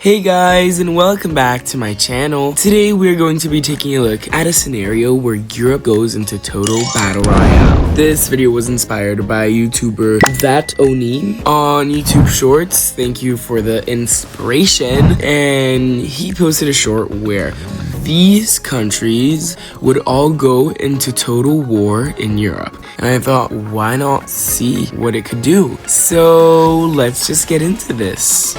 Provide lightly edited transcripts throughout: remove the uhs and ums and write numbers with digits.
Hey guys, and welcome back to my channel. Today we're going to be taking a look at a scenario where Europe goes into total battle royale. This video was inspired by YouTuber That Oni on YouTube Shorts. Thank you for the inspiration. And he posted a short where these countries would all go into total war in Europe. And I thought, why not see what it could do? So let's just get into this.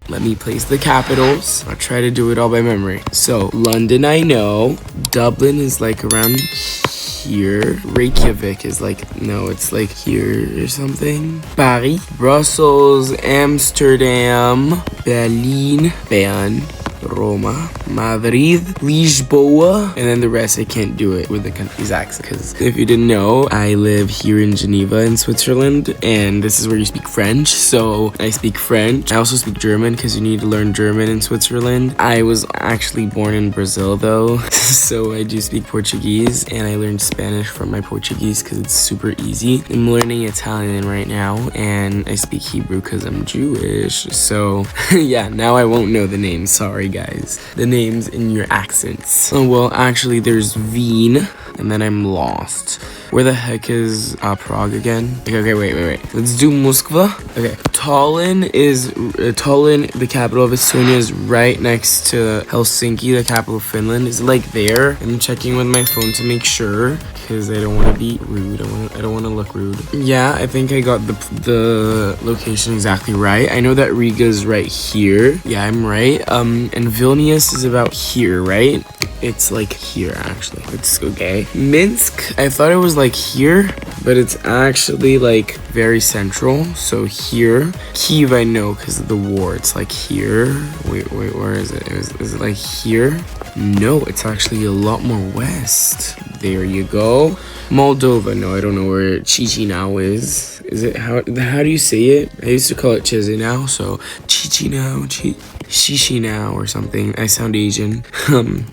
Let me place the capitals. I'll try to do it all by memory. So, London I know. Dublin is like around here. Reykjavik is like, no, it's like here or something. Paris. Brussels, Amsterdam, Berlin, Bern, Roma, Madrid, Lisboa, and then the rest I can't do it with the country's accent, because if you didn't know, I live here in Geneva in Switzerland, and this is where you speak French, so I speak French. I also speak German because you need to learn German in Switzerland. I was actually born in Brazil though, so I do speak Portuguese, and I learned Spanish from my Portuguese because it's super easy. I'm learning Italian right now, and I speak Hebrew because I'm Jewish, so yeah, now I won't know the names, sorry guys, the names in your accents. Oh well, actually there's Wien, and then I'm lost. Where the heck is Prague again? Okay, wait. Let's do Moskva. Okay, Tallinn, the capital of Estonia, is right next to Helsinki, the capital of Finland. Is it like there? I'm checking with my phone to make sure, because I don't want to be rude. I don't want to look rude. Yeah, I think I got the location exactly right. I know that Riga is right here. Yeah, I'm right. And Vilnius is about here, right? It's like here, actually. It's okay. Minsk, I thought it was like here, but it's actually like very central. So here. Kyiv, I know because of the war. It's like here. Wait, where is it? Is it like here? No, it's actually a lot more west. There you go. Moldova, no, I don't know where Chisinau is. Is it, how do you say it? I used to call it Chisinau, so Chisinau, Chisinau or something. I sound Asian.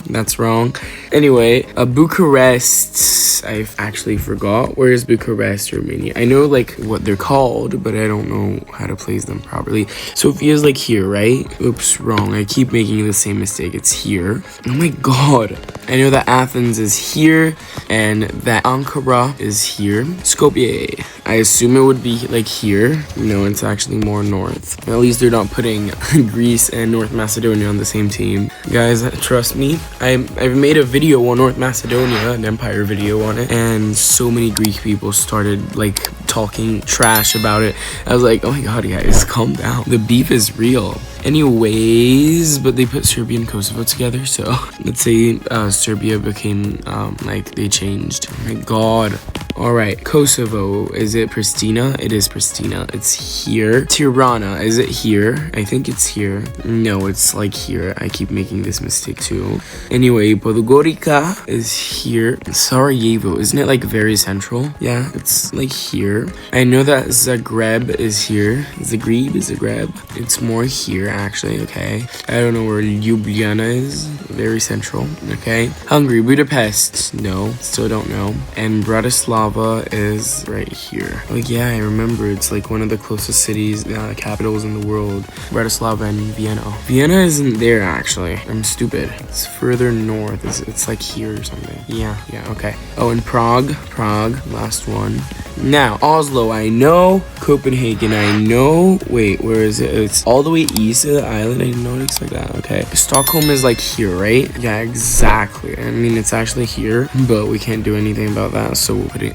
That's wrong. Anyway, Bucharest, I actually forgot. Where is Bucharest, Romania? I know like what they're called, but I don't know how to place them properly. Sofia's like here, right? Oops, wrong. I keep making the same mistake. It's here. Oh my god. I know that Athens is here, and that Ankara is here. Skopje, I assume it would be like here. No, it's actually more north. At least they're not putting Greece and North Macedonia on the same team. Guys, trust me, I've made a video on North Macedonia, an empire video on it, and so many Greek people started like talking trash about it. I was like, oh my god, guys, calm down. The beef is real. Anyways, but they put Serbia and Kosovo together, so let's say Serbia became like they changed. Oh my god. Alright, Kosovo, is it Pristina? It is Pristina. It's here. Tirana, is it here? I think it's here. No, it's like here. I keep making this mistake too. Anyway, Podgorica is here. Sarajevo, isn't it like very central? Yeah, it's like here. I know that Zagreb is here. Zagreb. It's more here actually, okay. I don't know where Ljubljana is. Very central, okay. Hungary, Budapest, no, still don't know. And Bratislava is right here. Oh yeah, I remember. It's like one of the closest cities, capitals in the world. Bratislava and Vienna. Vienna isn't there actually. I'm stupid. It's further north. It's like here or something. Yeah, okay. Oh, and Prague, last one. Now, Oslo, I know. Copenhagen, I know. Wait, where is it? It's all the way east of the island. I didn't know it looks like that. Okay. Stockholm is like here, right? Yeah, exactly. I mean, it's actually here, but we can't do anything about that, so we'll put it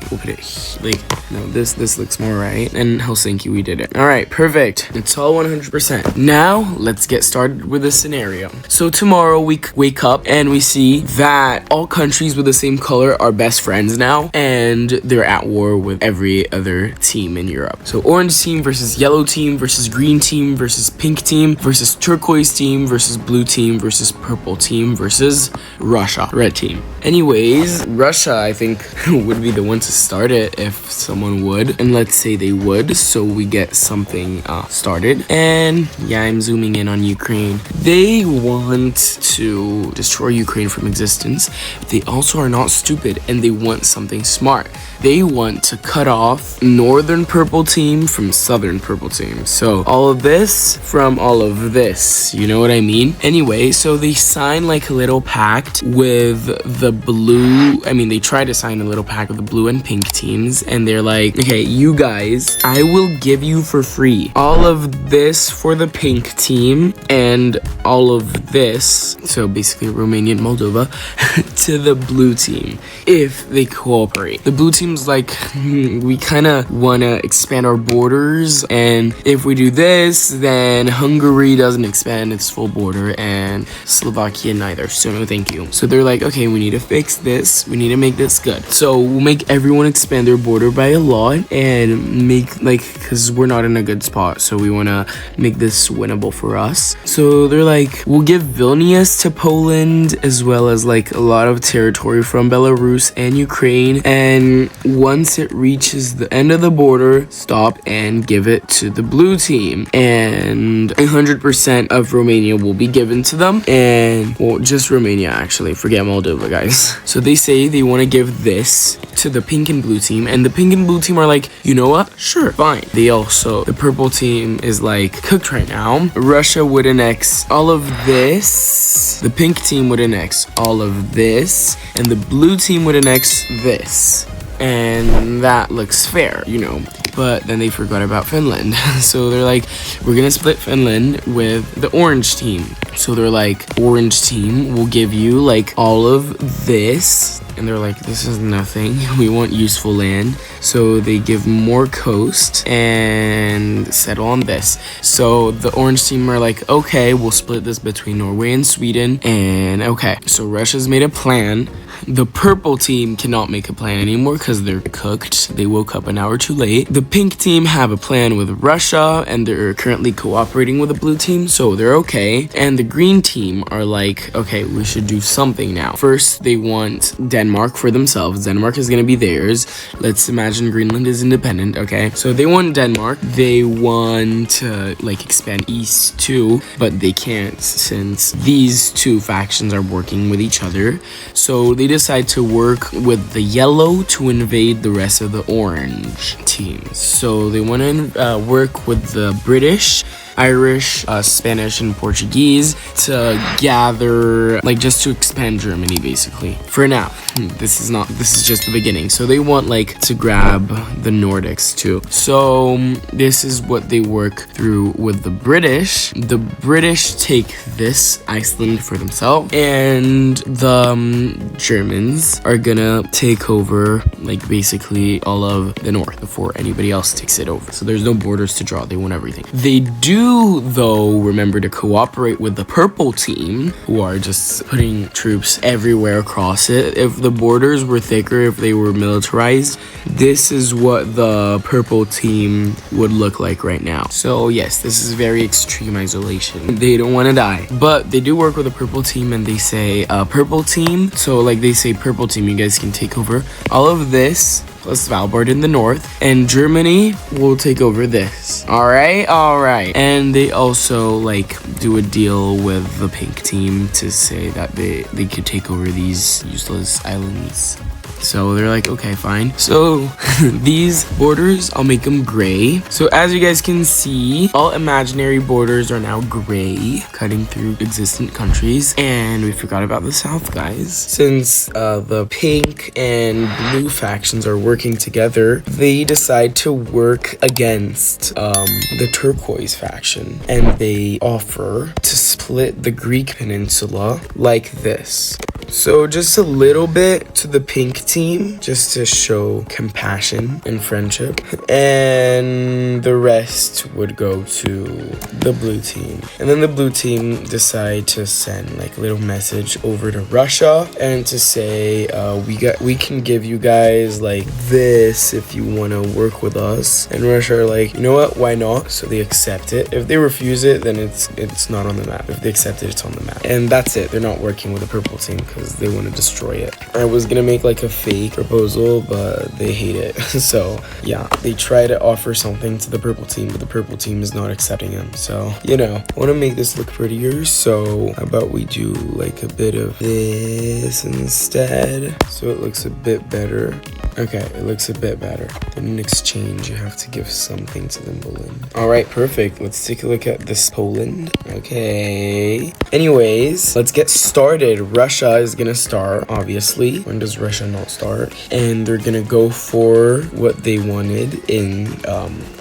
like, no, this looks more right. And Helsinki, we did it. All right, perfect. It's all 100%. Now, let's get started with the scenario. So tomorrow we wake up and we see that all countries with the same color are best friends now, and they're at war with every other team in Europe. So orange team versus yellow team versus green team versus pink team versus turquoise team versus blue team versus purple team versus Russia, red team. Anyways, Russia, I think, would be the one to start it if someone would. And let's say they would, so we get something started. And yeah, I'm zooming in on Ukraine. They want to destroy Ukraine from existence. They also are not stupid, and they want something smart. They want to cut off northern purple team from southern purple team. So all of this from all of this, you know what I mean? Anyway, so they sign like a little pact with the blue. I mean, they try to sign a little pact with the blue and pink teams, and they're like, okay, you guys, I will give you for free all of this for the pink team and all of this, so basically Romania and Moldova, to the blue team if they cooperate. The blue team's like, we kind of want to expand our borders, and if we do this, then Hungary doesn't expand its full border, and Slovakia neither, so no thank you. So they're like, okay, we need to fix this, we need to make this good. So we'll make everyone expand their border by a lot, and make, like, because we're not in a good spot, so we want to make this winnable for us. So they're like, we'll give Vilnius to Poland, as well as like a lot of territory from Belarus and Ukraine, and once it reaches the end of the border, stop and give it to the blue team, and 100% of Romania will be given to them, and well, just Romania actually, forget Moldova, guys. So they say they want to give this to the pink and blue team, and the pink and blue team are like, you know what, sure, fine. They also, the purple team is like cooked right now. Russia would annex all of this, the pink team would annex all of this, and the blue team would annex this, and that looks fair, you know. But then they forgot about Finland. So they're like, we're gonna split Finland with the orange team. So they're like, orange team will give you like all of this, and they're like, this is nothing, we want useful land. So they give more coast and settle on this. So the orange team are like, okay, we'll split this between Norway and Sweden, and okay, so Russia's made a plan. The purple team cannot make a plan anymore because they're cooked. They woke up an hour too late. The pink team have a plan with Russia, and they're currently cooperating with the blue team, so they're okay. And the green team are like, okay, we should do something now. First, they want Denmark for themselves. Denmark is gonna be theirs. Let's imagine Greenland is independent, okay? So they want Denmark. They want to like expand east too, but they can't since these two factions are working with each other. So they decide to work with the yellow to invade the rest of the orange teams. So they want to work with the British, Irish, Spanish, and Portuguese to gather, like, just to expand Germany, basically. For now, this is just the beginning. So they want, like, to grab the Nordics, too. So this is what they work through with the British. The British take this Iceland for themselves, and the Germans are gonna take over, like, basically all of the north before anybody else takes it over. So there's no borders to draw. They want everything. They do, though, remember to cooperate with the purple team, who are just putting troops everywhere across it. If the borders were thicker, if they were militarized, this is what the purple team would look like right now. So yes, this is very extreme isolation. They don't want to die, but they do work with the purple team, and they say, purple team, so like they say, purple team, you guys can take over all of this plus Svalbard in the north, and Germany will take over this. All right. And they also like do a deal with the pink team to say that they could take over these useless islands. So they're like, okay, fine. So these borders, I'll make them gray. So as you guys can see, all imaginary borders are now gray, cutting through existent countries. And we forgot about the south, guys. Since the pink and blue factions are working together, they decide to work against the turquoise faction. And they offer to split the Greek peninsula like this. So just a little bit to the pink team, just to show compassion and friendship, and the rest would go to the blue team. And then the blue team decide to send like a little message over to Russia and to say, we can give you guys like this if you want to work with us. And Russia are like, you know what, why not? So they accept it. If they refuse it, then it's not on the map. If they accept it, it's on the map. And that's it. They're not working with the purple team because they want to destroy it. I was gonna make like a fake proposal, but they hate it. So yeah, they try to offer something to the purple team, but the purple team is not accepting them. So, you know, I want to make this look prettier, so how about we do like a bit of this instead, so it looks a bit better. Okay, it looks a bit better. Then in exchange, you have to give something to them, Poland. All right, perfect. Let's take a look at this Poland. Okay. Anyways, let's get started. Russia is gonna start, obviously. When does Russia not start? And they're gonna go for what they wanted in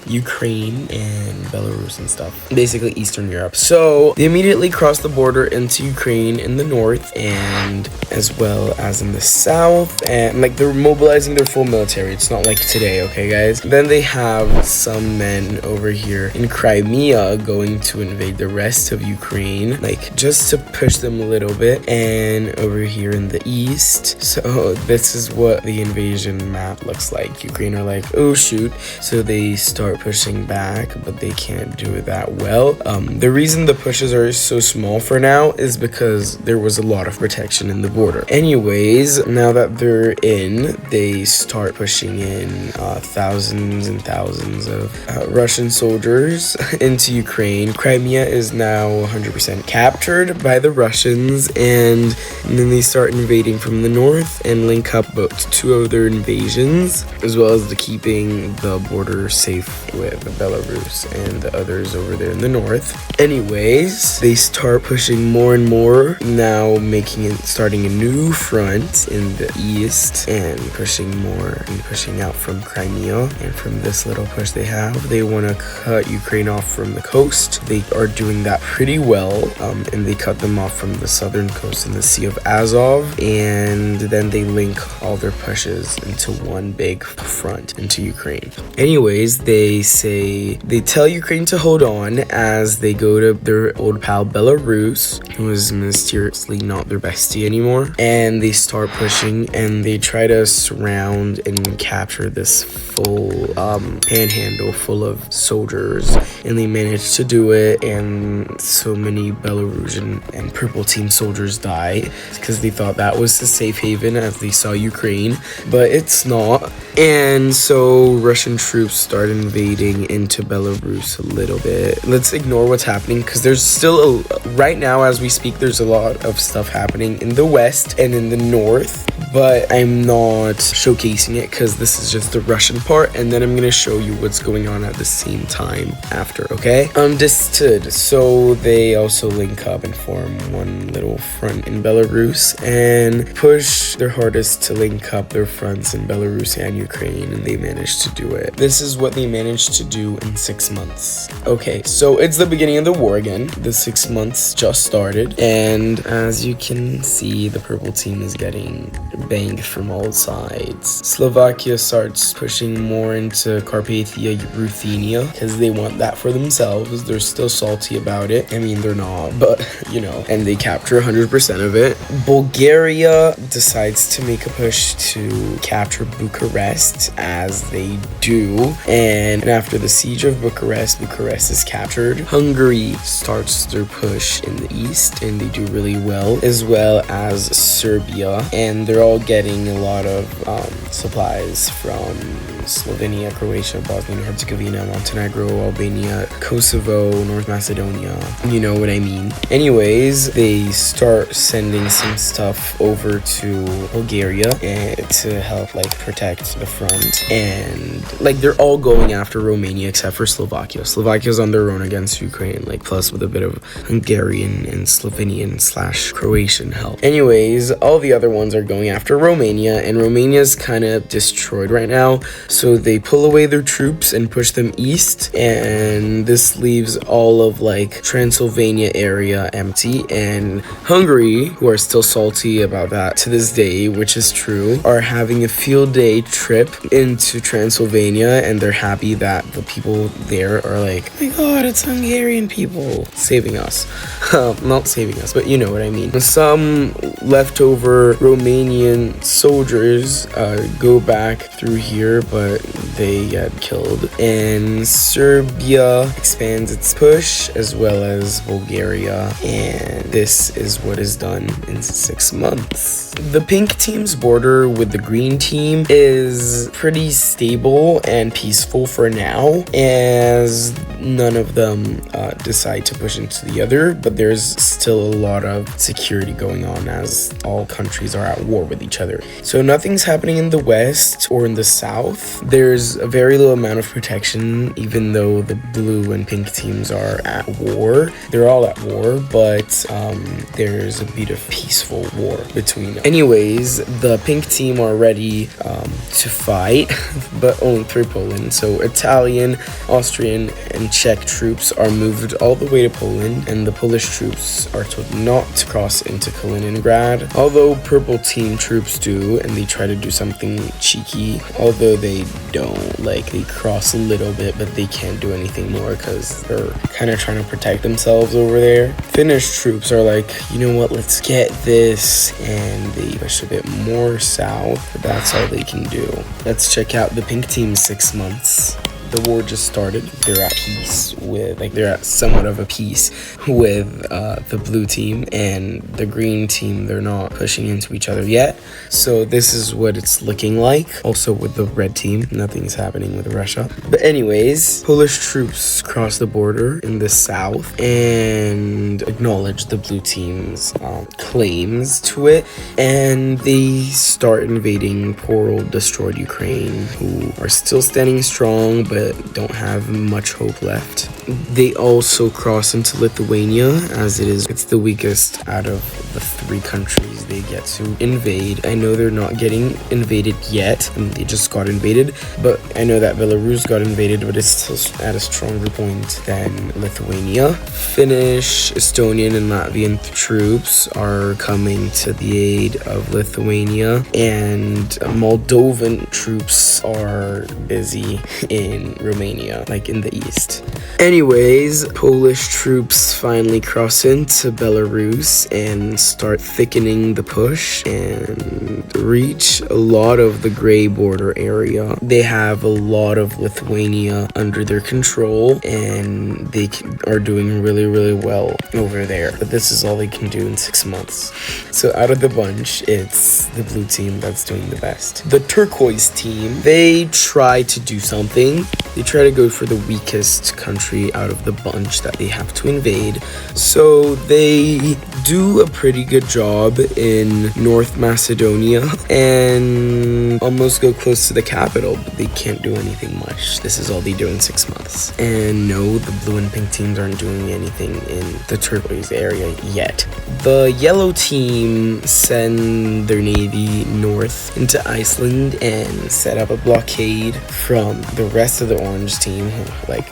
Ukraine and Belarus and stuff. Basically Eastern Europe. So they immediately cross the border into Ukraine in the north and as well as in the south. And like they're mobilizing their full military. It's not like today, okay guys? Then they have some men over here in Crimea going to invade the rest of Ukraine, like just to push them a little bit. And over here in the east, so this is what the invasion map looks like. Ukraine are like, oh shoot. So they start pushing back, but they can't do it that well. The reason the pushes are so small for now is because there was a lot of protection in the border. Anyways, now that they're in, they start pushing in thousands and thousands of Russian soldiers into Ukraine. Crimea is now 100% captured by the Russians, and then they start invading from the north and link up about 2 other invasions, as well as keeping the border safe with Belarus and the others over there in the north. Anyways, they start pushing more and more, now starting a new front in the east and pushing more and pushing out from Crimea. And from this little push they have, they want to cut Ukraine off from the coast. They are doing that pretty well, and they cut them off from the southern coast in the Sea of Azov, and then they link all their pushes into one big front into Ukraine. Anyways, they tell Ukraine to hold on as they go to their old pal Belarus, who is mysteriously not their bestie anymore, and they start pushing and they try to surround and capture this full panhandle full of soldiers, and they manage to do it. And so many Belarusian and purple team soldiers die because they thought that was the safe haven as they saw Ukraine, but it's not. And so Russian troops start invading into Belarus a little bit. Let's ignore what's happening because there's still right now as we speak, there's a lot of stuff happening in the west and in the north, but I'm not showcasing it because this is just the Russian part, and then I'm gonna show you what's going on at the same time after, okay? Understood. So they also link up and form one little front in Belarus and push their hardest to link up their fronts in Belarus and Ukraine, and they managed to do it. This is what they managed to do in 6 months. Okay, so it's the beginning of the war again. The 6 months just started, and as you can see, the purple team is getting banged from all sides. Slovakia starts pushing more into Carpathia, Ruthenia, because they want that for themselves. They're still salty about it. I mean, they're not, but you know, and they capture 100% of it. Bulgaria decides to make a push to capture Bucharest, as they do, and after the siege of Bucharest is captured. Hungary starts their push in the east, and they do really well, as well as Serbia, and they're all getting a lot of supplies from Slovenia, Croatia, Bosnia and Herzegovina, Montenegro, Albania, Kosovo, North Macedonia. You know what I mean. Anyways, they start sending some stuff over to Bulgaria to help like protect the front, and like they're all going after Romania except for Slovakia. Slovakia's on their own against Ukraine, like plus with a bit of Hungarian and Slovenian / Croatian help. Anyways, all the other ones are going after Romania, and Romania's kind of destroyed right now. So they pull away their troops and push them east, and this leaves all of like Transylvania area empty. And Hungary, who are still salty about that to this day, which is true, are having a field day trip into Transylvania, and they're happy that the people there are like, oh my god, it's Hungarian people saving us. Not saving us, but you know what I mean. Some leftover Romanian soldiers go back through here, but but they get killed. And Serbia expands its push, as well as Bulgaria, and this is what is done in 6 months. The pink team's border with the green team is pretty stable and peaceful for now, as none of them decide to push into the other, but there's still a lot of security going on as all countries are at war with each other. So nothing's happening in the west or in the south. There's a very little amount of protection, even though the blue and pink teams are at war. They're all at war, but there's a bit of peaceful war between them. Anyways, the pink team are ready to fight, but only through Poland. So Italian, Austrian, and Czech troops are moved all the way to Poland, and the Polish troops are told not to cross into Kaliningrad, although purple team troops do, and they try to do something cheeky, although they don't. Like, they cross a little bit, but they can't do anything more because they're kind of trying to protect themselves over there. Finnish troops are like, you know what, let's get this, and they push a bit more south, but that's all they can do. Let's check out the pink team's 6 months. The war just started. They're at peace with, they're at somewhat of a peace with the blue team, and the green team, they're not pushing into each other yet. So this is what it's looking like. Also with the red team, nothing's happening with Russia. But anyways, Polish troops cross the border in the south and acknowledge the blue team's claims to it, and they start invading poor old destroyed Ukraine, who are still standing strong, but don't have much hope left. They also cross into Lithuania, as it's the weakest out of the 3 countries they get to invade. I know they're not getting invaded yet, they just got invaded, but I know that Belarus got invaded, but it's still at a stronger point than Lithuania. Finnish, Estonian, and Latvian troops are coming to the aid of Lithuania, and Moldovan troops are busy in Romania, like in the east. Anyways, Polish troops finally cross into Belarus and start thickening the push and reach a lot of the gray border area. They have a lot of Lithuania under their control, and they are doing really, really well over there. But this is all they can do in 6 months. So out of the bunch, it's the blue team that's doing the best. The turquoise team, they try to do something. They try to go for the weakest country out of the bunch that they have to invade. So they do a pretty good job in North Macedonia and almost go close to the capital, but they can't do anything much. This is all they do in 6 months. And no, the blue and pink teams aren't doing anything in the turquoise area yet. The yellow team send their navy north into Iceland and set up a blockade from the rest of the orange team, who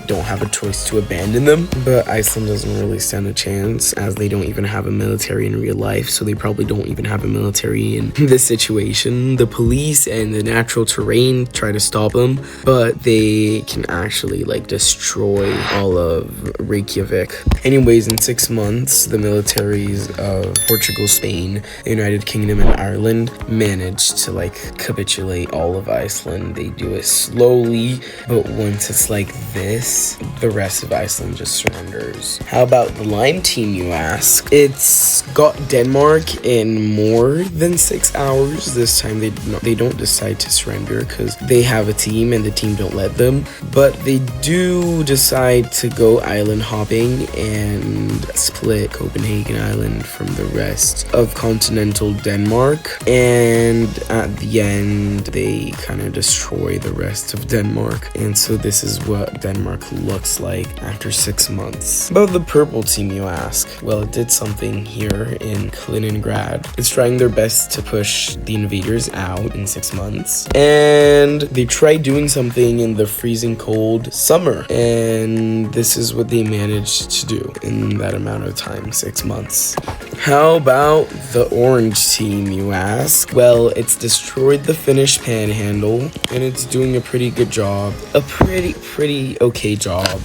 don't have a choice to abandon them. But Iceland doesn't really stand a chance, as they don't even have a military in real life, so they probably don't even have a military in this situation. The police and the natural terrain try to stop them, but they can actually destroy all of Reykjavik. Anyways, in 6 months, the militaries of Portugal, Spain, the United Kingdom, and Ireland managed to capitulate all of Iceland. They do it slowly, but once it's like this, the rest of Iceland just surrenders. How about the lime team, you ask? It's got Denmark in more than 6 hours. This time they don't decide to surrender because they have a team and the team don't let them, but they do decide to go island hopping and split Copenhagen Island from the rest of continental Denmark, and at the end they kind of destroy the rest of Denmark. And so this is what Denmark looks like after 6 months. About the purple team, you ask? Well, it did something here in Kaliningrad. It's trying their best to push the invaders out in 6 months, and they tried doing something in the freezing cold summer, and this is what they managed to do in that amount of time, 6 months. How about the orange team, you ask? Well, it's destroyed the Finnish panhandle, and it's doing a pretty good job, a pretty okay job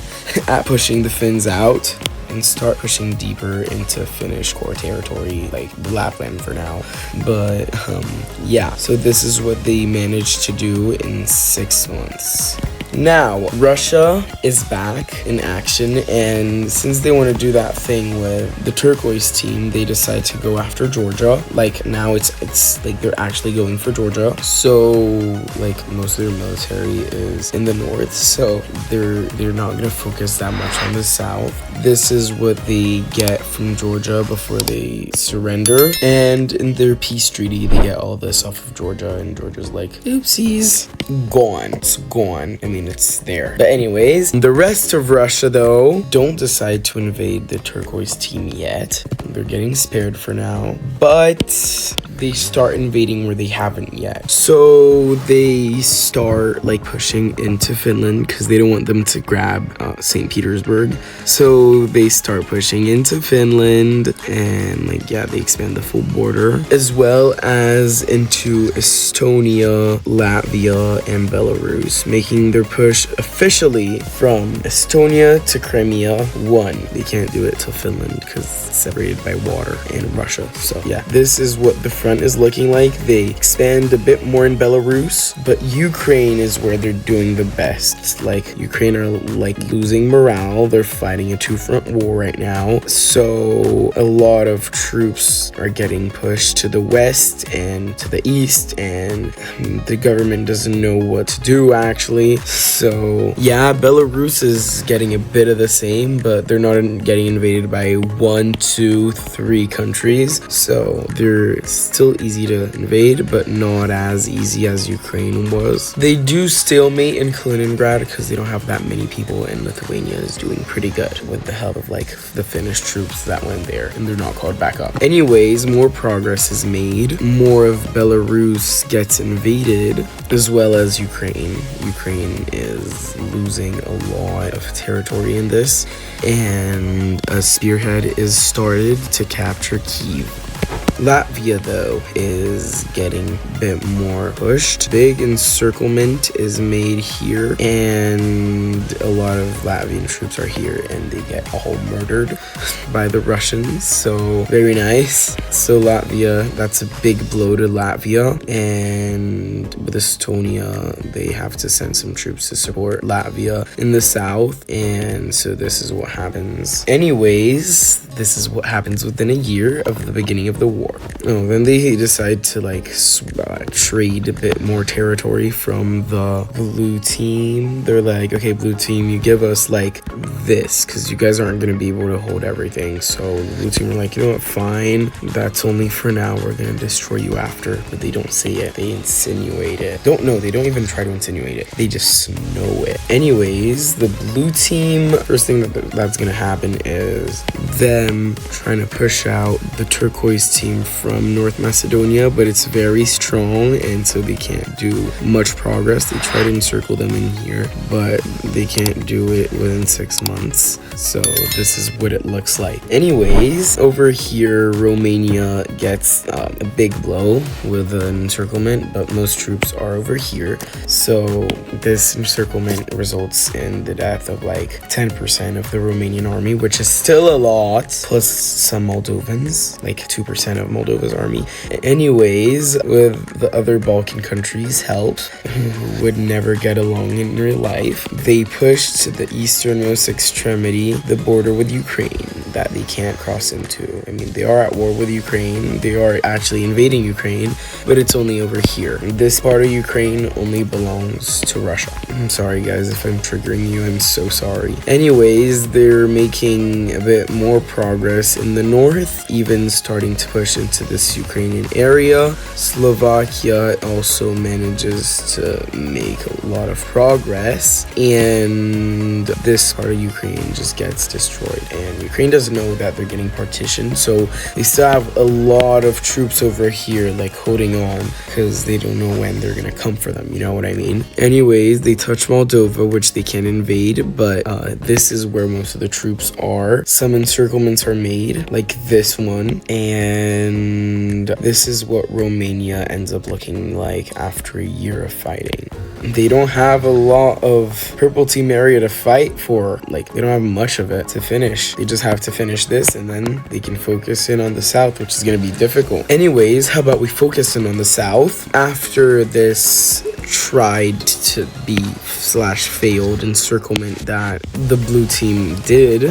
at pushing the Finns out. and start pushing deeper into Finnish core territory, like Lapland for now. But yeah, so this is what they managed to do in 6 months. Now, Russia is back in action, and since they want to do that thing with the turquoise team, they decide to go after Georgia. Like, now it's like they're actually going for Georgia. So, like, most of their military is in the north, so they're not going to focus that much on the south. This is what they get from Georgia before they surrender, and in their peace treaty, they get all this off of Georgia, and Georgia's like, oopsies, gone. It's gone. I mean, it's there. But anyways, the rest of Russia, though, don't decide to invade the turquoise team yet. They're getting spared for now, but they start invading where they haven't yet. So they start like pushing into Finland because they don't want them to grab St. Petersburg. So they start pushing into Finland, and like, yeah, they expand the full border, as well as into Estonia, Latvia, and Belarus, making their push officially from Estonia to Crimea 1. They can't do it to Finland because it's separated by water and Russia. So yeah, this is what the front is looking like. They expand a bit more in Belarus, but Ukraine is where they're doing the best. Like, Ukraine are like losing morale. They're fighting a 2-front war right now. So a lot of troops are getting pushed to the west and to the east, and the government doesn't know what to do actually. So yeah, Belarus is getting a bit of the same, but they're not getting invaded by 1, 2, 3 countries. So they're still easy to invade, but not as easy as Ukraine was. They do stalemate in Kaliningrad because they don't have that many people, and Lithuania is doing pretty good with the help of like the Finnish troops that went there, and they're not called back up. Anyways, more progress is made. More of Belarus gets invaded, as well as Ukraine. Ukraine is losing a lot of territory in this, and a spearhead is started to capture Kyiv. Latvia, though, is getting a bit more pushed. Big encirclement is made here, and a lot of Latvian troops are here, and they get all murdered by the Russians. So very nice. So Latvia, that's a big blow to Latvia, and with Estonia, they have to send some troops to support Latvia in the south, and so this is what happens. Anyways, this is what happens within a year of the beginning of the war. Oh, then they decide to like trade a bit more territory from the blue team. They're like, okay, blue team, you give us like this because you guys aren't going to be able to hold everything. So the blue team were like, you know what, fine, that's only for now, we're going to destroy you after. But they don't say it, they insinuate it. They don't even try to insinuate it, they just know it. Anyways, the blue team, first thing that's going to happen is them trying to push out the turquoise team from North Macedonia, but it's very strong, and so they can't do much progress. They try to encircle them in here, but they can't do it within 6 months. So this is what it looks like. Anyways, over here, Romania gets a big blow with an encirclement, but most troops are over here. So this encirclement results in the death of like 10% of the Romanian army, which is still a lot, plus some Moldovans, like 2% of Moldova's army. Anyways, with the other Balkan countries' help, who would never get along in real life, they pushed to the easternmost extremity, the border with Ukraine, that they can't cross into. I mean, they are at war with Ukraine, they are actually invading Ukraine, but it's only over here. This part of Ukraine only belongs to Russia. I'm sorry guys if I'm triggering you, I'm so sorry. Anyways, they're making a bit more progress in the north, even starting to push into this Ukrainian area. Slovakia also manages to make a lot of progress, and this part of Ukraine just gets destroyed, and Ukraine doesn't know that they're getting partitioned, so they still have a lot of troops over here, like, holding on, because they don't know when they're gonna come for them, you know what I mean? Anyways, they touch Moldova, which they can invade, but this is where most of the troops are. Some encirclements are made, like this one, and this is what Romania ends up looking like after a year of fighting. They don't have a lot of purple team area to fight for. Like, they don't have much of it to finish. They just have to finish this, and then they can focus in on the south, which is going to be difficult. Anyways, how about we focus in on the south? After this tried to be / failed encirclement that the blue team did,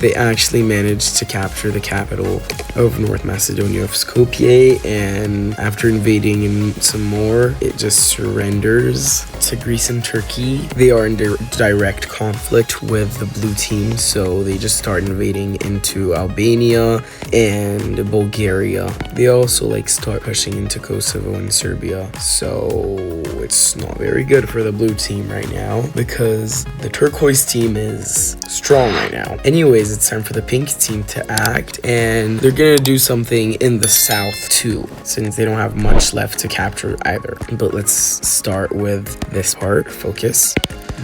they actually managed to capture the capital of North Macedonia of Skopje, and after invading in some more, it just surrenders to Greece and Turkey. They are in direct conflict with the blue team, so they just start invading into Albania and Bulgaria. They also like start pushing into Kosovo and Serbia, so it's not very good for the blue team right now because the turquoise team is strong right now. Anyways, it's time for the pink team to act, and they're gonna do something in the south too, since they don't have much left to capture either. But let's start with this part. Focus.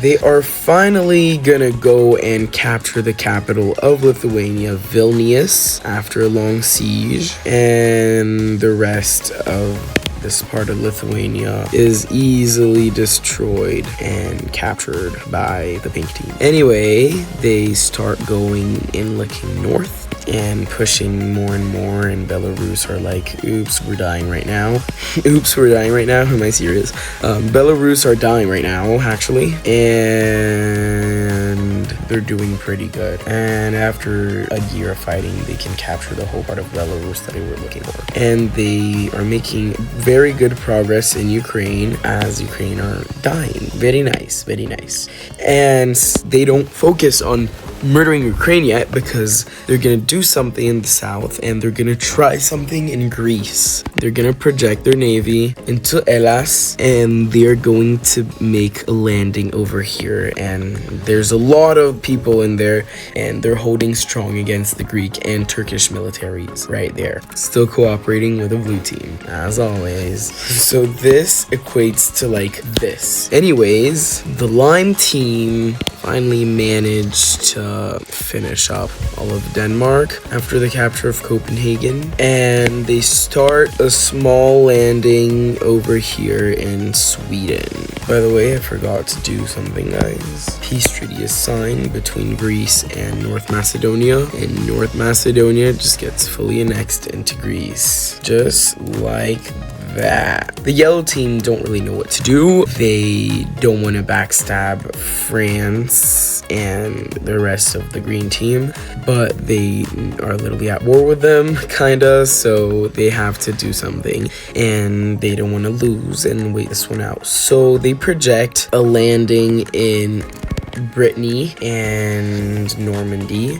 They are finally gonna go and capture the capital of Lithuania, Vilnius, after a long siege, and the rest of this part of Lithuania is easily destroyed and captured by the pink team. Anyway, they start going and looking north and pushing more and more, and Belarus are like, oops, we're dying right now. Oops, we're dying right now. Am I serious? Belarus are dying right now, actually, and they're doing pretty good. And after a year of fighting, they can capture the whole part of Belarus that they were looking for. And they are making very good progress in Ukraine, as Ukraine are dying. Very nice, very nice. And they don't focus on murdering Ukraine yet because they're gonna do something in the south, and they're gonna try something in Greece. They're gonna project their navy into Hellas, and they're going to make a landing over here, and there's a lot of people in there, and they're holding strong against the Greek and Turkish militaries right there, still cooperating with the blue team as always. So this equates to like this. Anyways, the lime team finally managed to finish up all of Denmark after the capture of Copenhagen, and they start a small landing over here in Sweden. By the way, I forgot to do something, guys. Peace treaty is signed between Greece and North Macedonia, and North Macedonia just gets fully annexed into Greece, just like that. The yellow team don't really know what to do. They don't want to backstab France and the rest of the green team, but they are literally at war with them, kinda, so they have to do something, and they don't want to lose and wait this one out. So they project a landing in Brittany and Normandy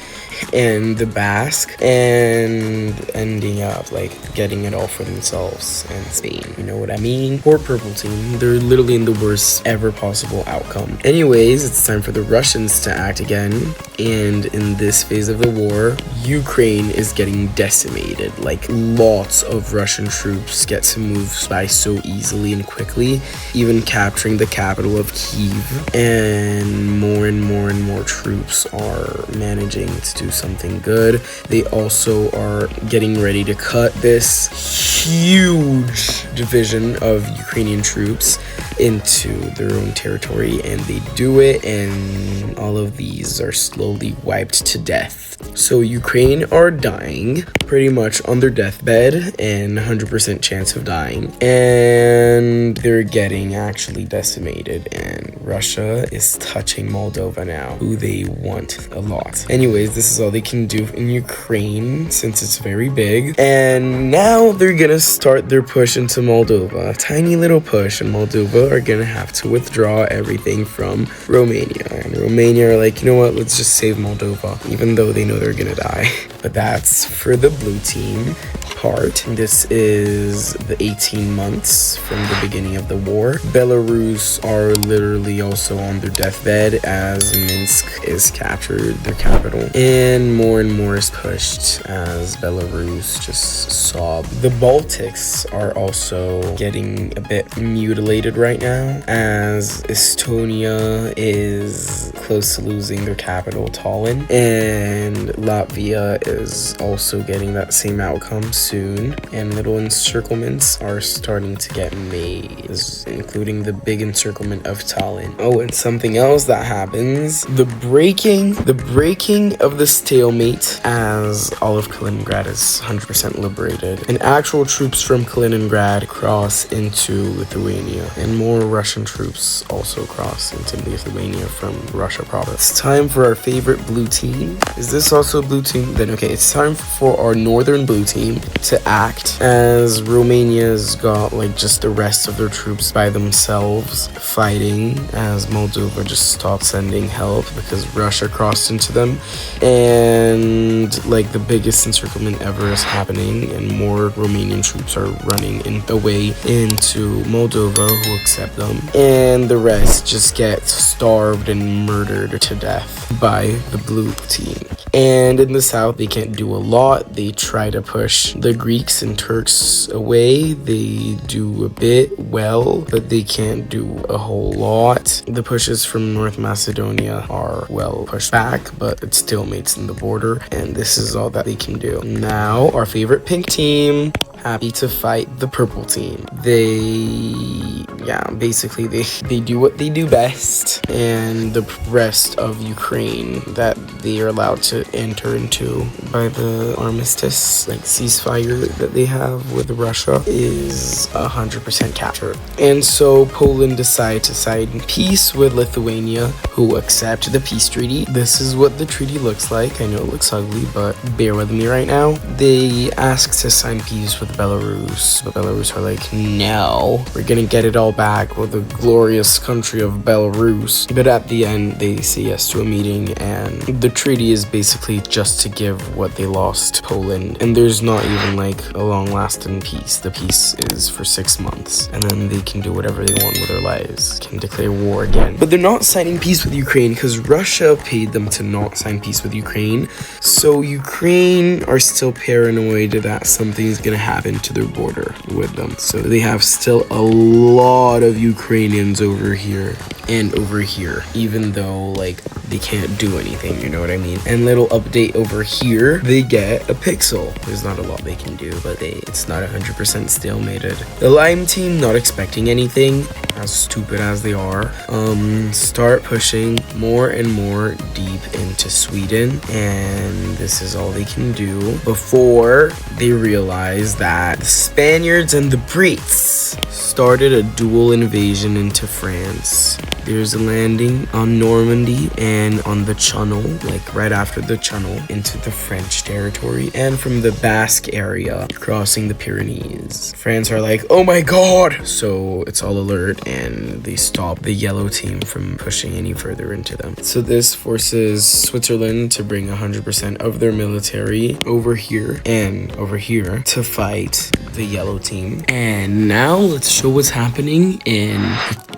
and the Basque, and ending up like getting it all for themselves and Spain, you know what I mean? Poor purple team, they're literally in the worst ever possible outcome. Anyways, it's time for the Russians to act again, and in this phase of the war, Ukraine is getting decimated. Like, lots of Russian troops get to move by so easily and quickly, even capturing the capital of Kyiv, and more troops are managing to do something good. They also are getting ready to cut this huge division of Ukrainian troops into their own territory, and they do it, and all of these are slowly wiped to death. So Ukraine are dying pretty much on their deathbed, and 100% chance of dying, and they're getting actually decimated, and Russia is touching Moldova now, who they want a lot. Anyways, this is all they can do in Ukraine since it's very big, and now they're gonna start their push into Moldova. A tiny little push, and Moldova are gonna have to withdraw everything from Romania, and Romania are like, you know what, let's just save Moldova, even though they know they're gonna die. But that's for the blue team. part. This is the 18 months from the beginning of the war. Belarus are literally also on their deathbed as Minsk is captured, their capital. And more is pushed as Belarus just sob. The Baltics are also getting a bit mutilated right now as Estonia is close to losing their capital, Tallinn, and Latvia is also getting that same outcome soon, and little encirclements are starting to get made, including the big encirclement of Tallinn. Oh, and something else that happens, the breaking of the stalemate as all of Kaliningrad is 100% liberated, and actual troops from Kaliningrad cross into Lithuania, and more Russian troops also cross into Lithuania from Russia proper. It's time for our favorite blue team. Is this also blue team? Then okay, it's time for our northern blue team to act as Romania's got like just the rest of their troops by themselves fighting as Moldova just stopped sending help because Russia crossed into them, and like the biggest encirclement ever is happening, and more Romanian troops are running away into Moldova who accept them, and the rest just get starved and murdered to death by the blue team. And in the south, they can't do a lot. They try to push the Greeks and Turks away. They do a bit well, but they can't do a whole lot. The pushes from North Macedonia are well pushed back, but it still mates in the border, and this is all that they can do. Now, our favorite pink team, happy to fight the purple team. Basically they do what they do best, and the rest of Ukraine that they are allowed to enter into by the armistice, like ceasefire that they have with Russia, is 100% captured. And so Poland decide to sign peace with Lithuania, who accept the peace treaty. This is what the treaty looks like. I know it looks ugly, but bear with me right now. They ask to sign peace with Belarus, but Belarus are like, no, we're gonna get it all back with the glorious country of Belarus. But at the end, they say yes to a meeting, and the treaty is basically just to give what they lost to Poland, and there's not even like a long-lasting peace. The peace is for 6 months, and then they can do whatever they want with their lives, can declare war again. But they're not signing peace with Ukraine because Russia paid them to not sign peace with Ukraine, so Ukraine are still paranoid that something's gonna happen to their border with them. So they have still a lot of Ukrainians over here and over here, even though like they can't do anything, you know what I mean? And little update over here, they get a pixel. There's not a lot they can do, but it's not 100% stalemated. The Lime team, not expecting anything, as stupid as they are, start pushing more and more deep into Sweden, and this is all they can do before they realize that the Spaniards and the Brits started a dual invasion into France. There's a landing on Normandy and on the Channel, like right after the Channel, into the French territory, and from the Basque area, crossing the Pyrenees. France are like, oh my god! So it's all alert, and they stop the yellow team from pushing any further into them. So this forces Switzerland to bring 100% of their military over here and over here to fight the yellow team. And now let's show what's happening in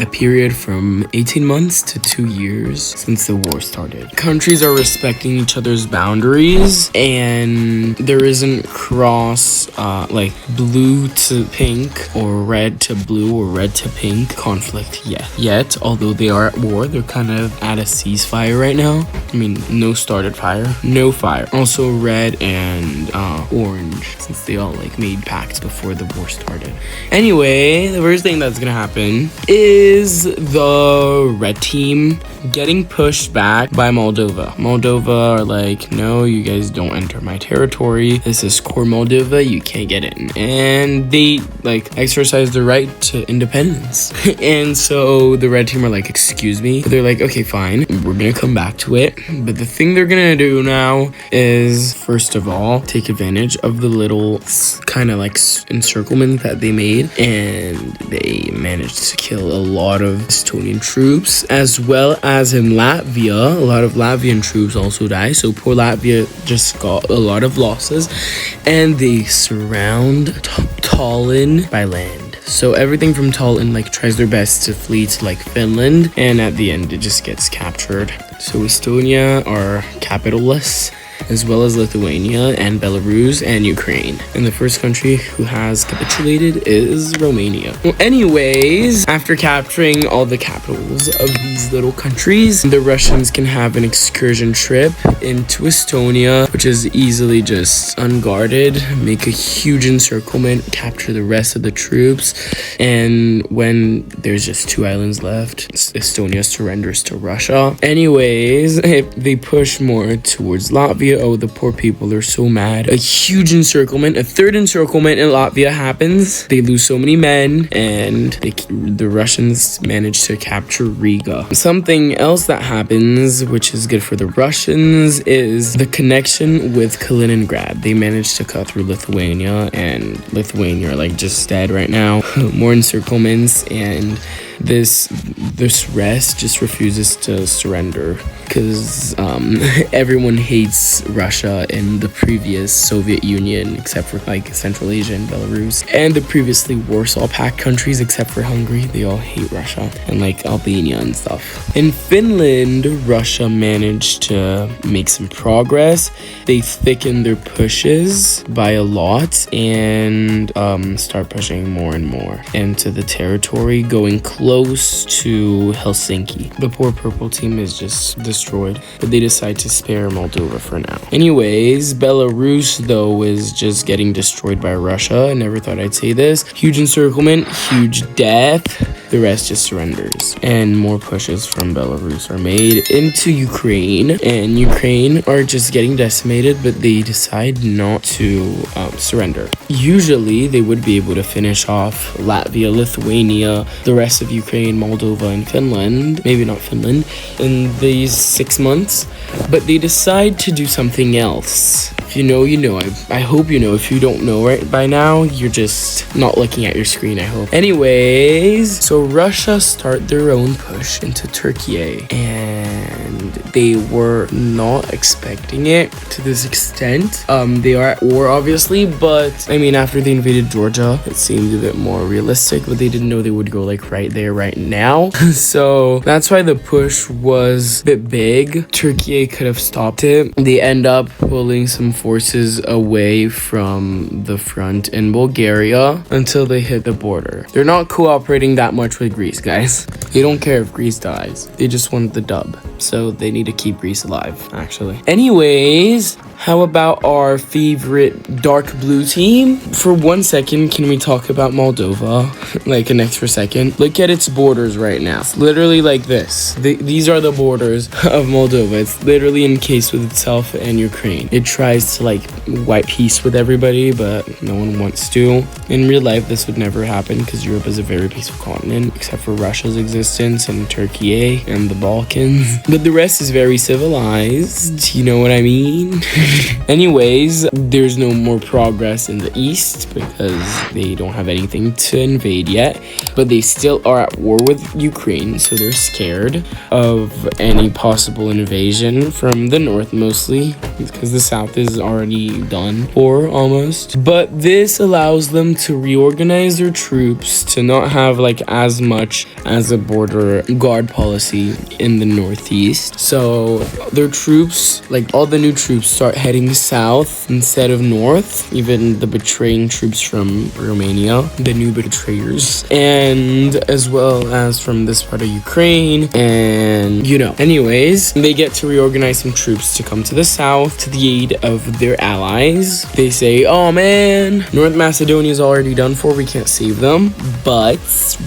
a period from 18 months to 2 years since the war started. Countries are respecting each other's boundaries, and there isn't cross like blue to pink or red to blue or red to pink conflict yet. Although they are at war, they're kind of at a ceasefire right now. I mean, no started fire, no fire. Also red and orange, since they all like made pacts before the war started. Anyway, the first thing that's gonna happen is the red team getting pushed back by Moldova. Moldova are like, no, you guys don't enter my territory. This is core Moldova, you can't get in. And they like exercise the right to independence. And so the red team are like, excuse me. They're like, okay, fine, we're gonna come back to it. But the thing they're gonna do now is, first of all, take advantage of the little kind of like encirclement that they made, and they managed to kill a lot of Estonian troops, as well as in Latvia. A lot of Latvian troops also die, so poor Latvia just got a lot of losses, and they surround Tallinn by land. So everything from Tallinn like tries their best to flee to like Finland, and at the end it just gets captured. So Estonia are capitalless, as well as Lithuania and Belarus and Ukraine. And the first country who has capitulated is Romania. Well, anyways, after capturing all the capitals of these little countries, the Russians can have an excursion trip into Estonia, which is easily just unguarded, make a huge encirclement, capture the rest of the troops, and when there's just 2 islands left, Estonia surrenders to Russia. Anyways, they push more towards Latvia. Oh, the poor people, they're so mad. A huge encirclement, a 3rd encirclement in Latvia happens. They lose so many men, and the Russians manage to capture Riga. Something else that happens, which is good for the Russians, is the connection with Kaliningrad. They managed to cut through Lithuania, and Lithuania are like just dead right now. More encirclements, and this rest just refuses to surrender because everyone hates Russia in the previous Soviet Union, except for like Central Asia and Belarus, and the previously Warsaw Pact countries except for Hungary. They all hate Russia, and like Albania and stuff. In Finland, Russia managed to make some progress. They thickened their pushes by a lot and start pushing more and more into the territory, going close to Helsinki. The poor purple team is just destroyed, but they decide to spare Moldova for now. Anyways, Belarus though is just getting destroyed by Russia. I never thought I'd say this. Huge encirclement, huge death. The rest just surrenders, and more pushes from Belarus are made into Ukraine, and Ukraine are just getting decimated, but they decide not to surrender. Usually they would be able to finish off Latvia, Lithuania, the rest of Ukraine, Moldova, and Finland, maybe not Finland, in these 6 months, but they decide to do something else. If you know, you know. I hope you know. If you don't know right by now, you're just not looking at your screen, I hope. Anyways, so Russia start their own push into Turkey, and they were not expecting it to this extent. They are at war, obviously, but I mean, after they invaded Georgia, it seemed a bit more realistic, but they didn't know they would go like right there, right now. So that's why the push was a bit big. Turkey could have stopped it. They end up pulling some forces away from the front in Bulgaria until they hit the border. They're not cooperating that much with Greece, guys. They don't care if Greece dies. They just want the dub. So they need to keep Greece alive, actually. Anyways, how about our favorite dark blue team? For 1 second, can we talk about Moldova? Like an extra second. Look at its borders right now. It's literally like this. These are the borders of Moldova. It's literally encased with itself and Ukraine. It tries to like wipe peace with everybody, but no one wants to. In real life, this would never happen because Europe is a very peaceful continent, except for Russia's existence and Turkey and the Balkans. But the rest is very civilized. You know what I mean? Anyways, there's no more progress in the east because they don't have anything to invade yet, but they still are at war with Ukraine, so they're scared of any possible invasion from the north, mostly because the south is already done for almost. But this allows them to reorganize their troops to not have like as much as a border guard policy in the northeast. So their troops, like all the new troops, start heading south instead of north. Even the betraying troops from Romania, the new betrayers, and as well as from this part of Ukraine, and you know. Anyways, they get to reorganize some troops to come to the south to the aid of their allies. They say, oh man, North Macedonia is already done for, we can't save them, but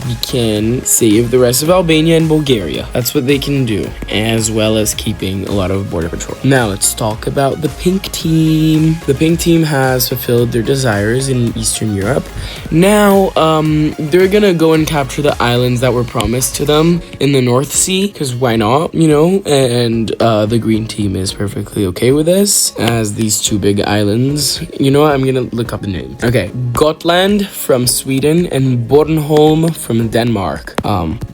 we can save the rest of Albania and Bulgaria. That's what they can do, as well as keeping a lot of border patrol. Now let's talk about the pink team. The pink team has fulfilled their desires in Eastern Europe. Now, they're gonna go and capture the islands that were promised to them in the North Sea, because why not, you know? And the green team is perfectly okay with this as these two big islands. You know what? I'm gonna look up the name. Okay, Gotland from Sweden and Bornholm from Denmark.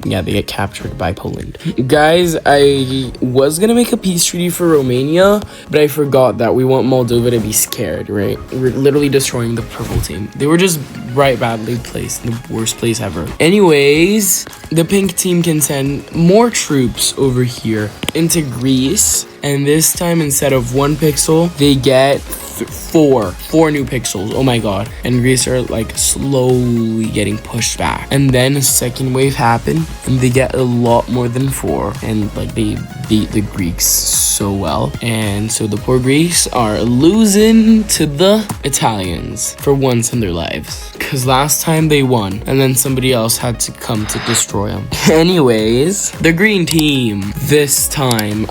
Yeah, they get captured by Poland. Guys, I was gonna make a peace treaty for Romania, but I forgot that we want Moldova to be scared, right? We're literally destroying the purple team. They were just right badly placed in the worst place ever. Anyways, the pink team can send more troops over here into Greece, and this time instead of 1 pixel, they get four new pixels. Oh my god. And Greece are like slowly getting pushed back, and then a second wave happened and they get a lot more than 4, and like they beat the Greeks so well. And so the poor Greeks are losing to the Italians for once in their lives, because last time they won and then somebody else had to come to destroy them. Anyways, the green team this time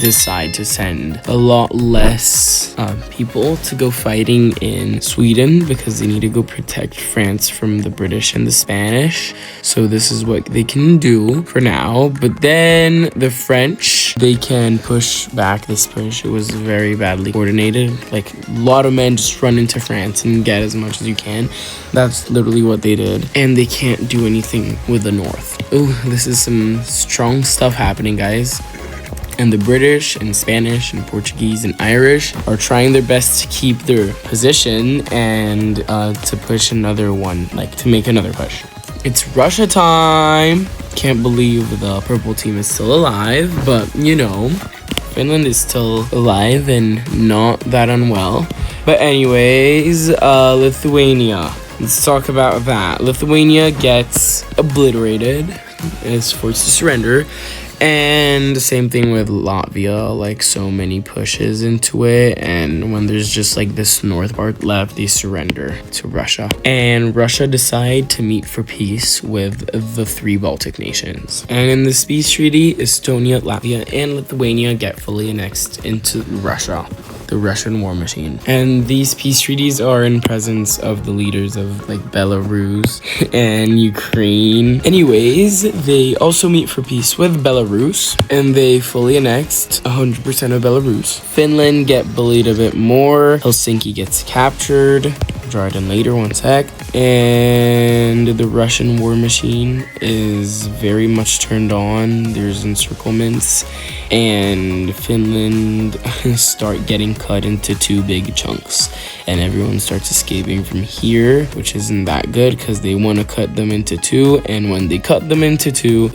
decide to send a lot less people to go fighting in Sweden, because they need to go protect France from the British and the Spanish. So this is what they can do for now. But then the French, they can push back this push. It was very badly coordinated. Like a lot of men just run into France and get as much as you can. That's literally what they did. And they can't do anything with the North. Oh, this is some strong stuff happening, guys. And the British and Spanish and Portuguese and Irish are trying their best to keep their position and to push another one, like to make another push. It's Russia time. Can't believe the purple team is still alive, but you know, Finland is still alive and not that unwell. But anyways, Lithuania. Let's talk about that. Lithuania gets obliterated, is forced to surrender. And the same thing with Latvia, like so many pushes into it, and when there's just like this north part left, they surrender to Russia. And Russia decide to meet for peace with the 3 Baltic nations. And in this peace treaty, Estonia, Latvia, and Lithuania get fully annexed into Russia, the Russian war machine. And these peace treaties are in presence of the leaders of like Belarus and Ukraine. Anyways, they also meet for peace with Belarus, and they fully annexed 100% of Belarus. Finland get bullied a bit more. Helsinki gets captured. Draw it in later, one sec. And the Russian war machine is very much turned on. There's encirclements, and Finland start getting cut into 2 big chunks, and everyone starts escaping from here, which isn't that good because they want to cut them into 2. And when they cut them into 2,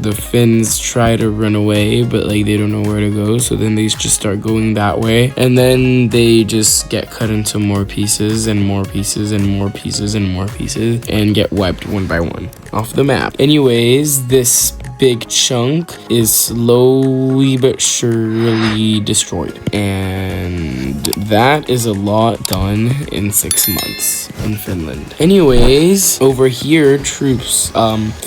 the Finns try to run away, but like they don't know where to go, so then they just start going that way, and then they just get cut into more pieces and more pieces and more pieces and more pieces, and get wiped one by one off the map. Anyways, this big chunk is slowly but surely destroyed, and that is a lot done in 6 months in Finland. Anyways, over here, troops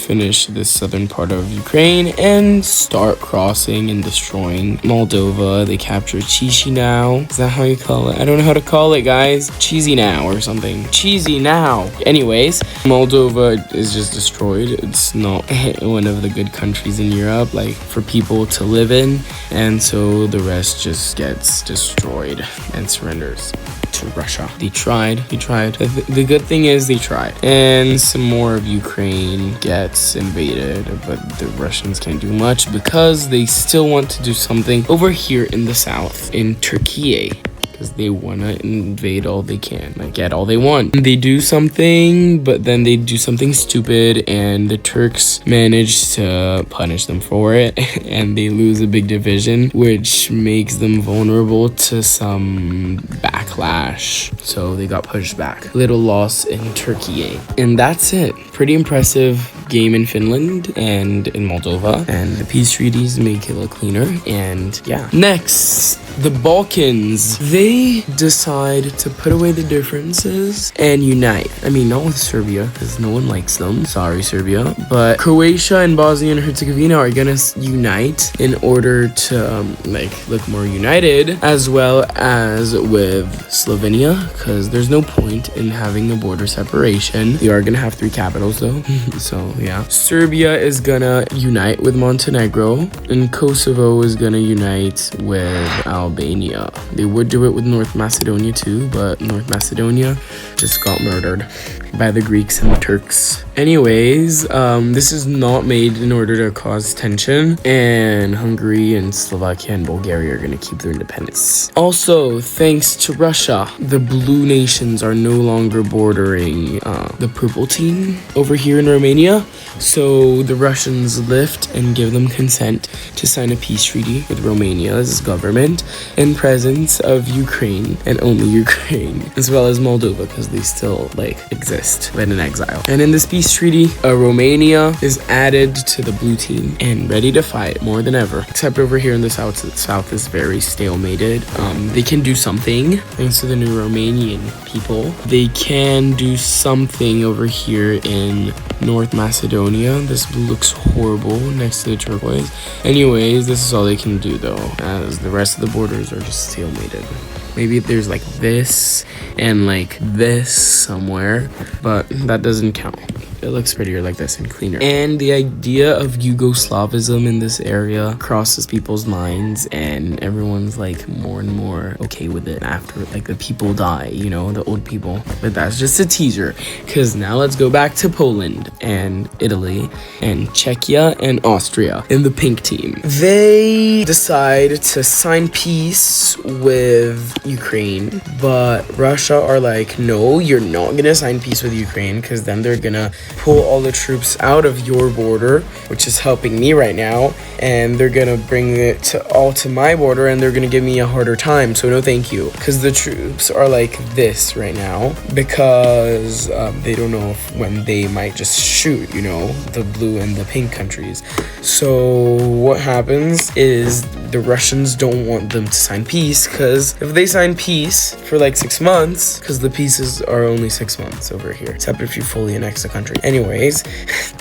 finish this southern part of Ukraine and start crossing and destroying Moldova. They capture Chisinau. Is that how you call it? I don't know how to call it, guys. Cheesy now or something. Cheesy now. Anyways, Moldova is just destroyed. It's not one of the good countries in Europe, like for people to live in, and so the rest just gets destroyed and surrenders to Russia. They tried. The good thing is they tried. And some more of Ukraine gets invaded, but the Russians can't do much because they still want to do something over here in the south, in Turkey. Because they want to invade all they can, like get all they want. They do something, but then they do something stupid, and the Turks manage to punish them for it, and they lose a big division, which makes them vulnerable to some backlash. So they got pushed back. Little loss in Turkey. And that's it. Pretty impressive game in Finland and in Moldova, and the peace treaties make it look cleaner. And yeah, next, the Balkans. They decide to put away the differences and unite. I mean, not with Serbia, because no one likes them. Sorry, Serbia. But Croatia and Bosnia and Herzegovina are gonna unite in order to look more united, as well as with Slovenia, because there's no point in having a border separation. They are gonna have 3 capitals though. So yeah, Serbia is gonna unite with Montenegro, and Kosovo is gonna unite with Albania. They would do it with North Macedonia too, but North Macedonia just got murdered by the Greeks and the Turks. Anyways, this is not made in order to cause tension, and Hungary and Slovakia and Bulgaria are gonna keep their independence. Also, thanks to Russia, the blue nations are no longer bordering the purple team over here in Romania. So the Russians lift and give them consent to sign a peace treaty with Romania's government in presence of Ukraine and only Ukraine, as well as Moldova, because they still exist but in exile. And in this peace treaty, Romania is added to the blue team and ready to fight more than ever. Except over here in the south is very stalemated. They can do something thanks to the new Romanian people. They can do something over here in North Macedonia. This blue looks horrible next to the turquoise. Anyways, this is all they can do though, as the rest of the borders are just stalemated. Maybe there's this and this somewhere, but that doesn't count. It looks prettier like this and cleaner. And the idea of Yugoslavism in this area crosses people's minds, and everyone's more and more okay with it after the people die, the old people. But that's just a teaser, because now let's go back to Poland and Italy and Czechia and Austria in the pink team. They decide to sign peace with Ukraine, but Russia are no, you're not gonna sign peace with Ukraine, because then they're gonna pull all the troops out of your border, which is helping me right now, and they're gonna bring it all to my border, and they're gonna give me a harder time. So no thank you, because the troops are this right now, because they don't know when they might just shoot the blue and the pink countries. So what happens is the Russians don't want them to sign peace, because if they sign peace for 6 months, because the pieces are only 6 months over here, except if you fully annex the country. Anyways,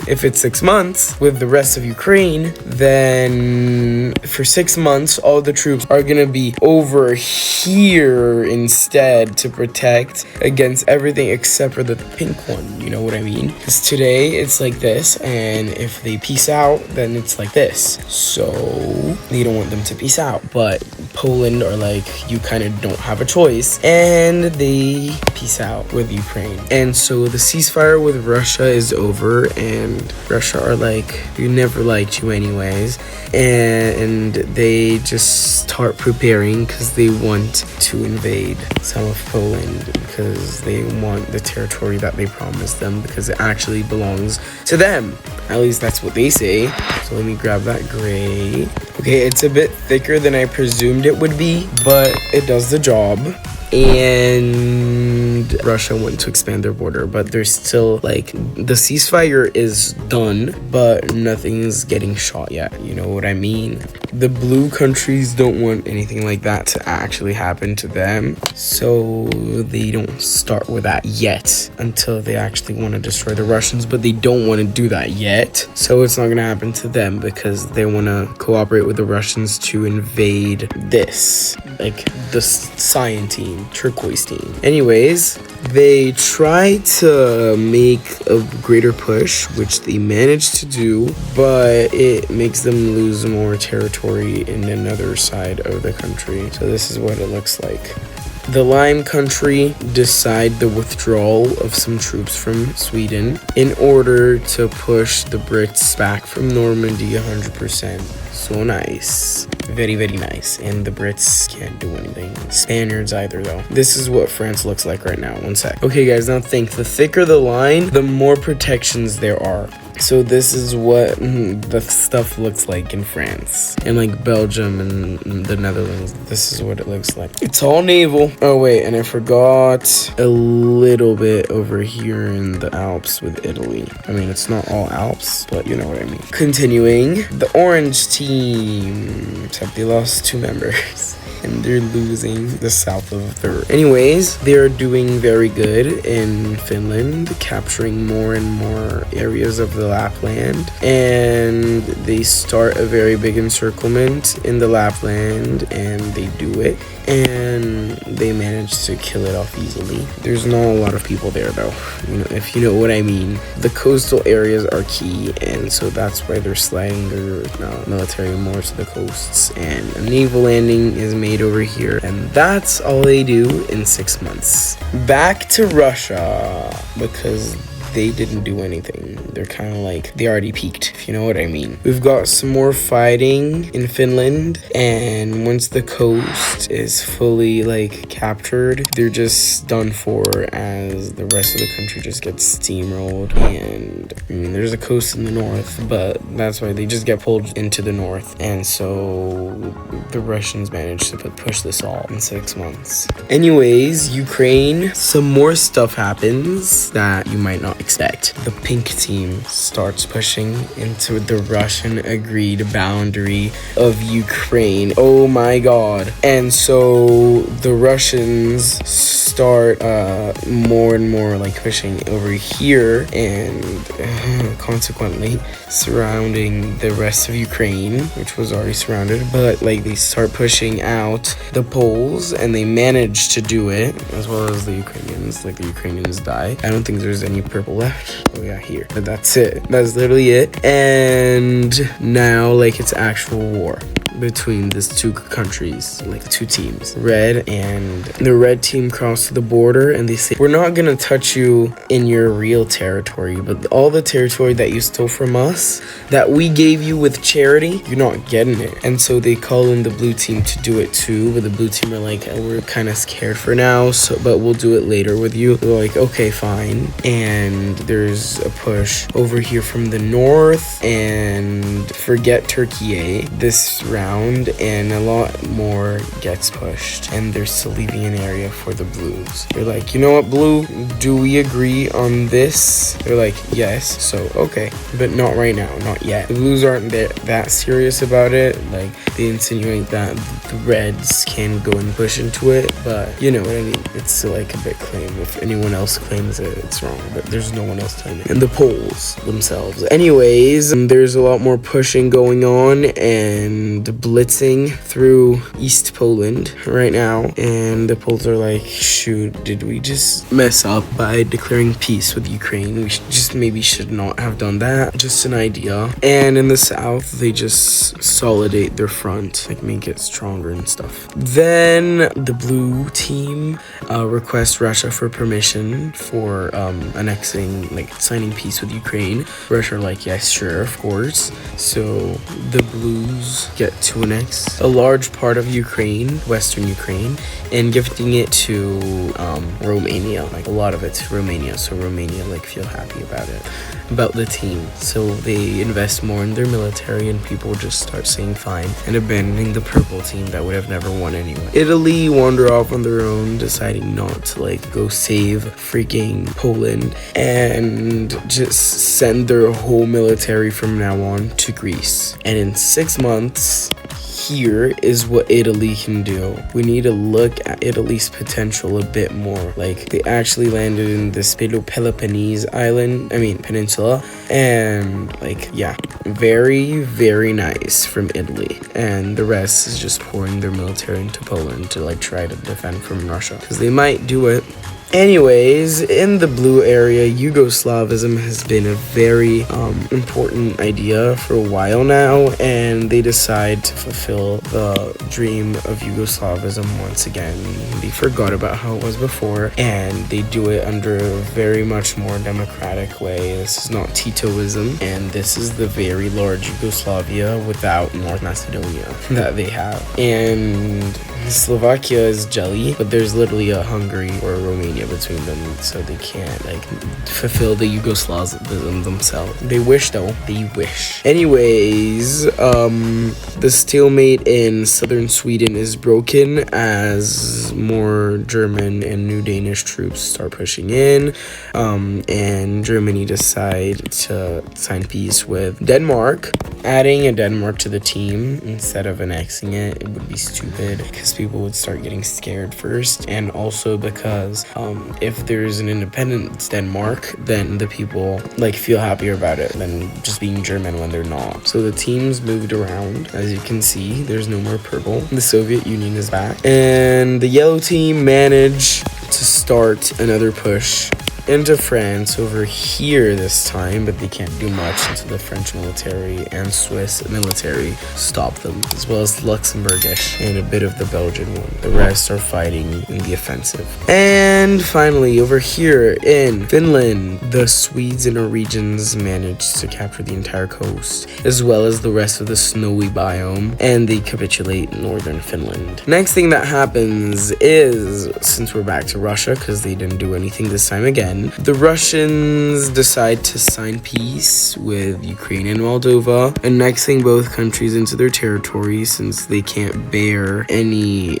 if it's 6 months with the rest of Ukraine, then for 6 months, all the troops are gonna be over here instead to protect against everything except for the pink one. You know what I mean? Because today it's like this, and if they peace out, then it's like this. So they don't want them to peace out, but Poland are you kind of don't have a choice, and they peace out with Ukraine. And so the ceasefire with Russia is over, and Russia are we never liked you anyways, and they just start preparing because they want to invade some of Poland, because they want the territory that they promised them, because it actually belongs to them. At least that's what they say. So let me grab that gray. Okay, it's a bit thicker than I presumed it would be, but it does the job. And Russia wants to expand their border, but there's still the ceasefire is done, but nothing's getting shot yet. You know what I mean? The blue countries don't want anything like that to actually happen to them, so they don't start with that yet until they actually want to destroy the Russians, but they don't want to do that yet, so it's not gonna happen to them because they want to cooperate with the Russians to invade this, the cyan team, turquoise team. Anyways, they try to make a greater push, which they managed to do, but it makes them lose more territory in another side of the country. So this is what it looks like. The Lime country decide the withdrawal of some troops from Sweden in order to push the Brits back from Normandy 100%. So nice. Very, very nice. And the Brits can't do anything. Spaniards either, though. This is what France looks like right now. One sec. Okay, guys, now think. The thicker the line, the more protections there are. So this is what the stuff looks like in France. And Belgium and the Netherlands. This is what it looks like. It's all naval. Oh, wait, and I forgot a little bit over here in the Alps with Italy. I mean, it's not all Alps, but you know what I mean. Continuing, the orange team. Except they lost 2 members. And they're losing the south of the... Anyways, they're doing very good in Finland, capturing more and more areas of the Lapland. And they start a very big encirclement in the Lapland, and they do it. And they manage to kill it off easily. There's not a lot of people there, though, if you know what I mean. The coastal areas are key, and so that's why they're sliding their military more to the coasts. And a naval landing is made made over here. And that's all they do in 6 months. Back to Russia, because they didn't do anything. They're kind of like, they already peaked, if you know what I mean. We've got some more fighting in Finland, and once the coast is fully like captured, they're just done for, as the rest of the country just gets steamrolled. And I mean, there's a coast in the north, but that's why they just get pulled into the north. And so the Russians managed to push this all in 6 months. Anyways, Ukraine, some more stuff happens that you might not expect. The pink team starts pushing into the Russian agreed boundary of Ukraine. Oh my god. And so the Russians start more and more like pushing over here, and consequently surrounding the rest of Ukraine, which was already surrounded. But like they start pushing out the Poles, and they manage to do it, as well as the Ukrainians. Like the Ukrainians die. I don't think there's any purple left. Oh yeah, here. But that's it. That's literally it. And now like it's actual war between these two countries, like the two teams. Red, and the red team cross the border, and they say, we're not gonna touch you in your real territory, but all the territory that you stole from us, that we gave you with charity, you're not getting it. And so they call in the blue team to do it too, but the blue team are like, we're kind of scared for now, so but we'll do it later with you. They're like, okay, fine. And there's a push over here from the north, and forget Turkey this round, and a lot more gets pushed, and they're still leaving an area for the blues. They're like, you know what, blue, do we agree on this? They're like, yes. So okay, but not right now, not yet. The blues aren't that serious about it. Like they insinuate that the reds can go and push into it, but you know what I mean. It's still like a bit claim. If anyone else claims it, it's wrong, but there's no one else claiming it. And the Poles themselves. Anyways, there's a lot more pushing going on and blitzing through East Poland right now, and the Poles are like, shoot, did we just mess up by declaring peace with Ukraine? We maybe should not have done that. Just an idea. And in the south, they just consolidate their front, like make it stronger and stuff. Then the blue team requests Russia for permission for annexing, like signing peace with Ukraine. Russia are like, yes, sure, of course. So the blues get to annex a large part of Ukraine, western Ukraine, and gifting it to Romania. Like a lot of it to Romania, so Romania like feel happy about it, about the team. So they invest more in their military, and people just start saying fine and abandoning the purple team that would have never won anyway. Italy wander off on their own, deciding not to like go save freaking Poland, and just send their whole military from now on to Greece. And in 6 months, here is what Italy can do. We need to look at Italy's potential a bit more. Like they actually landed in this Peloponnese peninsula, and like, yeah, very, very nice from Italy. And the rest is just pouring their military into Poland to like try to defend from Russia, because they might do it. Anyways, in the blue area, Yugoslavism has been a very important idea for a while now, and they decide to fulfill the dream of Yugoslavism once again. They forgot about how it was before, and they do it under a very much more democratic way. This is not Titoism, and this is the very large Yugoslavia without North Macedonia that they have. And Slovakia is jelly, but there's literally a Hungary or a Romania between them, so they can't like fulfill the Yugoslavism themselves. They wish though. They wish. Anyways, the stalemate in southern Sweden is broken as more German and new Danish troops start pushing in, and Germany decide to sign peace with Denmark. Adding a Denmark to the team instead of annexing it would be stupid, because people would start getting scared first, and also because if there's an independent Denmark, then the people like feel happier about it than just being German when they're not. So the teams moved around. As you can see, there's no more purple. The Soviet Union is back, and the yellow team managed to start another push into France over here this time, but they can't do much until the French military and Swiss military stop them, as well as Luxembourgish and a bit of the Belgian one. The rest are fighting in the offensive. And finally, over here in Finland, the Swedes and Norwegians managed to capture the entire coast, as well as the rest of the snowy biome, and they capitulate northern Finland. Next thing that happens is, since we're back to Russia, because they didn't do anything this time again, the Russians decide to sign peace with Ukraine and Moldova, annexing both countries into their territory since they can't bear any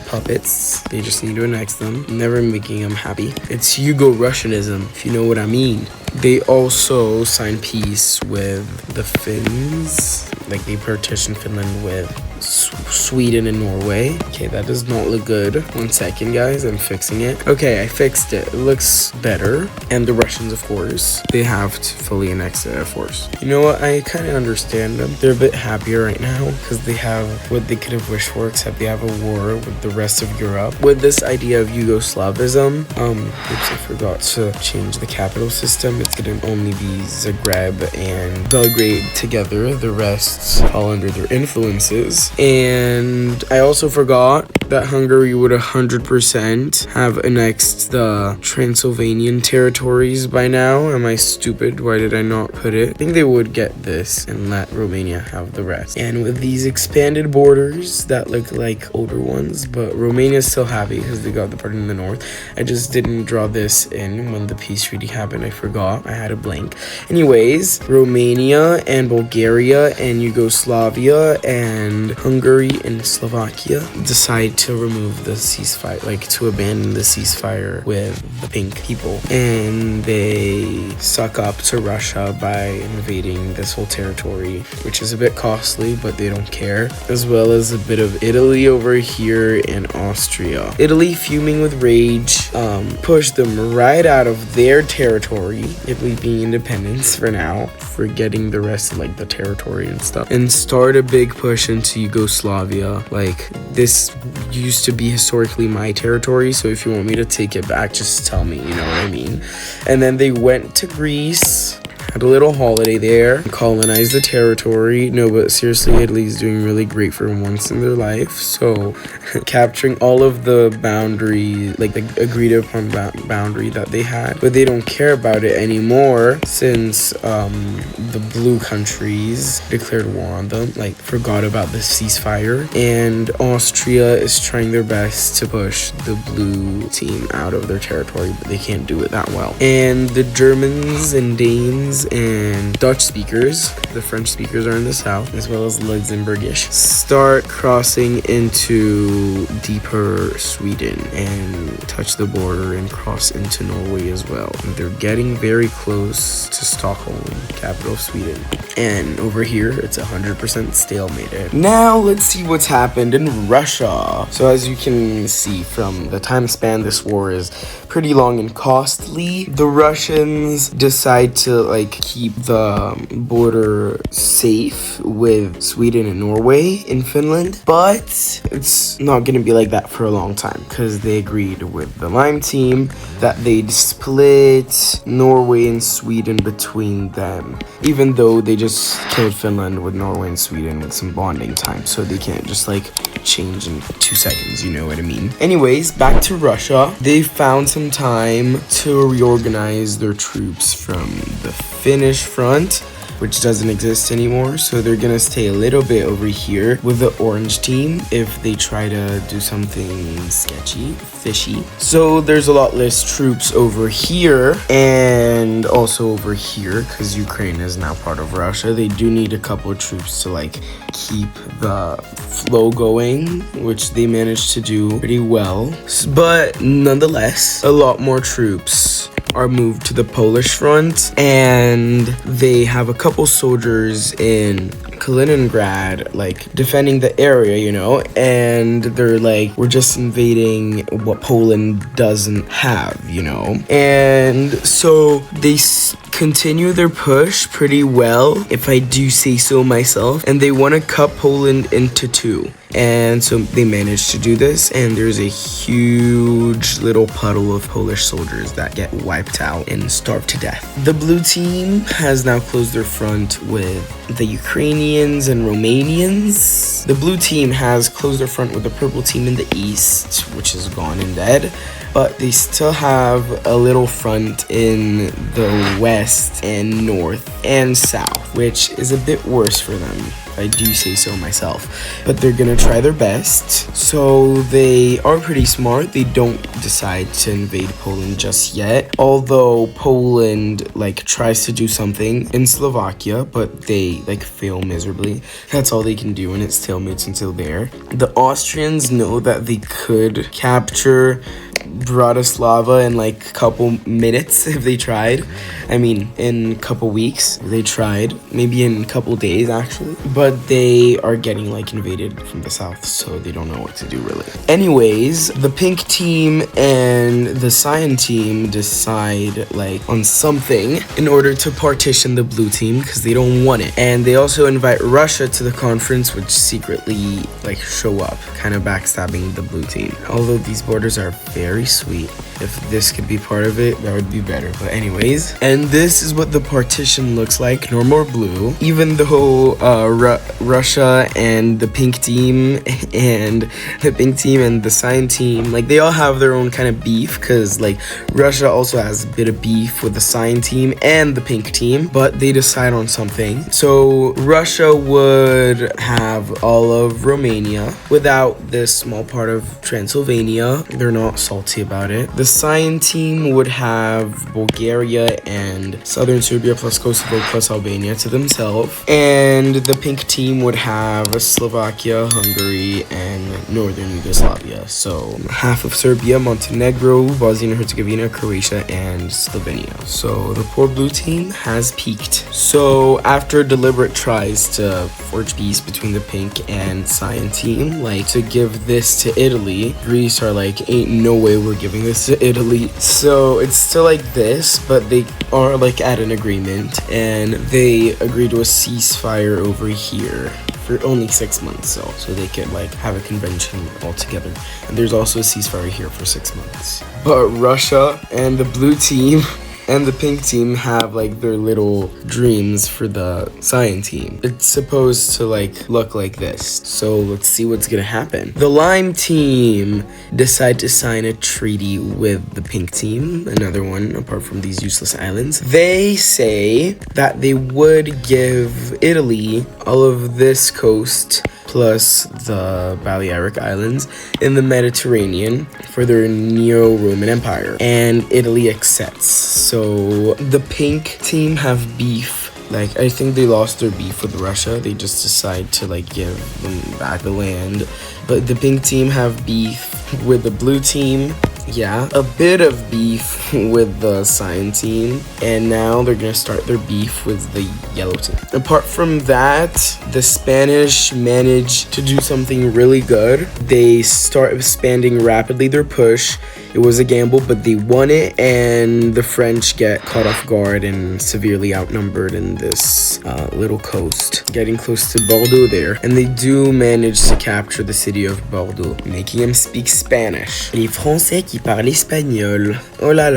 puppets. They just need to annex them, never making them happy. It's Yugo-Russianism, if you know what I mean. They also signed peace with the Finns, like they partitioned Finland with Sweden and Norway. Okay, that does not look good. 1 second, guys, I'm fixing it. Okay, I fixed it. It looks better. And the Russians, of course, they have to fully annex it, of course. You know what? I kind of understand them. They're a bit happier right now because they have what they could have wished for, except they have a war with the rest of Europe. With this idea of Yugoslavism, oops, I forgot to change the capital system. It's gonna only be Zagreb and Belgrade together. The rest fall under their influences. And I also forgot that Hungary would 100% have annexed the Transylvanian territories by now. Am I stupid? Why did I not put it? I think they would get this and let Romania have the rest. And with these expanded borders that look like older ones, but Romania's still happy because they got the part in the north. I just didn't draw this in when the peace treaty happened. I forgot. I had a blank. Anyways, Romania and Bulgaria and Yugoslavia and Hungary and Slovakia decide to remove the ceasefire, like to abandon the ceasefire with the pink people. And they suck up to Russia by invading this whole territory, which is a bit costly, but they don't care. As well as a bit of Italy over here and Austria. Italy, fuming with rage, pushed them right out of their territory, Italy being independence for now, forgetting the rest of like the territory and stuff, and start a big push into Yugoslavia. Like, this used to be historically my territory, so if you want me to take it back, just tell me, you know what I mean? And then they went to Greece, had a little holiday there, colonized the territory. No, but seriously, Italy's doing really great for once in their life. So capturing all of the boundary, like the agreed upon boundary that they had, but they don't care about it anymore since the blue countries declared war on them, like forgot about the ceasefire. And Austria is trying their best to push the blue team out of their territory, but they can't do it that well. And the Germans and Danes and Dutch speakers, the French speakers are in the south, as well as Luxembourgish, start crossing into deeper Sweden and touch the border and cross into Norway as well. And they're getting very close to Stockholm, capital of Sweden. And over here, it's 100% stalemated. Now let's see what's happened in Russia. So as you can see from the time span, this war is pretty long and costly. The Russians decide to keep the border safe with Sweden and Norway and Finland, but it's not gonna be like that for a long time because they agreed with the Lime team that they'd split Norway and Sweden between them, even though they just killed Finland with Norway and Sweden with some bonding time, so they can't just change in 2 seconds, you know what I mean? Anyways, back to Russia. They found some time to reorganize their troops from the Finnish front, which doesn't exist anymore, so they're gonna stay a little bit over here with the orange team if they try to do something sketchy, fishy. So there's a lot less troops over here and also over here because Ukraine is now part of Russia. They do need a couple of troops to keep the flow going, which they managed to do pretty well. But nonetheless, a lot more troops are moved to the Polish front, and they have a couple soldiers in Kaliningrad, like defending the area, you know, and they're like, we're just invading what Poland doesn't have, you know. And so they continue their push pretty well, if I do say so myself, and they want to cut Poland into two. And so they managed to do this, and there's a huge little puddle of Polish soldiers that get wiped out and starved to death. The blue team has now closed their front with the Ukrainians and Romanians. The blue team has closed their front with the purple team in the east, which is gone and dead. But they still have a little front in the west and north and south, which is a bit worse for them, if I do say so myself. But they're gonna try their best. So they are pretty smart. They don't decide to invade Poland just yet. Although Poland like tries to do something in Slovakia, but they like fail miserably. That's all they can do, and it stalemates until there. The Austrians know that they could capture Bratislava in like a couple minutes if they tried. I mean, in a couple weeks they tried, maybe in a couple days actually, but they are getting like invaded from the south, so they don't know what to do really. Anyways, the pink team and the cyan team decide like on something in order to partition the blue team because they don't want it, and they also invite Russia to the conference, which secretly like show up, kind of backstabbing the blue team. Although these borders are very sweet. If this could be part of it, that would be better. But anyways, and this is what the partition looks like, normal blue. Even though Russia and the pink team and the cyan team, like they all have their own kind of beef, because like Russia also has a bit of beef with the cyan team and the pink team, but they decide on something. So Russia would have all of Romania without this small part of Transylvania. They're not salty about it. The cyan team would have Bulgaria and southern Serbia plus Kosovo plus Albania to themselves, and the pink team would have Slovakia, Hungary, and northern Yugoslavia. So half of Serbia, Montenegro, Bosnia and Herzegovina, Croatia, and Slovenia. So the poor blue team has peaked. So after deliberate tries to forge peace between the pink and cyan team, like to give this to Italy, Greece are like, ain't no way we're giving this to Italy. So it's still like this, but they are like at an agreement, and they agree to a ceasefire over here for only 6 months, so they could like have a convention all together. And there's also a ceasefire here for 6 months. But Russia and the blue team and the pink team have like their little dreams for the cyan team. It's supposed to like look like this. So let's see what's gonna happen. The lime team decide to sign a treaty with the pink team, another one apart from these useless islands. They say that they would give Italy all of this coast plus the Balearic Islands in the Mediterranean for their Neo-Roman Empire, and Italy accepts. So the pink team have beef. Like, I think they lost their beef with Russia. They just decide to like give them back the land. But the pink team have beef with the blue team. Yeah, a bit of beef with the cyan team, and now they're gonna start their beef with the yellow team. Apart from that, the Spanish managed to do something really good. They start expanding rapidly their push. It was a gamble, but they won it, and the French get caught off guard and severely outnumbered in this little coast, getting close to Bordeaux there, and they do manage to capture the city of Bordeaux, making them speak Spanish. Les Français qui parlent espagnol. Oh la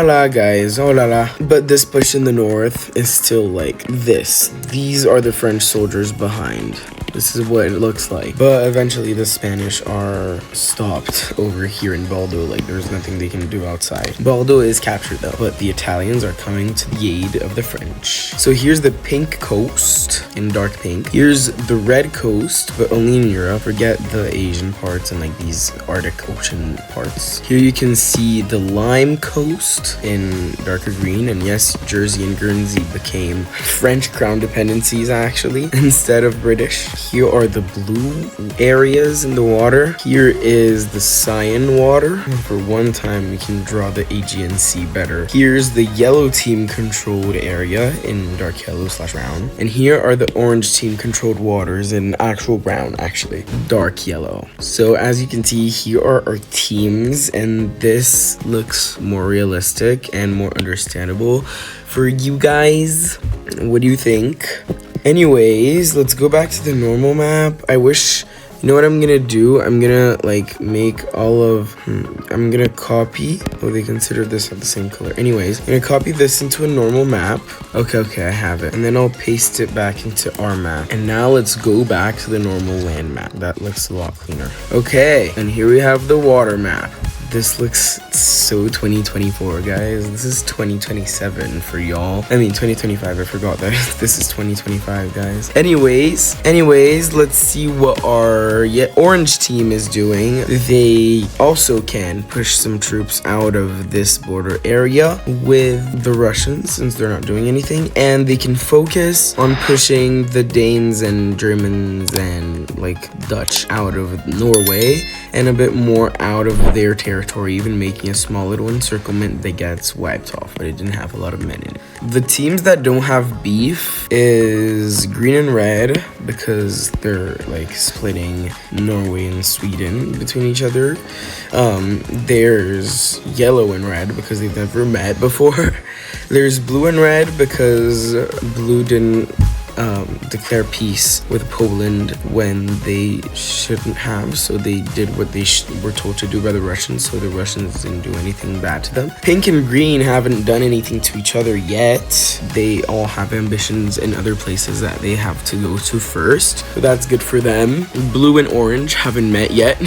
la, guys, oh la la. But this push in the north is still like this. These are the French soldiers behind. This is what it looks like. But eventually the Spanish are stopped over here in Bordeaux. Like, there's nothing they can do outside. Bordeaux is captured though, but the Italians are coming to the aid of the French. So here's the pink coast in dark pink. Here's the red coast, but only in Europe. Forget the Asian parts and like these Arctic Ocean parts. Here you can see the lime coast in darker green, and yes, Jersey and Guernsey became French crown dependencies actually instead of British. here are the blue areas in the water. Here is the cyan water. And for one time, we can draw the Aegean Sea better. Here's the yellow team controlled area in dark yellow / brown. And here are the orange team controlled waters in actual brown, actually, dark yellow. So as you can see, here are our teams, and this looks more realistic and more understandable for you guys. What do you think? Anyways, let's go back to the normal map. I wish, you know what I'm gonna do? I'm gonna like make all of, I'm gonna copy. Oh, they consider this at the same color. Anyways, I'm gonna copy this into a normal map. Okay, I have it. And then I'll paste it back into our map. And now let's go back to the normal land map. That looks a lot cleaner. Okay, and here we have the water map. This looks so 2024, guys. This is 2027 for y'all. I mean, 2025. I forgot that this is 2025, guys. Anyways, let's see what our orange team is doing. They also can push some troops out of this border area with the Russians, since they're not doing anything, and they can focus on pushing the Danes and Germans and like Dutch out of Norway and a bit more out of their territory, even making a small little encirclement that gets wiped off, but it didn't have a lot of men in it. The teams that don't have beef is green and red, because they're like splitting Norway and Sweden between each other. There's yellow and red because they've never met before. There's blue and red because blue didn't declare peace with Poland when they shouldn't have, so they did what they were told to do by the Russians, so the Russians didn't do anything bad to them. Pink and green haven't done anything to each other yet. They all have ambitions in other places that they have to go to first, so that's good for them. Blue and orange haven't met yet.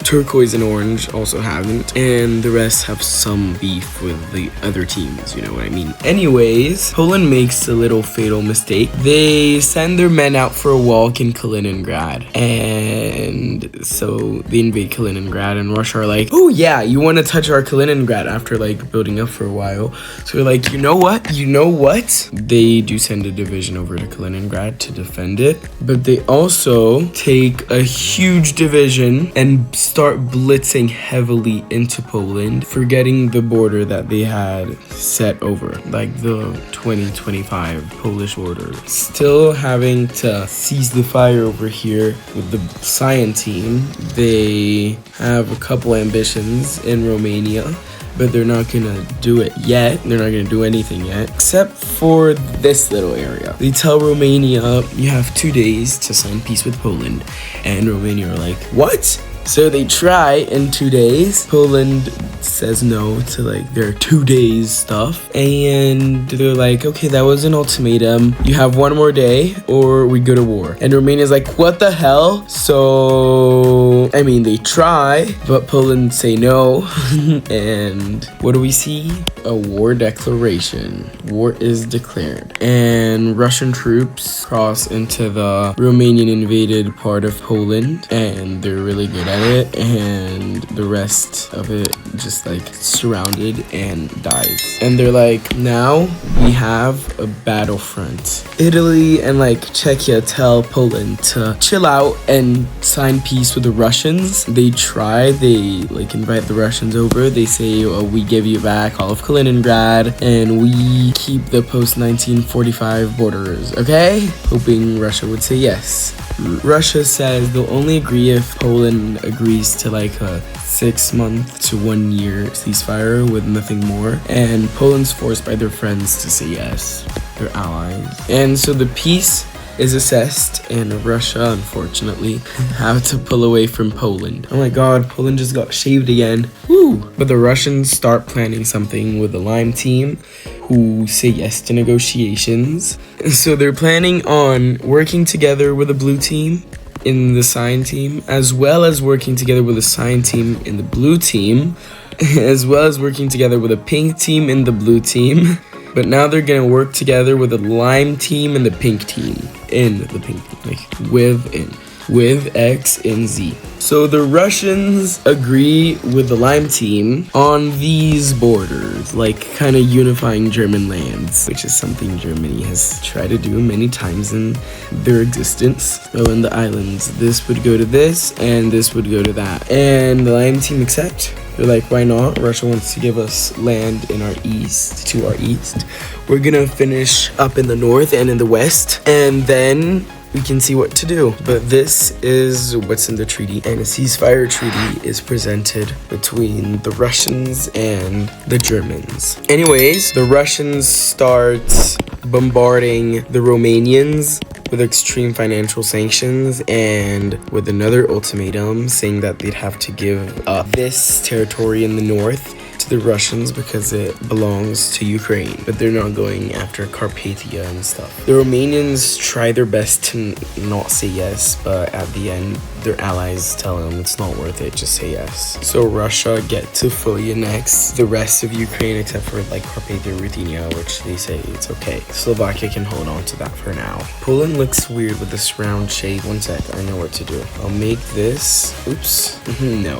Turquoise and orange also haven't, and the rest have some beef with the other teams, you know what I mean. Anyways, Poland makes a little fatal mistake. They send their men out for a walk in Kaliningrad, and so they invade Kaliningrad, and Russia are like, oh yeah, you want to touch our Kaliningrad, after like building up for a while. So they're like, you know what? They do send a division over to Kaliningrad to defend it, but they also take a huge division and start blitzing heavily into Poland, forgetting the border that they had set over, like the 2025 Polish border. Still having to seize the fire over here with the cyan team. They have a couple ambitions in Romania, but they're not gonna do it yet. They're not gonna do anything yet, except for this little area. They tell Romania, you have 2 days to sign peace with Poland, and Romania are like, what? So they try in 2 days. Poland says no to like their 2 days stuff, and they're like, okay, that was an ultimatum. You have 1 more day or we go to war. And Romania's like, what the hell? So I mean, they try, but Poland say no. And what do we see? A war declaration. War is declared, and Russian troops cross into the Romanian invaded part of Poland, and they're really good at it, and the rest of it just like surrounded and dies. And they're like, now we have a battlefront. Italy and like Czechia tell Poland to chill out and sign peace with the Russians. They try, they like invite the Russians over. They say, oh, we give you back all of Kaliningrad and we keep the post-1945 borders, okay? Hoping Russia would say yes. Russia says they'll only agree if Poland agrees to like a 6 month to 1 year ceasefire with nothing more, and Poland's forced by their friends to say yes, their allies. And so the peace is assessed, and Russia unfortunately have to pull away from Poland. Oh my god, Poland just got shaved again. Woo! But the Russians start planning something with the Lime team, who say yes to negotiations. So they're planning on working together with the blue team in the cyan team, as well as working together with the cyan team in the blue team, as well as working together with a pink team in the blue team. But now they're gonna work together with the lime team and the pink team in the pink team, like within. with X and Z. So the Russians agree with the Lime team on these borders, like kind of unifying German lands, which is something Germany has tried to do many times in their existence. So in the islands, this would go to this and this would go to that. And the Lime team accept. They're like, why not? Russia wants to give us land in our east, to our east. We're gonna finish up in the north and in the west, and then we can see what to do. But this is what's in the treaty, and a ceasefire treaty is presented between the Russians and the Germans. Anyways, the Russians start bombarding the Romanians with extreme financial sanctions and with another ultimatum saying that they'd have to give up this territory in the north to the Russians because it belongs to Ukraine, but they're not going after Carpathia and stuff. The Romanians try their best to not say yes, but at the end, their allies tell them it's not worth it, just say yes. So Russia get to fully annex the rest of Ukraine except for like Carpathia, Ruthenia, which they say it's okay. Slovakia can hold on to that for now. Poland looks weird with this round shape. One sec, I know what to do. I'll make this, oops, no,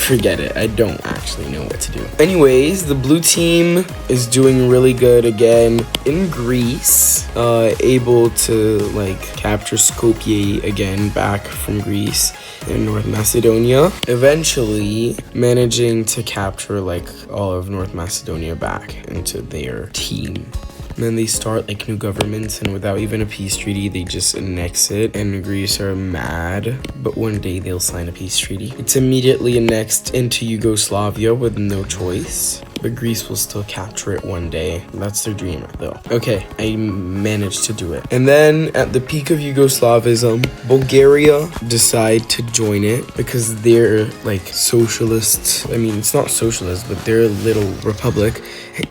forget it. I don't actually know what to do. Anyways, the blue team is doing really good again in Greece, able to like capture Skopje again back from Greece in North Macedonia, eventually managing to capture like all of North Macedonia back into their team. And then they start like new governments, and without even a peace treaty, they just annex it. And Greece are mad, but one day they'll sign a peace treaty. It's immediately annexed into Yugoslavia with no choice, but Greece will still capture it one day. That's their dream, though. Okay, I managed to do it. And then at the peak of Yugoslavism, Bulgaria decide to join it because they're like socialist. I mean, it's not socialist, but their little republic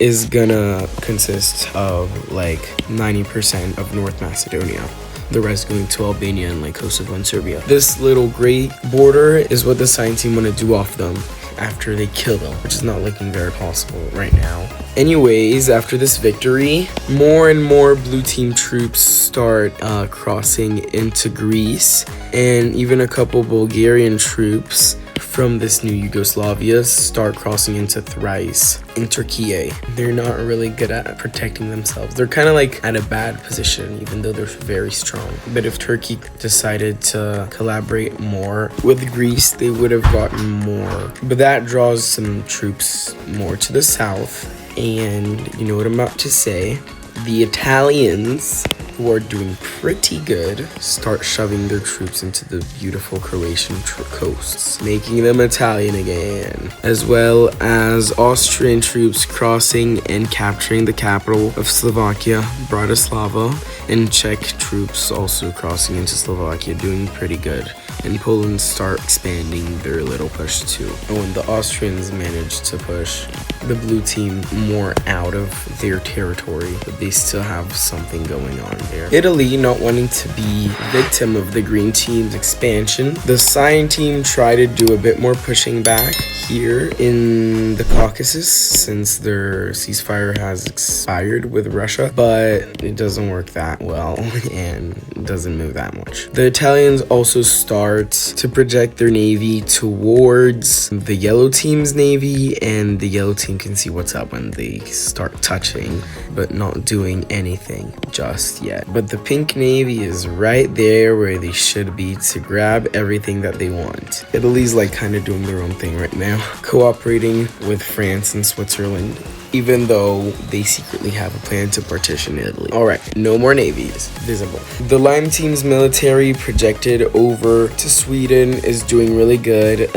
is gonna consist of like 90% of North Macedonia. The rest going to Albania and like Kosovo and Serbia. This little gray border is what the science team want to do off them after they kill them, which is not looking very possible right now. Anyways, after this victory, more and more blue team troops start crossing into Greece, and even a couple Bulgarian troops from this new Yugoslavia start crossing into Thrace in Turkey. They're not really good at protecting themselves. They're kind of like at a bad position, even though they're very strong. But if Turkey decided to collaborate more with Greece, they would have gotten more. But that draws some troops more to the south. And you know what I'm about to say. The Italians, who are doing pretty good, start shoving their troops into the beautiful Croatian coasts, making them Italian again, as well as Austrian troops crossing and capturing the capital of Slovakia, Bratislava, and Czech troops also crossing into Slovakia, doing pretty good. And Poland start expanding their little push too. Oh, and the Austrians managed to push the blue team more out of their territory, but they still have something going on there. Italy, not wanting to be victim of the green team's expansion, the cyan team try to do a bit more pushing back here in the Caucasus since their ceasefire has expired with Russia, but it doesn't work that well and doesn't move that much. The Italians also start to project their navy towards the yellow team's navy, and the yellow team can see what's up when they start touching but not doing anything just yet. But the pink navy is right there where they should be to grab everything that they want. Italy's like kind of doing their own thing right now, cooperating with France and Switzerland, even though they secretly have a plan to partition Italy. Alright, no more navies visible. The Lime team's military projected over to Sweden is doing really good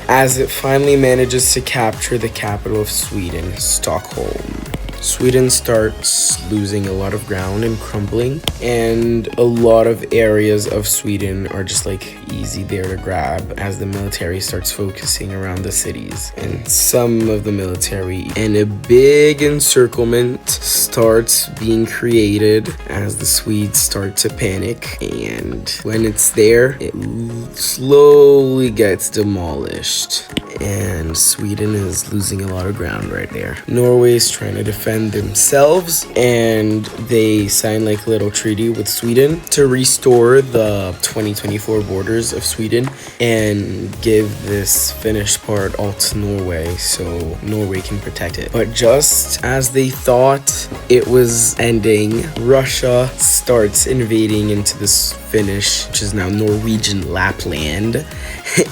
as it finally manages to capture the capital of Sweden, Stockholm. Sweden starts losing a lot of ground and crumbling, and a lot of areas of Sweden are just like easy there to grab as the military starts focusing around the cities. And some of the military and a big encirclement starts being created as the Swedes start to panic, and when it's there, it slowly gets demolished. and Sweden is losing a lot of ground right there. Norway is trying to defend themselves, and they signed like a little treaty with Sweden to restore the 2024 borders of Sweden and give this Finnish part all to Norway so Norway can protect it. But just as they thought it was ending, Russia starts invading into this Finnish, which is now Norwegian Lapland,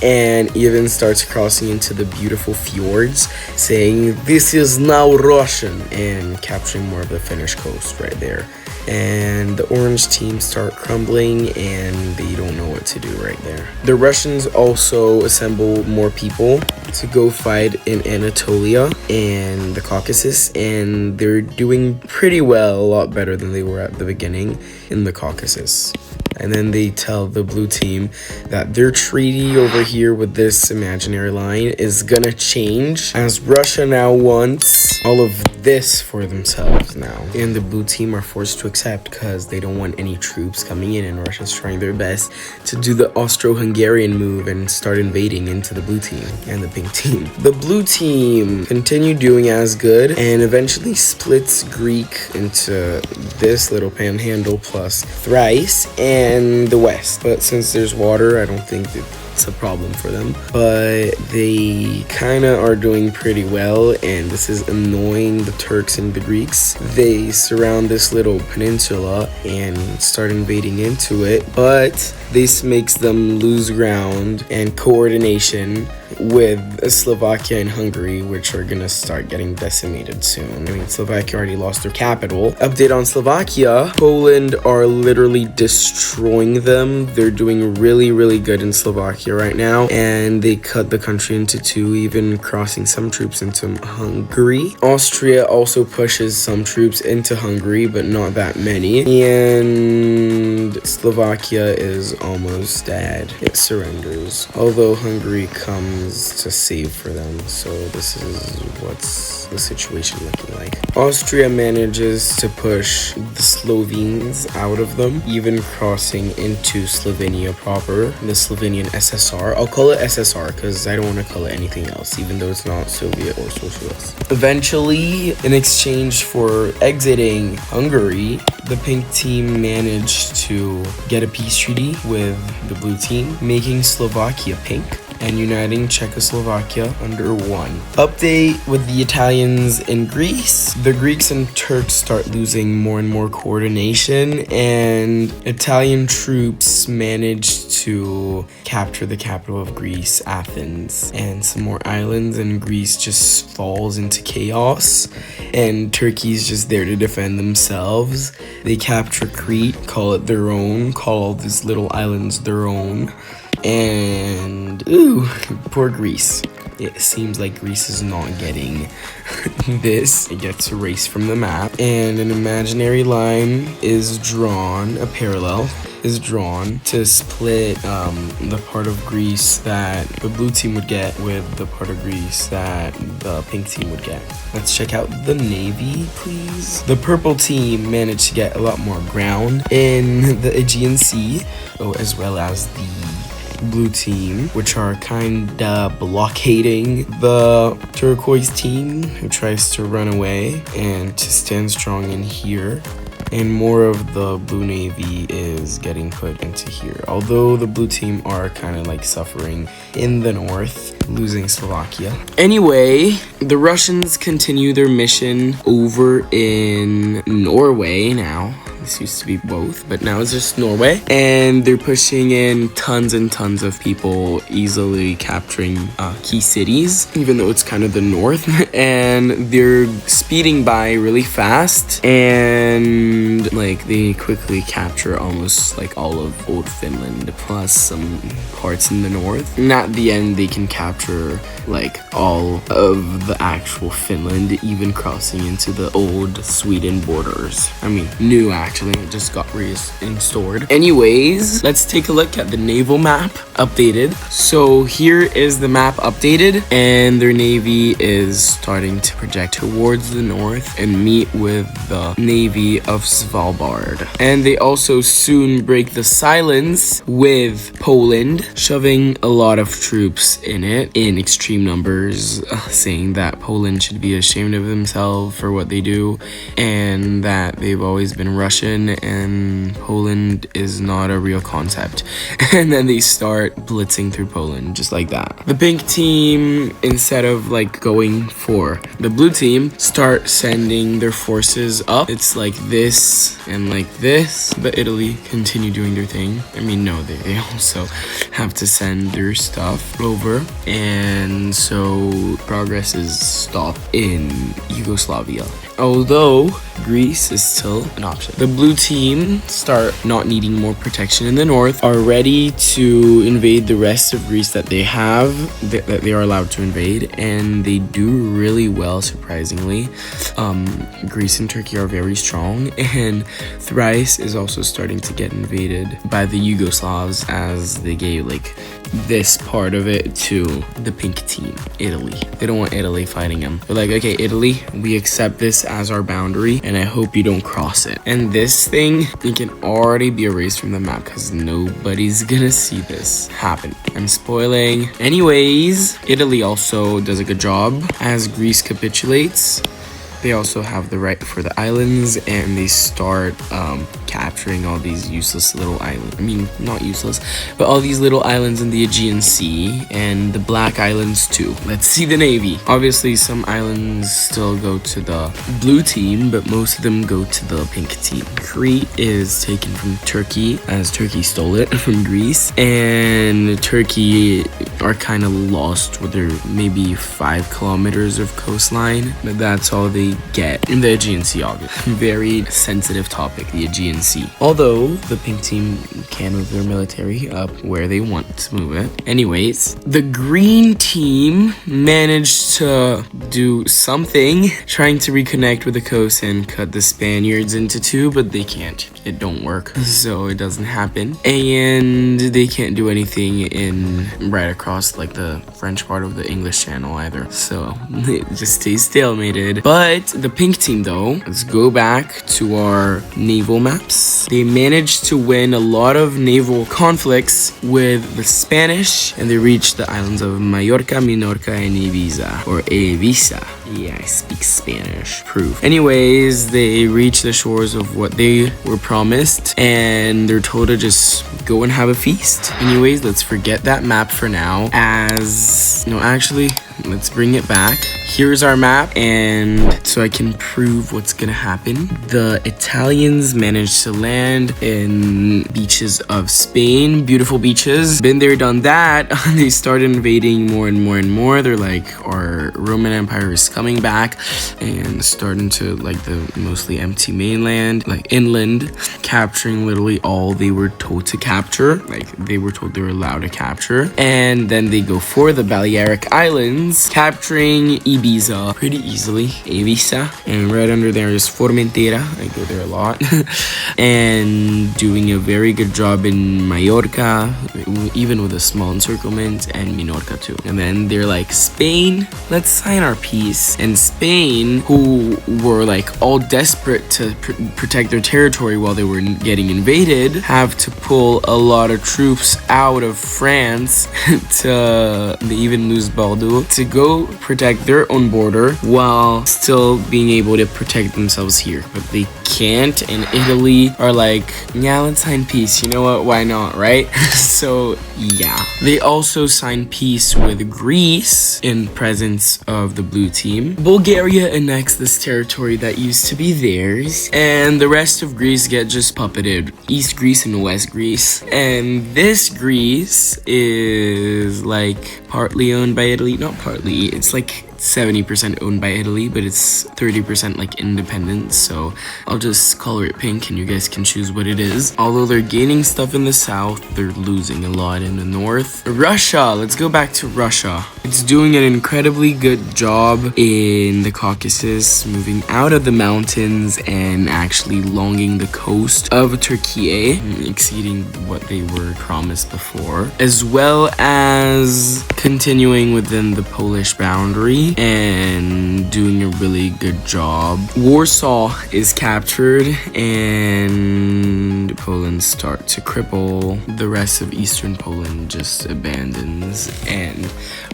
and even starts crossing into the beautiful fjords, saying this is now Russian, and capturing more of the Finnish coast right there. And the orange team start crumbling, and they don't know what to do right there. The Russians also assemble more people to go fight in Anatolia and the Caucasus, and they're doing pretty well, a lot better than they were at the beginning in the Caucasus. And then they tell the blue team that their treaty over here with this imaginary line is gonna change, as Russia now wants all of this for themselves now. And the blue team are forced to accept because they don't want any troops coming in, and Russia's trying their best to do the Austro-Hungarian move and start invading into the blue team and the pink team. The blue team continued doing as good and eventually splits Greek into this little panhandle plus Thrice and the West. But since there's water, I don't think it's a problem for them. But they kind of are doing pretty well, and this is annoying the Turks and the Greeks. They surround this little peninsula and start invading into it, but this makes them lose ground and coordination with Slovakia and Hungary, which are gonna start getting decimated soon. I mean, Slovakia already lost their capital. Update on Slovakia: Poland are literally destroying them. They're doing really, really good in Slovakia right now, and they cut the country into two, even crossing some troops into Hungary. Austria also pushes some troops into Hungary, but not that many. And Slovakia is almost dead. It surrenders, although Hungary comes to save for them. So this is what's the situation looking like. Austria manages to push the Slovenes out of them, even crossing into Slovenia proper, the Slovenian SSR. I'll call it SSR because I don't want to call it anything else, even though it's not Soviet or socialist. Eventually, in exchange for exiting Hungary, the pink team managed to get a peace treaty with the blue team, making Slovakia pink and uniting Czechoslovakia under one. Update with the Italians in Greece. The Greeks and Turks start losing more and more coordination, and Italian troops manage to capture the capital of Greece, Athens, and some more islands, and Greece just falls into chaos, and Turkey's just there to defend themselves. They capture Crete, call it their own, call all these little islands their own. And poor Greece. It seems like Greece is not getting this. It gets erased from the map, and an imaginary line is drawn, a parallel is drawn to split the part of Greece that the blue team would get with the part of Greece that the pink team would get. Let's check out the navy, please. The purple team managed to get a lot more ground in the Aegean Sea, as well as the blue team, which are kinda blockading the turquoise team, who tries to run away and to stand strong in here. And more of the blue navy is getting put into here, although the blue team are kind of like suffering in the north, losing Slovakia. Anyway, the Russians continue their mission over in Norway now. This used to be both, but now it's just Norway. And they're pushing in tons and tons of people, easily capturing key cities, even though it's kind of the north. And they're speeding by really fast, and like they quickly capture almost like all of old Finland, plus some parts in the north. And at the end, they can capture like all of the actual Finland, even crossing into the old Sweden borders. I mean, new actually. actually. It just got reinstored. Anyways, let's take a look at the naval map updated. So here is the map updated, and their navy is starting to project towards the north and meet with the Navy of Svalbard. And they also soon break the silence with Poland, shoving a lot of troops in it in extreme numbers, saying that Poland should be ashamed of themselves for what they do, and that they've always been Russian and Poland is not a real concept. And then they start blitzing through Poland just like that. The pink team, instead of like going for the blue team, start sending their forces up. It's like this and like this, but Italy continue doing their thing. I mean, no, they also have to send their stuff over, and so progress is stopped in Yugoslavia. Although Greece is still an option. The blue team start not needing more protection in the north, are ready to invade the rest of Greece that they have, that they are allowed to invade, and they do really well, surprisingly. Greece and Turkey are very strong, and Thrace is also starting to get invaded by the Yugoslavs as they gave like this part of it to the pink team, Italy. They don't want Italy fighting them. They're like, okay, Italy, we accept this as our boundary, and I hope you don't cross it. And this thing, it can already be erased from the map because nobody's gonna see this happen. I'm spoiling. Anyways, Italy also does a good job as Greece capitulates. They also have the right for the islands, and they start capturing all these useless little islands. I mean, not useless, but all these little islands in the Aegean Sea and the Black Islands too. Let's see the navy. Obviously, some islands still go to the blue team, but most of them go to the pink team. Crete is taken from Turkey, as Turkey stole it from Greece, and Turkey are kind of lost with their maybe 5 kilometers of coastline, but that's all they get in the Aegean Sea, obviously. Very sensitive topic, the Aegean Sea. Although the pink team can move their military up where they want to move it. Anyways, the green team managed to do something, trying to reconnect with the coast and cut the Spaniards into two, but they can't. It don't work, so it doesn't happen. And they can't do anything in right across like the French part of the English Channel either, so it just stays stalemated. But the pink team though, let's go back to our naval maps. They managed to win a lot of naval conflicts with the Spanish, and they reached the islands of Mallorca, Minorca, and Ibiza, or Ibiza. Yeah, I speak Spanish. Proof. Anyways, they reached the shores of what they were promised, and they're told to just go and have a feast. Anyways, let's forget that map for now, as no, actually, let's bring it back. Here's our map, and so I can prove what's gonna happen. The Italians managed to land in beaches of Spain, beautiful beaches. Been there, done that. They started invading more and more and more. They're like, our Roman Empire is coming back, and starting to like the mostly empty mainland, like inland, capturing literally all they were told to capture. Like they were told they were allowed to capture, and then they go for the Balearic Islands, capturing Ibiza pretty easily, Ibiza, and right under there is Formentera. I go there a lot. And doing a very good job in Mallorca, even with a small encirclement, and Minorca too. And then they're like, Spain, let's sign our peace. And Spain, who were like all desperate to protect their territory while they were getting invaded, have to pull a lot of troops out of France to, they even lose Bordeaux, to go protect their own border while still being able to protect themselves here. But they can't, and Italy are like, yeah, let's sign peace. You know what? Why not, right? So yeah. They also signed peace with Greece in presence of the blue team. Bulgaria annexed this territory that used to be theirs, and the rest of Greece get just puppeted. East Greece and West Greece. And this Greece is like partly owned by Italy. Not partly, it's like 70% owned by Italy, but it's 30% like independent. So I'll just color it pink and you guys can choose what it is. Although they're gaining stuff in the south, they're losing a lot in the north. Russia, let's go back to Russia. It's doing an incredibly good job in the Caucasus, moving out of the mountains and actually longing the coast of Turkey, exceeding what they were promised before, as well as continuing within the Polish boundary and doing a really good job. Warsaw is captured and Poland starts to cripple. The rest of eastern Poland just abandons. And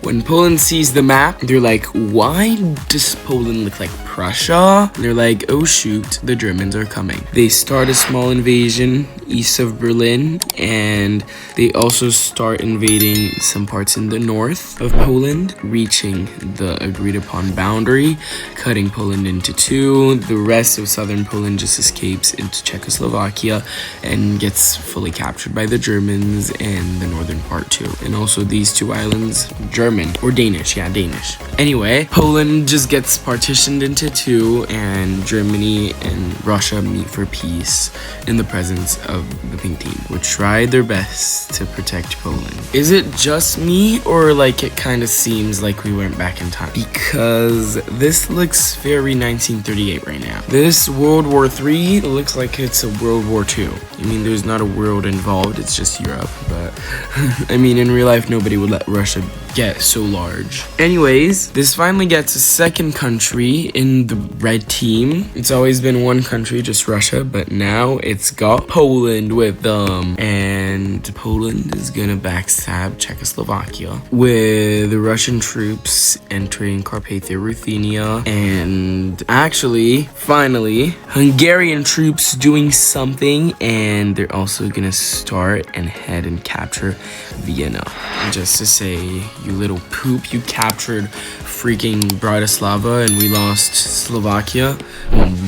when Poland sees the map, they're like, why does Poland look like Prussia? They're like, oh shoot, the Germans are coming. They start a small invasion east of Berlin, and they also start invading some parts in the north of Poland, reaching the agreed upon boundary, cutting Poland into two. The rest of southern Poland just escapes into Czechoslovakia and gets fully captured by the Germans, and the northern part too. And also these two islands, German or Danish, yeah, Danish. Anyway, Poland just gets partitioned into two, and Germany and Russia meet for peace in the presence of the pink team, which tried their best to protect Poland. Is it just me, or like it kind of seems like we went back in time? Because this looks very 1938 right now. This World War III looks like it's a World War II. I mean, there's not a world involved, it's just Europe, but I mean, in real life, nobody would let Russia get so large. Anyways, this finally gets a second country in the red team. It's always been one country, just Russia, but now it's got Poland with them. And Poland is gonna backstab Czechoslovakia with the Russian troops entering Carpathia, Ruthenia, and actually, finally, Hungarian troops doing something, and they're also gonna start and head and capture Vienna. Just to say, you little poop, you captured freaking Bratislava and we lost Slovakia.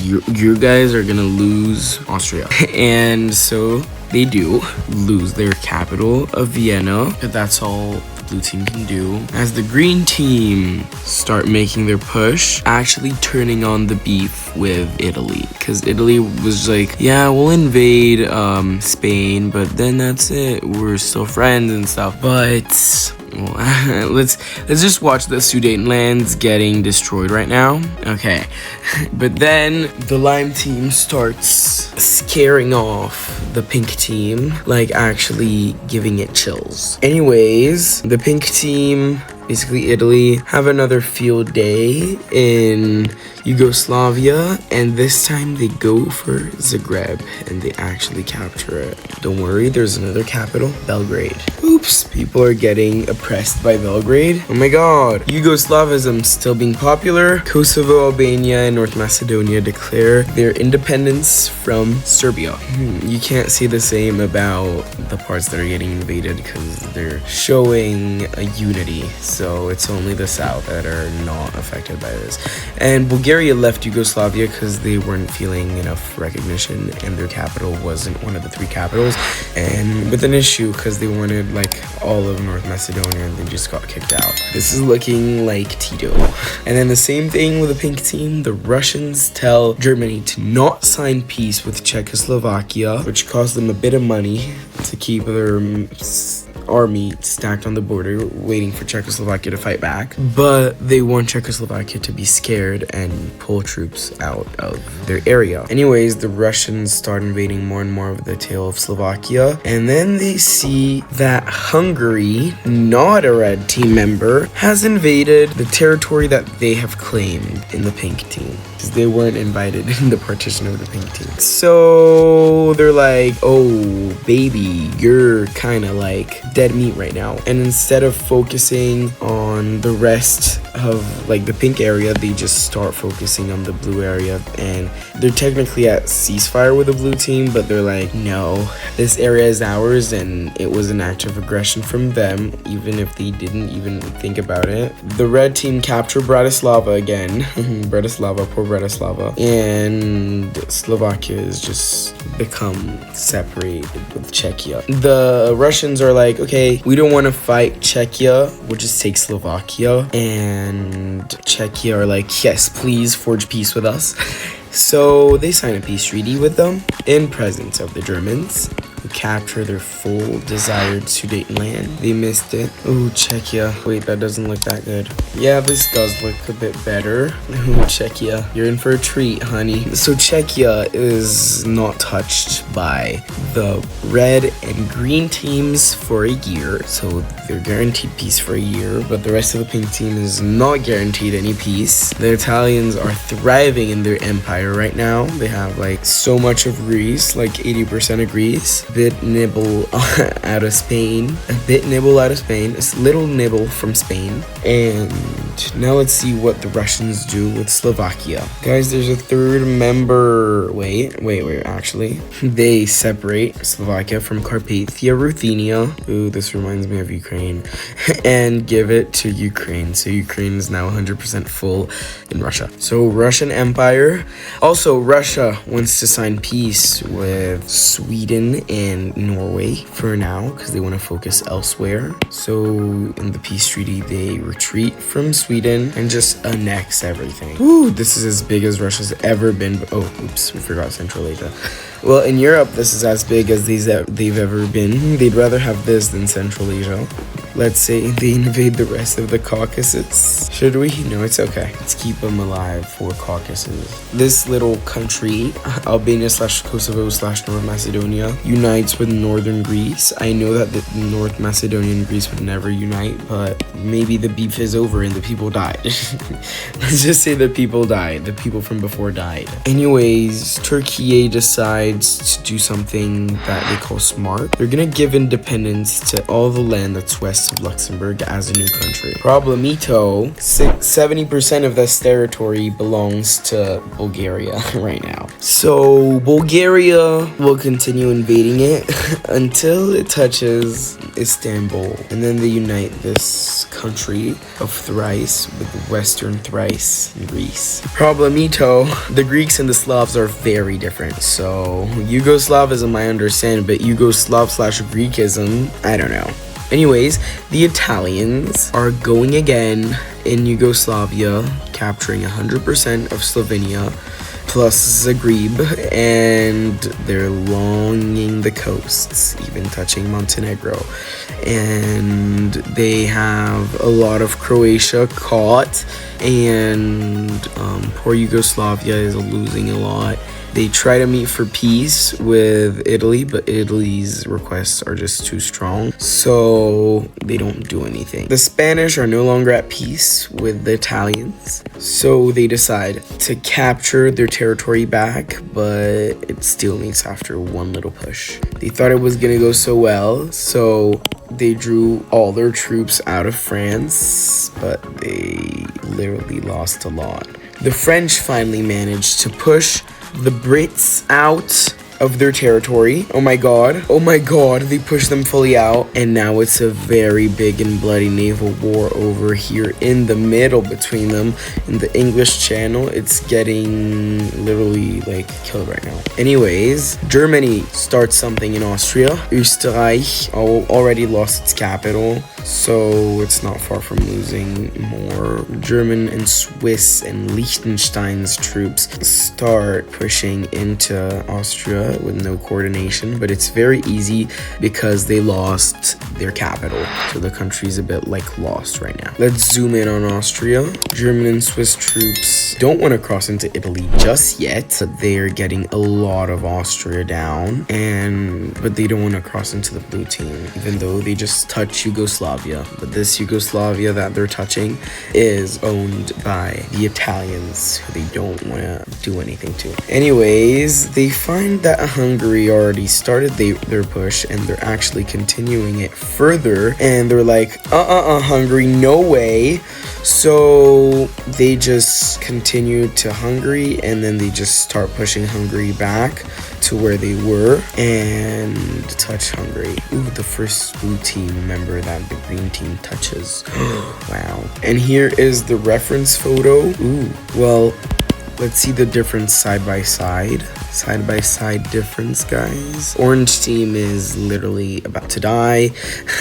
You guys are gonna lose Austria. And so they do lose their capital of Vienna, but that's all the blue team can do. As the green team start making their push, actually turning on the beef with Italy, because Italy was like, yeah, we'll invade Spain, but then that's it, we're still friends and stuff. But well, let's just watch the Sudetenlands getting destroyed right now. Okay, but then the lime team starts scaring off the pink team, like actually giving it chills. Anyways, the pink team, basically Italy, have another field day in Yugoslavia, and this time they go for Zagreb and they actually capture it. Don't worry, there's another capital, Belgrade. Oops, people are getting oppressed by Belgrade. Oh my god. Yugoslavism still being popular. Kosovo, Albania, and North Macedonia declare their independence from Serbia. You can't say the same about the parts that are getting invaded because they're showing a unity. So it's only the south that are not affected by this. And Bulgaria left Yugoslavia because they weren't feeling enough recognition and their capital wasn't one of the three capitals, and with an issue because they wanted like all of North Macedonia and they just got kicked out. This is looking like Tito. And then the same thing with the pink team. The Russians tell Germany to not sign peace with Czechoslovakia, which cost them a bit of money to keep their army stacked on the border waiting for Czechoslovakia to fight back, but they want Czechoslovakia to be scared and pull troops out of their area. Anyways, the Russians start invading more and more of the tail of Slovakia, and then they see that Hungary, not a red team member, has invaded the territory that they have claimed in the pink team, because they weren't invited in the partition of the pink team. So they're like, oh baby, you're kind of like dead meat right now. And instead of focusing on the rest of like the pink area, they just start focusing on the blue area, and they're technically at ceasefire with the blue team, but they're like, no, this area is ours, and it was an act of aggression from them, even if they didn't even think about it. The red team captured Bratislava again. Bratislava, poor Bratislava. And Slovakia has just become separated with Czechia. The Russians are like, okay, we don't want to fight Czechia, we'll just take Slovakia. And Czechia are like, yes, please forge peace with us. So they sign a peace treaty with them in presence of the Germans, who capture their full desired Sudetenland. They missed it. Ooh, Czechia. Wait, that doesn't look that good. Yeah, this does look a bit better. Ooh, Czechia. You're in for a treat, honey. So Czechia is not touched by the red and green teams for a year. So they're guaranteed peace for a year, but the rest of the pink team is not guaranteed any peace. The Italians are thriving in their empire right now. They have like so much of Greece, like 80% of Greece. Bit nibble out of Spain, a little nibble from Spain. And now let's see what the Russians do with Slovakia. Guys, there's a third member. Wait, actually. They separate Slovakia from Carpathia, Ruthenia. Ooh, this reminds me of Ukraine. And give it to Ukraine. So Ukraine is now 100% full in Russia. So Russian Empire. Also, Russia wants to sign peace with Sweden and Norway for now because they want to focus elsewhere. So in the peace treaty, they retreat from Sweden and just annex everything. Woo, this is as big as Russia's ever been. Oh, oops, we forgot Central Asia. Well, in Europe, this is as big as they've ever been. They'd rather have this than Central Asia. Let's say they invade the rest of the Caucasus. Should we? No, it's okay. Let's keep them alive for Caucasus. This little country, Albania / Kosovo / North Macedonia, unites with northern Greece. I know that the North Macedonia and Greece would never unite, but maybe the beef is over and the people died. Let's just say the people died. The people from before died. Anyways, Turkey decides to do something that they call smart. They're gonna give independence to all the land that's west of Luxembourg as a new country. Problemito, 70% of this territory belongs to Bulgaria right now. So Bulgaria will continue invading it until it touches Istanbul. And then they unite this country of Thrace with western Thrace in Greece. Problemito, the Greeks and the Slavs are very different. So Yugoslavism I understand, but Yugoslav / Greekism, I don't know. Anyways, the Italians are going again in Yugoslavia, capturing 100% of Slovenia, plus Zagreb, and they're longing the coasts, even touching Montenegro. And they have a lot of Croatia caught, and poor Yugoslavia is losing a lot. They try to meet for peace with Italy, but Italy's requests are just too strong, so they don't do anything. The Spanish are no longer at peace with the Italians, so they decide to capture their territory back, but it still meets after one little push. They thought it was gonna go so well, so they drew all their troops out of France, but they literally lost a lot. The French finally managed to push the Brits out of their territory. Oh my god, they pushed them fully out, and now it's a very big and bloody naval war over here in the middle between them in the English Channel. It's getting literally like killed right now. Anyways, Germany starts something in Austria. Österreich already lost its capital, so it's not far from losing more. German and Swiss and Liechtenstein's troops start pushing into Austria with no coordination, but it's very easy because they lost their capital, so the country's a bit like lost right now. Let's zoom in on Austria. German and Swiss troops don't want to cross into Italy just yet, but they're getting a lot of Austria down, but they don't want to cross into the blue team, even though they just touch Yugoslavia. But this Yugoslavia that they're touching is owned by the Italians, who they don't want to do anything to. Anyways, they find that Hungary already started their push, and they're actually continuing it further, and they're like, Hungary, no way. So they just continue to Hungary, and then they just start pushing Hungary back to where they were and touch Hungary. Ooh, the first blue team member that the green team touches. Wow. And here is the reference photo. Ooh, well, let's see the difference side by side. side by side difference, guys. Orange team is literally about to die.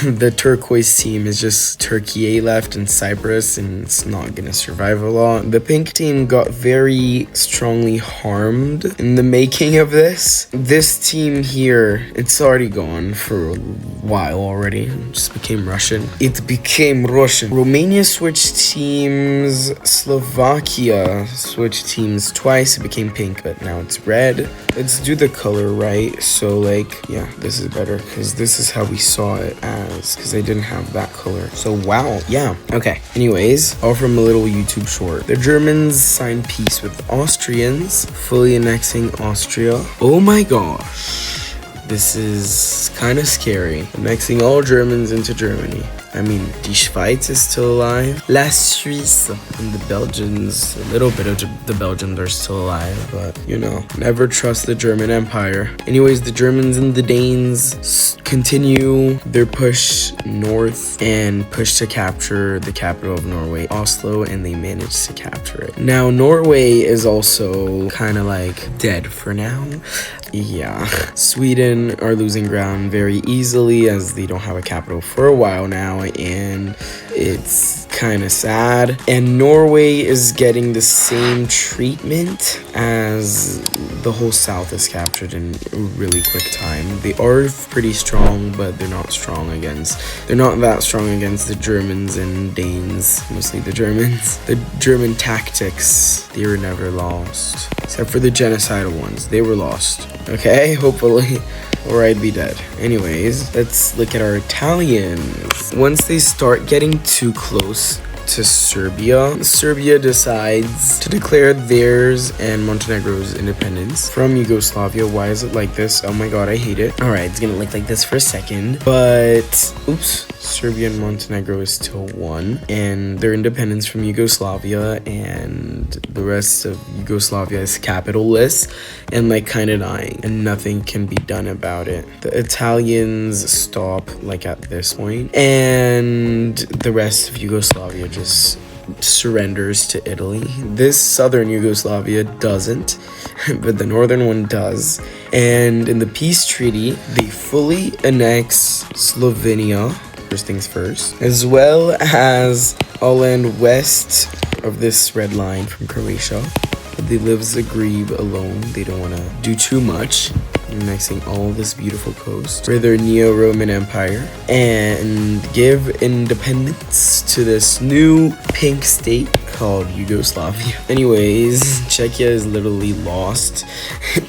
The turquoise team is just Turkey left and Cyprus, and it's not gonna survive a lot. The pink team got very strongly harmed in the making of this. This team here, it's already gone for a while already. It just became Russian. It became Russian. Romania switched teams. Slovakia switched teams twice. It became pink, but now it's red. Let's do the color right. So like, yeah, this is better because this is how we saw it as, because I didn't have that color. So wow, yeah. Okay. Anyways, all from a little YouTube short. The Germans signed peace with Austrians, fully annexing Austria. Oh my gosh. This is kind of scary. Annexing all Germans into Germany. I mean, die Schweiz is still alive. La Suisse and the Belgians, a little bit of the Belgians are still alive, but you know, never trust the German Empire. Anyways, the Germans and the Danes continue their push north and push to capture the capital of Norway, Oslo, and they managed to capture it. Now, Norway is also kind of like dead for now. Yeah, Sweden are losing ground very easily as they don't have a capital for a while now, and it's kind of sad. And Norway is getting the same treatment as the whole south is captured in a really quick time. They are pretty strong, but they're not that strong against the Germans and Danes, mostly the Germans. The German tactics, they were never lost, except for the genocidal ones. They were lost. Okay, hopefully, or I'd be dead. Anyways, let's look at our Italians. Once they start getting too close to Serbia, Serbia decides to declare theirs and Montenegro's independence from Yugoslavia. Why is it like this? Oh my god, I hate it. Alright, it's gonna look like this for a second, but oops, Serbia and Montenegro is still one, and their independence from Yugoslavia, and the rest of Yugoslavia is capitalless and like kind of dying, and nothing can be done about it. The Italians stop like at this point, and the rest of Yugoslavia just surrenders to Italy. This southern Yugoslavia doesn't, but the northern one does. And in the peace treaty, they fully annex Slovenia, first things first, as well as all land west of this red line from Croatia. But they live Zagreb alone. They don't want to do too much, annexing all this beautiful coast for their Neo-Roman Empire, and give independence to this new pink state called Yugoslavia. Anyways, Czechia is literally lost.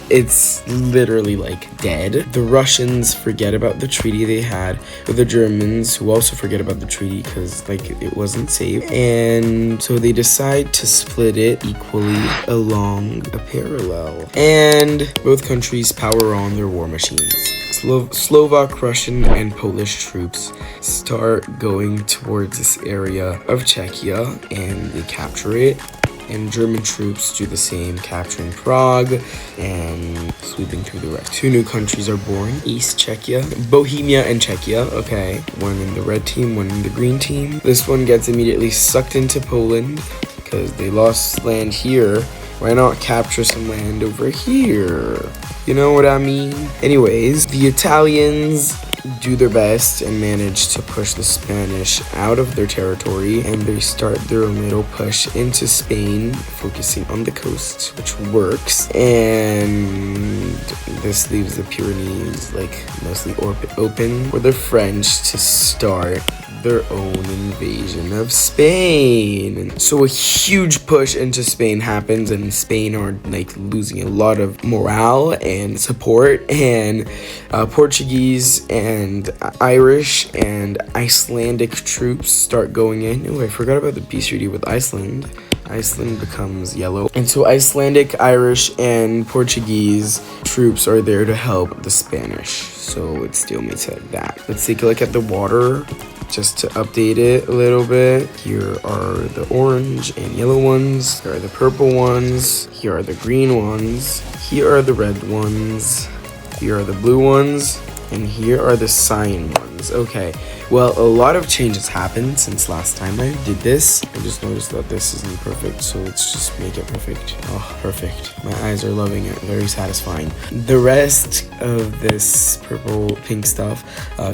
It's literally like dead. The Russians forget about the treaty they had with the Germans, who also forget about the treaty because like it wasn't safe, and so they decide to split it equally along a parallel, and both countries power on their war machines. Slovak, Russian, and Polish troops start going towards this area of Czechia, and they capture it. And German troops do the same, capturing Prague and sweeping through the rest. Two new countries are born: East Czechia, Bohemia, and Czechia. Okay, one in the red team, one in the green team. This one gets immediately sucked into Poland because they lost land here. Why not capture some land over here? You know what I mean? Anyways, the Italians do their best and manage to push the Spanish out of their territory, and they start their little push into Spain, focusing on the coast, which works. And this leaves the Pyrenees like mostly open for the French to start their own invasion of Spain. And so a huge push into Spain happens, and Spain are like losing a lot of morale and support, and Portuguese and Irish and Icelandic troops start going in. Oh, I forgot about the peace treaty with Iceland. Iceland becomes yellow, and so Icelandic, Irish, and Portuguese troops are there to help the Spanish. So it still makes like that. Let's take a look at the water just to update it a little bit. Here are the orange and yellow ones. Here are the purple ones. Here are the green ones. Here are the red ones. Here are the blue ones. And here are the cyan ones. Okay, Well, a lot of changes happened since last time I did this. I just noticed that this isn't perfect, so let's just make it perfect. Oh, perfect. My eyes are loving it. Very satisfying. The rest of this purple pink stuff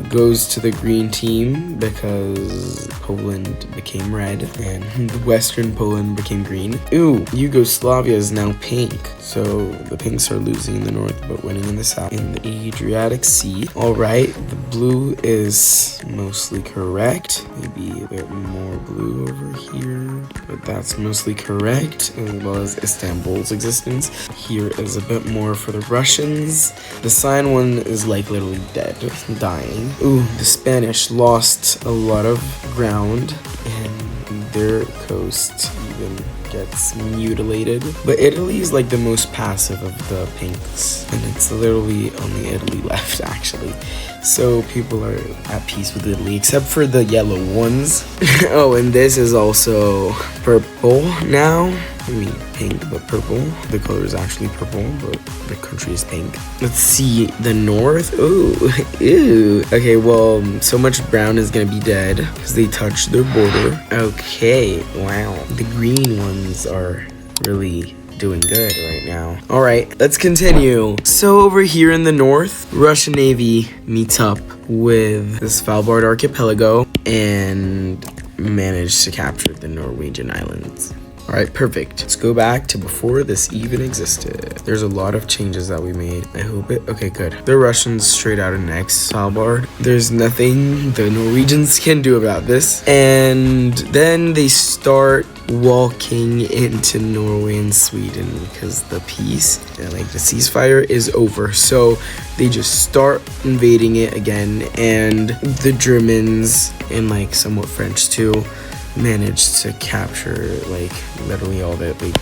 goes to the green team because Poland became red and the Western Poland became green. Ooh, Yugoslavia is now pink. So the pinks are losing in the north but winning in the south. In the Adriatic Sea. Alright, the blue is mostly correct. Maybe a bit more blue over here, but that's mostly correct, as well as Istanbul's existence. Here is a bit more for the Russians. The cyan one is like literally dead, dying. Ooh, the Spanish lost a lot of ground and their coast even gets mutilated. But Italy is like the most passive of the pinks, and it's literally only Italy left actually. So people are at peace with Italy, except for the yellow ones. Oh, and this is also purple now. I mean pink, but purple. The color is actually purple, but the country is pink. Let's see the north. Ooh, ew. Okay, well, so much brown is gonna be dead because they touched their border. Okay, wow. The green ones are really doing good right now. All right, let's continue. So over here in the north, Russian Navy meets up with the Svalbard archipelago and managed to capture the Norwegian islands. All right, perfect. Let's go back to before this even existed. There's a lot of changes that we made. I hope it... Okay, good. The Russians straight out of next Svalbard. There's nothing the Norwegians can do about this. And then they start walking into Norway and Sweden because the peace, like the ceasefire, is over. So they just start invading it again. And the Germans and like somewhat French too managed to capture like literally all that they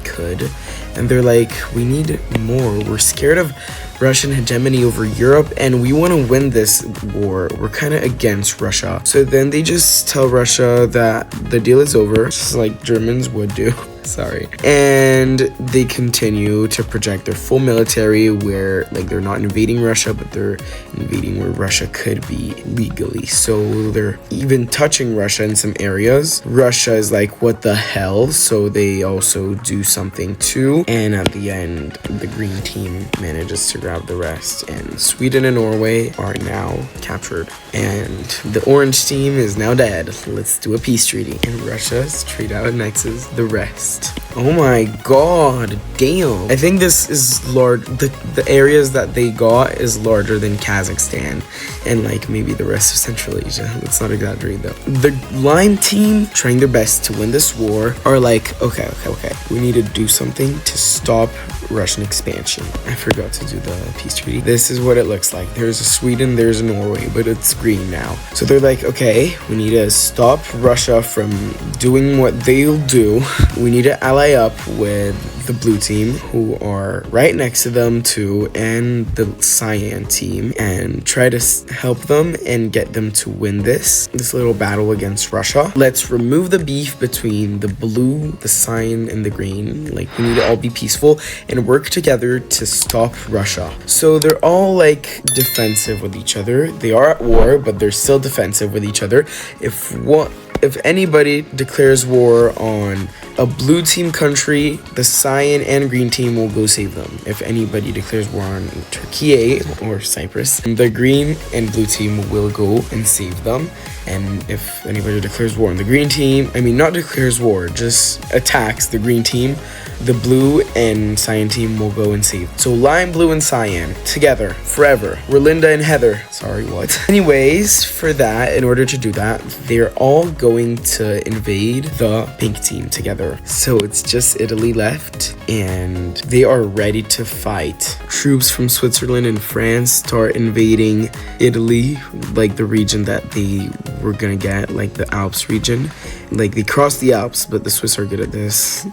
could, and they're like, we need more. We're scared of Russian hegemony over Europe and we want to win this war. We're kind of against Russia. So then they just tell Russia that the deal is over, just like Germans would do. Sorry. And they continue to project their full military where like they're not invading Russia, but they're invading where Russia could be legally. So they're even touching Russia in some areas. Russia is like, what the hell? So they also do something too. And at the end, the green team manages to grab the rest. And Sweden and Norway are now captured. And the orange team is now dead. Let's do a peace treaty. And Russia straight out annexes the rest. Oh my god, damn. I think this is large. The areas that they got is larger than Kazakhstan and like maybe the rest of Central Asia. Let's not exaggerate though. The Lime team, trying their best to win this war, are like, okay. We need to do something to stop Russian expansion. I forgot to do the peace treaty. This is what it looks like. There's a Sweden, there's a Norway, but it's green now. So they're like, okay, we need to stop Russia from doing what they'll do. We need to ally up with the blue team, who are right next to them too, and the cyan team, and try to help them and get them to win this little battle against Russia. Let's remove the beef between the blue, the cyan, and the green. Like, we need to all be peaceful and work together to stop Russia. So they're all like defensive with each other. They are at war, but they're still defensive with each other. If anybody declares war on a blue team country, the cyan and green team will go save them. If anybody declares war on Turkey or Cyprus, the green and blue team will go and save them. And if anybody declares war on the green team, not declares war, just attacks the green team, the blue and cyan team will go and save. So lime, blue, and cyan together forever. We're Linda and Heather. Sorry, what? Anyways, for that, in order to do that, they're all going to invade the pink team together. So it's just Italy left, and they are ready to fight. Troops from Switzerland and France start invading Italy, like the region that they were gonna get, like the Alps region. Like, they cross the Alps, but the Swiss are good at this.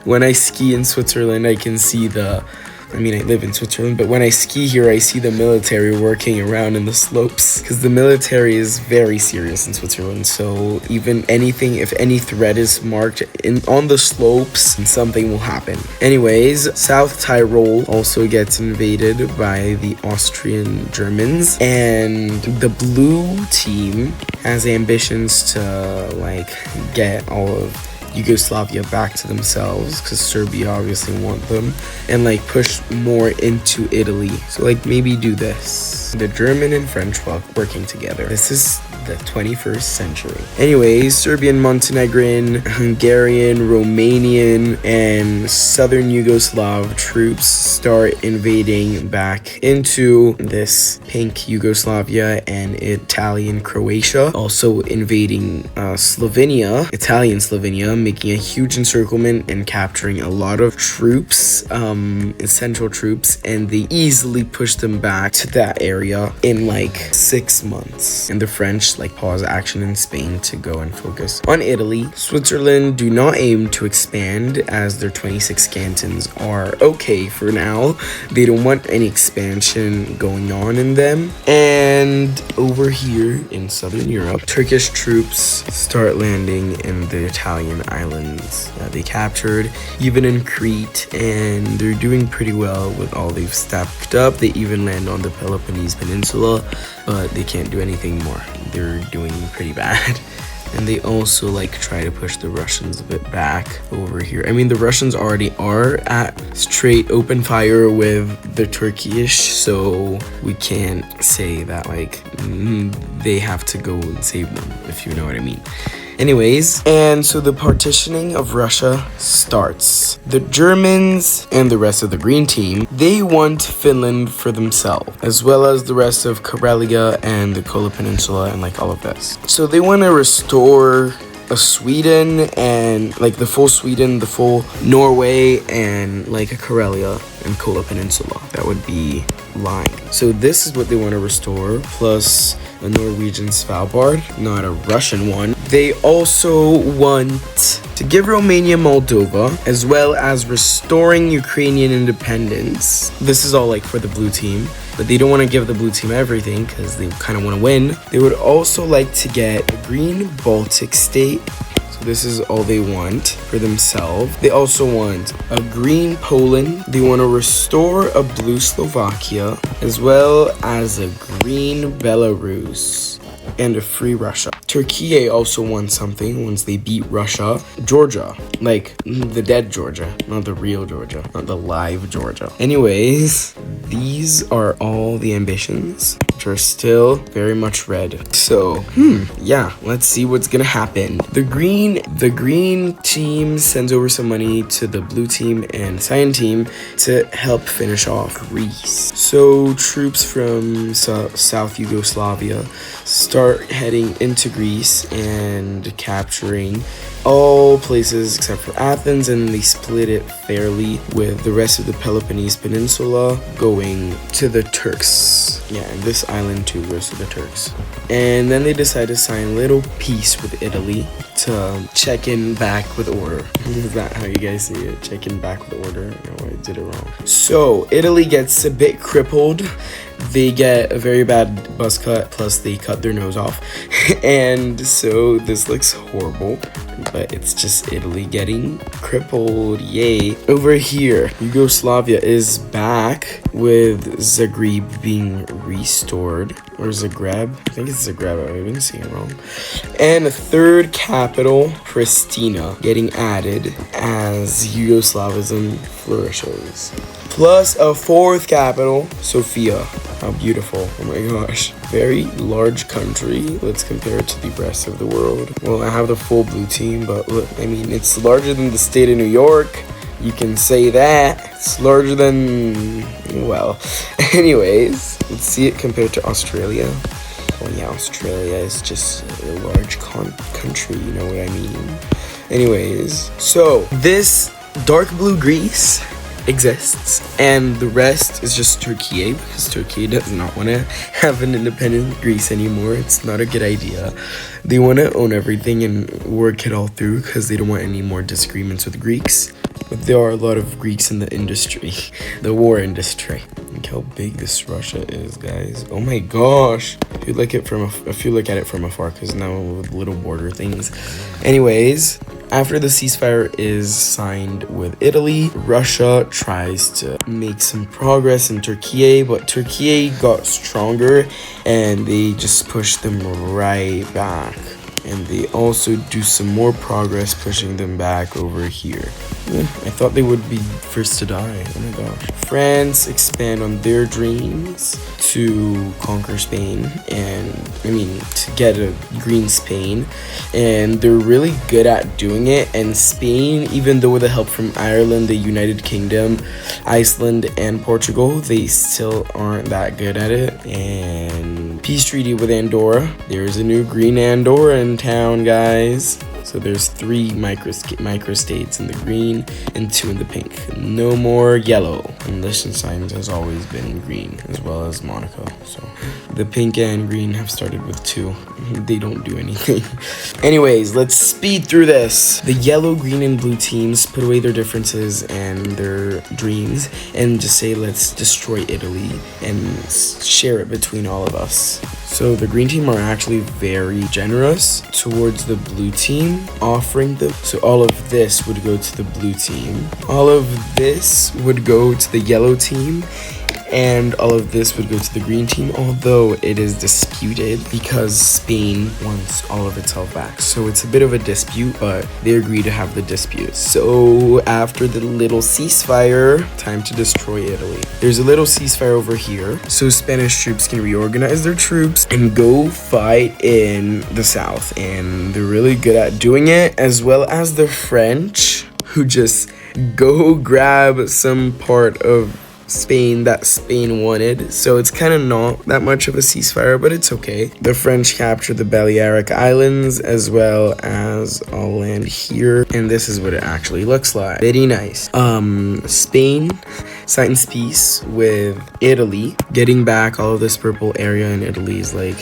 When I ski in Switzerland, I can see the I mean, I live in Switzerland, but when I ski here, I see the military working around in the slopes because the military is very serious in Switzerland. So even anything, if any threat is marked on the slopes, something will happen. Anyways, South Tyrol also gets invaded by the Austrian Germans, and the blue team has ambitions to like get all of Yugoslavia back to themselves because Serbia obviously want them, and like push more into Italy. So like maybe do this. The German and French working together. This is the 21st century. Anyways, Serbian, Montenegrin, Hungarian, Romanian, and Southern Yugoslav troops start invading back into this pink Yugoslavia and Italian Croatia. Also invading Slovenia, Italian Slovenia, making a huge encirclement and capturing a lot of troops, essential troops, and they easily pushed them back to that area in like 6 months. And the French like pause action in Spain to go and focus on Italy. Switzerland do not aim to expand as their 26 cantons are okay for now. They don't want any expansion going on in them. And over here in Southern Europe, Turkish troops start landing in the Italian islands that they captured, even in Crete, and they're doing pretty well with all they've stacked up. They even land on the Peloponnese Peninsula, but they can't do anything more. They're doing pretty bad. And they also like try to push the Russians a bit back over here. I mean, the Russians already are at straight open fire with the Turkish, so we can't say that like they have to go and save them, if you know what I mean. Anyways, and so the partitioning of Russia starts. The Germans and the rest of the green team, they want Finland for themselves, as well as the rest of Karelia and the Kola Peninsula and like all of this. So they want to restore a Sweden and like the full Sweden, the full Norway, and like a Karelia and Kola Peninsula. That would be lying. So this is what they want to restore, plus a Norwegian Svalbard, not a Russian one. They also want to give Romania Moldova, as well as restoring Ukrainian independence. This is all like for the blue team, but they don't want to give the blue team everything because they kind of want to win. They would also like to get a green Baltic state. So this is all they want for themselves. They also want a green Poland. They want to restore a blue Slovakia, as well as a green Belarus and a free Russia. Turkey also wants something once they beat Russia. Georgia, like the dead Georgia, not the real Georgia, not the live Georgia. Anyways, these are all the ambitions, which are still very much red. So, yeah, let's see what's gonna happen. The green team sends over some money to the blue team and cyan team to help finish off Greece. So troops from South Yugoslavia start heading into Greece and capturing all places except for Athens, and they split it fairly with the rest of the Peloponnese Peninsula going to the Turks. Yeah, and this island too goes to the Turks. And then they decide to sign a little peace with Italy to check in back with order. Is that how you guys see it? Check in back with order? No, I did it wrong. So Italy gets a bit crippled. They get a very bad buzz cut, plus they cut their nose off. And so this looks horrible, but it's just Italy getting crippled. Yay. Over here, Yugoslavia is back with Zagreb being restored. Or Zagreb? I think it's Zagreb. I've been saying it wrong. And a third capital, Pristina, getting added as Yugoslavism flourishes. Plus a fourth capital, Sofia. How beautiful. Oh my gosh. Very large country. Let's compare it to the rest of the world. Well, I have the full blue team, but look, I mean, it's larger than the state of New York. You can say that. It's larger than, well, anyways, let's see it compared to Australia. Well, yeah, Australia is just a large country, you know what I mean? Anyways, so this dark blue Greece exists, and the rest is just Turkey, because Turkey does not want to have an independent Greece anymore. It's not a good idea. They want to own everything and work it all through because they don't want any more disagreements with the Greeks. But there are a lot of Greeks in the industry, the war industry. Look how big this Russia is, guys. Oh my gosh. If you look at it from afar, because now with little border things. Anyways, after the ceasefire is signed with Italy, Russia tries to make some progress in Turkey, but Turkey got stronger and they just pushed them right back. And they also do some more progress pushing them back over here. I thought they would be first to die. Oh my gosh. France expand on their dreams to conquer Spain to get a green Spain. And they're really good at doing it. And Spain, even though with the help from Ireland, the United Kingdom, Iceland, and Portugal, they still aren't that good at it. And peace treaty with Andorra. There's a new green Andorra in town, guys. So there's 3 microstates in the green and 2 in the pink. No more yellow. And Liechtenstein has always been green, as well as Monaco. So the pink and green have started with 2. They don't do anything. Anyways, let's speed through this. The yellow, green, and blue teams put away their differences and their dreams and just say, let's destroy Italy and share it between all of us. So the green team are actually very generous towards the blue team, offering them. So all of this would go to the blue team. All of this would go to the yellow team. And all of this would go to the green team, although it is disputed because Spain wants all of itself back. So it's a bit of a dispute, but they agree to have the dispute. So after the little ceasefire, time to destroy Italy. There's a little ceasefire over here, so Spanish troops can reorganize their troops and go fight in the south. And they're really good at doing it, as well as the French, who just go grab some part of Spain that Spain wanted. So it's kind of not that much of a ceasefire, but it's okay. The French captured the Balearic Islands as well as all land here, and this is what it actually looks like. Very nice. Spain signs peace with Italy, getting back all of this purple area in Italy is like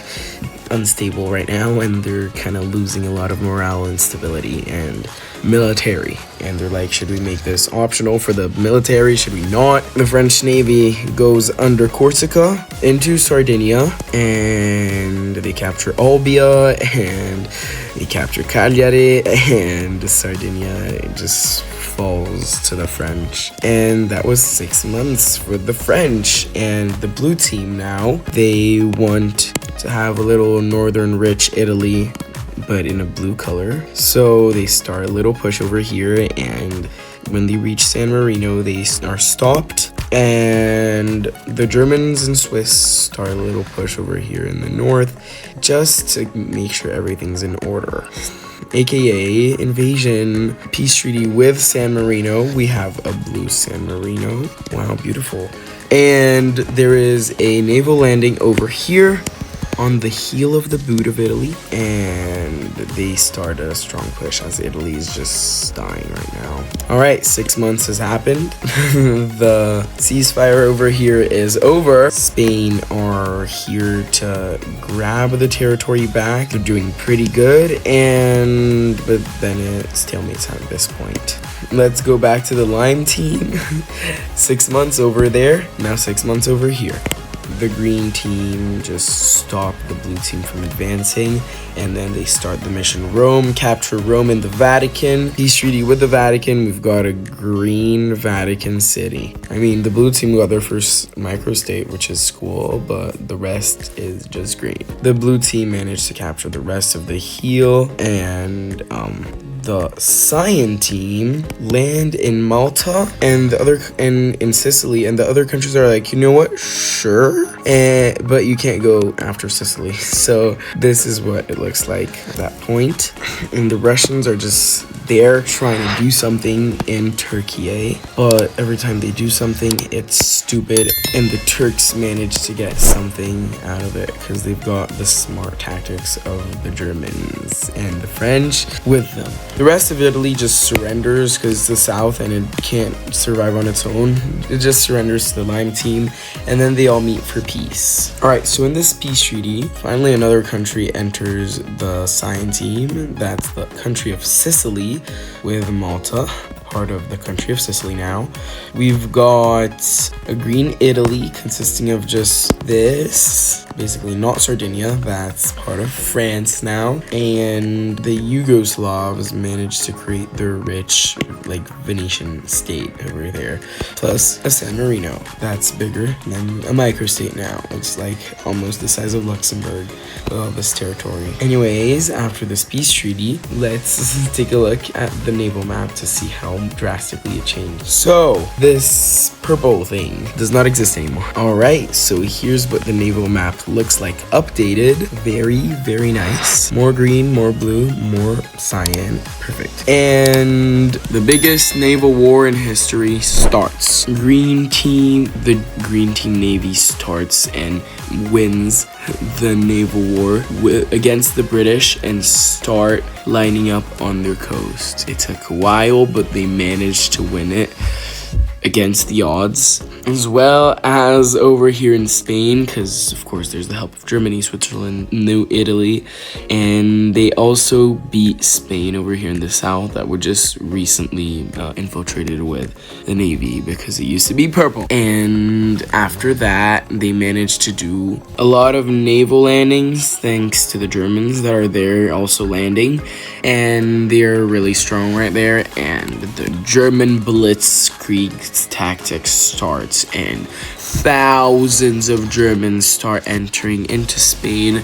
unstable right now, and they're kind of losing a lot of morale and stability and military. And they're like, should we make this optional for the military? Should we not? The French Navy goes under Corsica into Sardinia, and they capture Olbia, and they capture Cagliari, and Sardinia just falls to the French. And that was 6 months for the French. And the blue team now, they want to have a little northern rich Italy, but in a blue color. So they start a little push over here, and when they reach San Marino, they are stopped. And the Germans and Swiss start a little push over here in the north, just to make sure everything's in order. AKA invasion, peace treaty with San Marino. We have a blue San Marino. Wow, beautiful. And there is a naval landing over here on the heel of the boot of Italy, and they start a strong push as Italy is just dying right now. All right, 6 months has happened. The ceasefire over here is over. Spain are here to grab the territory back. They're doing pretty good, but then it's stalemates at this point. Let's go back to the lime team. 6 months over there, now 6 months over here. The green team just stop the blue team from advancing, and then they start the mission Rome, capture Rome and the Vatican. Peace treaty with the Vatican. We've got a green Vatican City. I mean, the blue team got their first microstate, which is cool, but the rest is just green. The blue team managed to capture the rest of the heel, and the cyan team land in Malta and in Sicily, and the other countries are like, you know what, sure, but you can't go after Sicily. So this is what it looks like at that point. And the Russians are just there trying to do something in Turkey, but every time they do something, it's stupid, and the Turks manage to get something out of it because they've got the smart tactics of the Germans and the French with them. The rest of Italy just surrenders because it's the south and it can't survive on its own. It just surrenders to the Lime team, and then they all meet for peace. Alright, so in this peace treaty, finally another country enters the cyan team. That's the country of Sicily with Malta. part of the country of Sicily now. We've got a green Italy consisting of just this, basically not Sardinia, that's part of France now. And the Yugoslavs managed to create their rich, like, Venetian state over there. Plus a San Marino, that's bigger than a microstate now. It's like almost the size of Luxembourg with all this territory. Anyways, after this peace treaty, let's take a look at the naval map to see how drastically it changed. So this purple thing does not exist anymore. All right, so here's what the naval map looks like updated. Very, very nice. More green, more blue, more cyan. Perfect. And the biggest naval war in history starts. The green team Navy starts and wins the naval war against the British and start lining up on their coast. It took a while, but they managed to win it against the odds, as well as over here in Spain, because of course there's the help of Germany, Switzerland, New Italy, and they also beat Spain over here in the south that were just recently infiltrated with the Navy because it used to be purple. And after that, they managed to do a lot of naval landings thanks to the Germans that are there also landing, and they're really strong right there. And the German blitzkrieg tactics starts, and thousands of Germans start entering into Spain,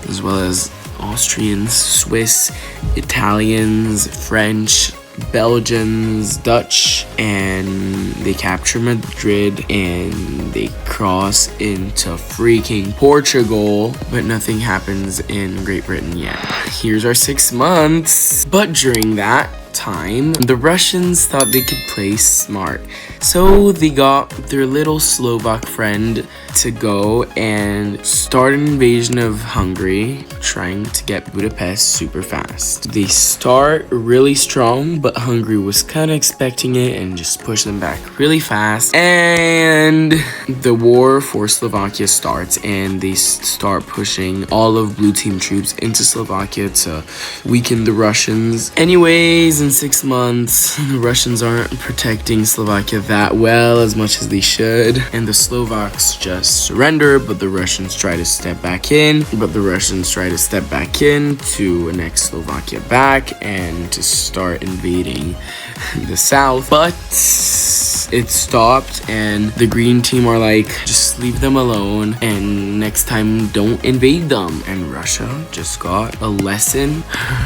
as well as Austrians, Swiss, Italians, French, Belgians, Dutch, and they capture Madrid and they cross into freaking Portugal, but nothing happens in Great Britain yet. Here's our 6 months, but during that time, the Russians thought they could play smart, so they got their little Slovak friend to go and start an invasion of Hungary, trying to get Budapest super fast. They start really strong, but Hungary was kind of expecting it and just pushed them back really fast, and the war for Slovakia starts, and they start pushing all of blue team troops into Slovakia to weaken the Russians. Anyways, in 6 months, the Russians aren't protecting Slovakia that well as much as they should, and the Slovaks just surrender, but the Russians try to step back in, to annex Slovakia back and to start invading the south, but it stopped, and the green team are like, just leave them alone, and next time don't invade them. And Russia just got a lesson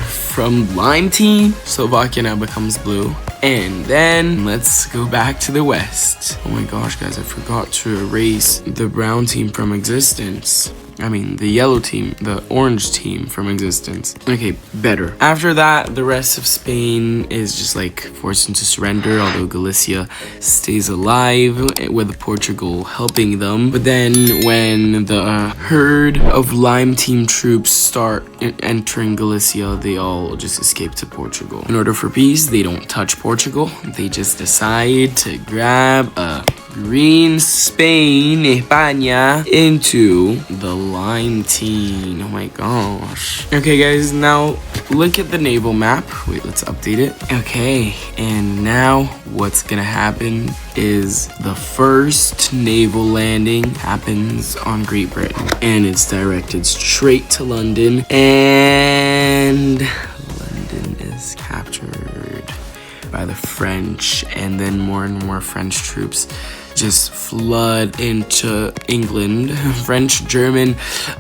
from lime team. Slovakia now becomes blue. And then let's go back to the west. Oh my gosh, guys, I forgot to erase the brown team from existence. I mean, the yellow team, the orange team from existence. Okay, better. After that, the rest of Spain is just like forced into surrender, although Galicia stays alive with Portugal helping them. But then when the herd of lime team troops start entering Galicia, they all just escape to Portugal. In order for peace, they don't touch Portugal. They just decide to grab a green Spain, España, into the lime team. Oh my gosh. Okay, guys, now look at the naval map. Wait, let's update it. Okay, and now what's gonna happen is the first naval landing happens on Great Britain, and it's directed straight to London, and London is captured by the French, and then more and more French troops just flood into England. French, German,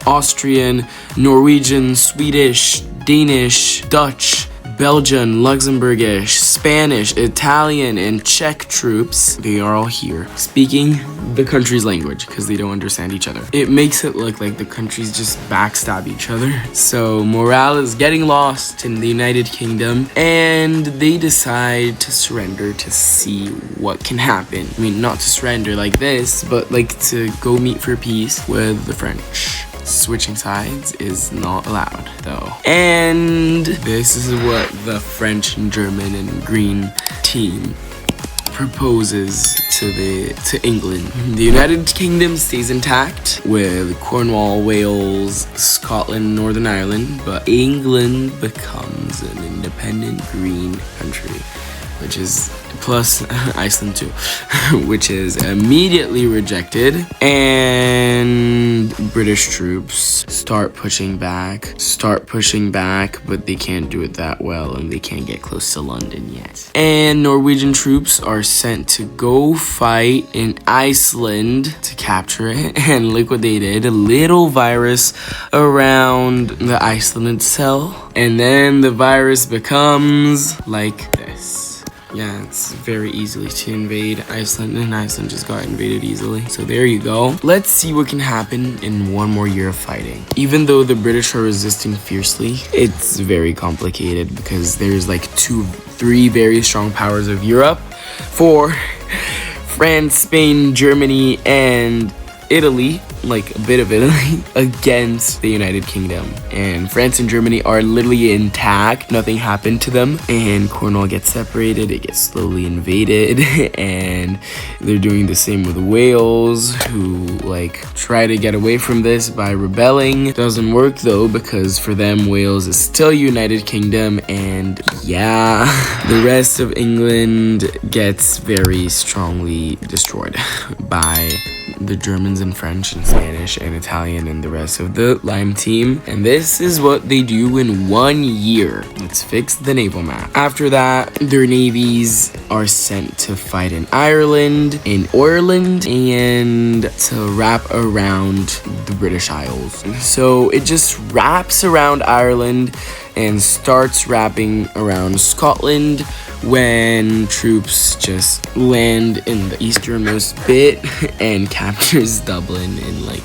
Austrian, Norwegian, Swedish, Danish, Dutch, Belgian, Luxembourgish, Spanish, Italian, and Czech troops, they are all here speaking the country's language because they don't understand each other. It makes it look like the countries just backstab each other. So morale is getting lost in the United Kingdom, and they decide to surrender to see what can happen. I mean, not to surrender like this, but like to go meet for peace with the French. Switching sides is not allowed, though. And this is what the French and German and green team proposes to England. The United Kingdom stays intact with Cornwall, Wales, Scotland, Northern Ireland, but England becomes an independent green country. which is plus Iceland too, which is immediately rejected, and British troops start pushing back, but they can't do it that well, and they can't get close to London yet. And Norwegian troops are sent to go fight in Iceland to capture it and liquidated a little virus around the Iceland itself, and then the virus becomes like this. Yeah, it's very easily to invade Iceland, and Iceland just got invaded easily. So there you go. Let's see what can happen in one more year of fighting. Even though the British are resisting fiercely, it's very complicated because there's like 3 very strong powers of Europe. 4, France, Spain, Germany, and Italy, like a bit of Italy, against the United Kingdom. And France and Germany are literally intact. Nothing happened to them. And Cornwall gets separated. It gets slowly invaded. And they're doing the same with Wales, who like try to get away from this by rebelling. Doesn't work though, because for them, Wales is still United Kingdom. And yeah, the rest of England gets very strongly destroyed by the Germans and French and Spanish and Italian and the rest of the Lime team. And this is what they do in 1 year. Let's fix the naval map. After that, their navies are sent to fight in Ireland, in Ireland, and to wrap around the British Isles. So it just wraps around Ireland and starts wrapping around Scotland when troops just land in the easternmost bit and captures Dublin in like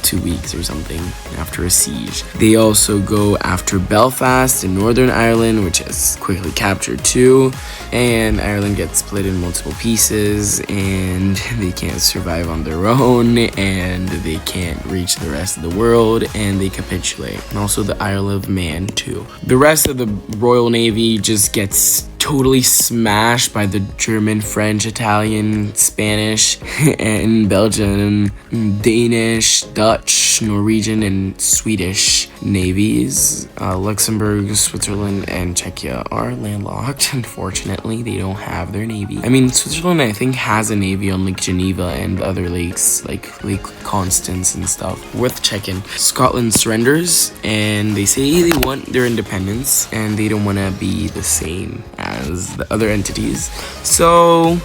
2 weeks or something after a siege. They also go after Belfast in Northern Ireland, which is quickly captured too, and Ireland gets split in multiple pieces, and they can't survive on their own, and they can't reach the rest of the world, and they capitulate. And also the Isle of Man too. The rest of the Royal Navy just gets totally smashed by the German, French, Italian, Spanish, and Belgian, Danish, Dutch, Norwegian, and Swedish navies. Luxembourg, Switzerland, and Czechia are landlocked. Unfortunately, they don't have their navy. I mean, Switzerland, I think, has a navy on Lake Geneva and other lakes, like Lake Constance and stuff. Worth checking. Scotland surrenders, and they say they want their independence, and they don't want to be the same as the other entities. So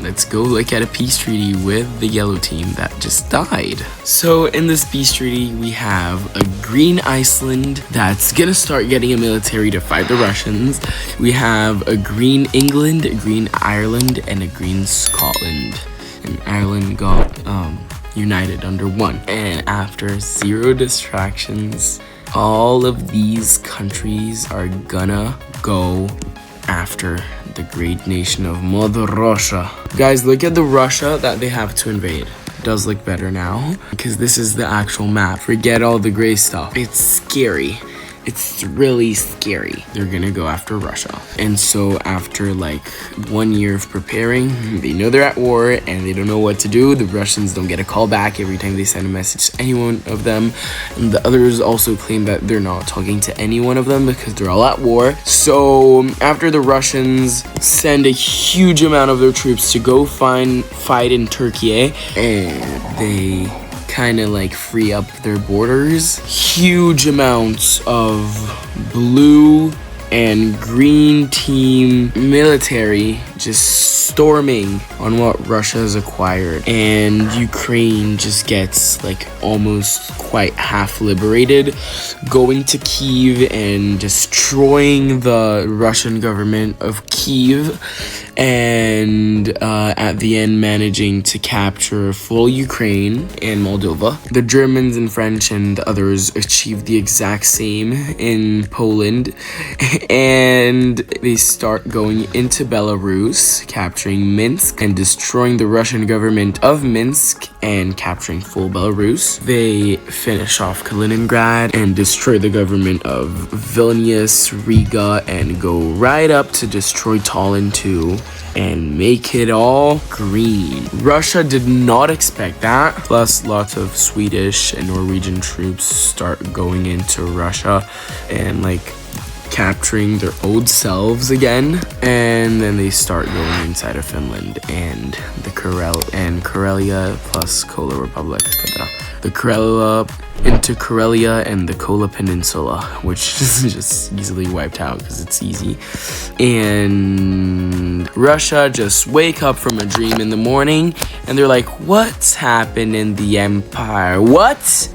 let's go look at a peace treaty with the yellow team that just died. So in this peace treaty, we have a green Iceland that's gonna start getting a military to fight the Russians. We have a green England, a green Ireland, and a green Scotland. And Ireland got united under one. And after 0 distractions, all of these countries are gonna go after the great nation of Mother Russia. Guys, look at the Russia that they have to invade. It does look better now because this is the actual map. Forget all the gray stuff. It's scary. It's really scary. They're gonna go after Russia. And so after like 1 year of preparing, they know they're at war and they don't know what to do. The Russians don't get a call back every time they send a message to any one of them. And the others also claim that they're not talking to any one of them because they're all at war. So after the Russians send a huge amount of their troops to go fight in Turkey, and they kind of like free up their borders. Huge amounts of blue and green team military just storming on what Russia has acquired, and Ukraine just gets like almost quite half liberated, going to Kyiv and destroying the Russian government of Kyiv, and at the end managing to capture full Ukraine and Moldova. The Germans and French and others achieved the exact same in Poland, and they start going into Belarus, capturing Minsk and destroying the Russian government of Minsk and capturing full Belarus. They finish off Kaliningrad and destroy the government of Vilnius, Riga, and go right up to destroy Tallinn too and make it all green. Russia did not expect that. Plus, lots of Swedish and Norwegian troops start going into Russia, and like capturing their old selves again, and then they start going inside of Finland and the Karelia plus Kola Republic. The Karelia into Karelia and the Kola Peninsula, which is just easily wiped out because it's easy. And Russia just wake up from a dream in the morning and they're like, what's happened in the empire? What?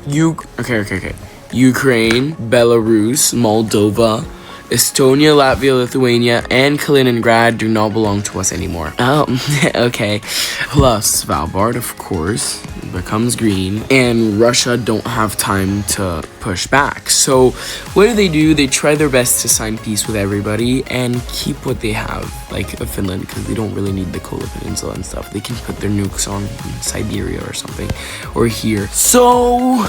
Okay. Ukraine, Belarus, Moldova, Estonia, Latvia, Lithuania, and Kaliningrad do not belong to us anymore. Oh, okay. Plus Svalbard, of course, becomes green, and Russia don't have time to push back. So what do? They try their best to sign peace with everybody and keep what they have, like Finland, because they don't really need the Kola Peninsula and stuff. They can put their nukes on Siberia or something, or here. So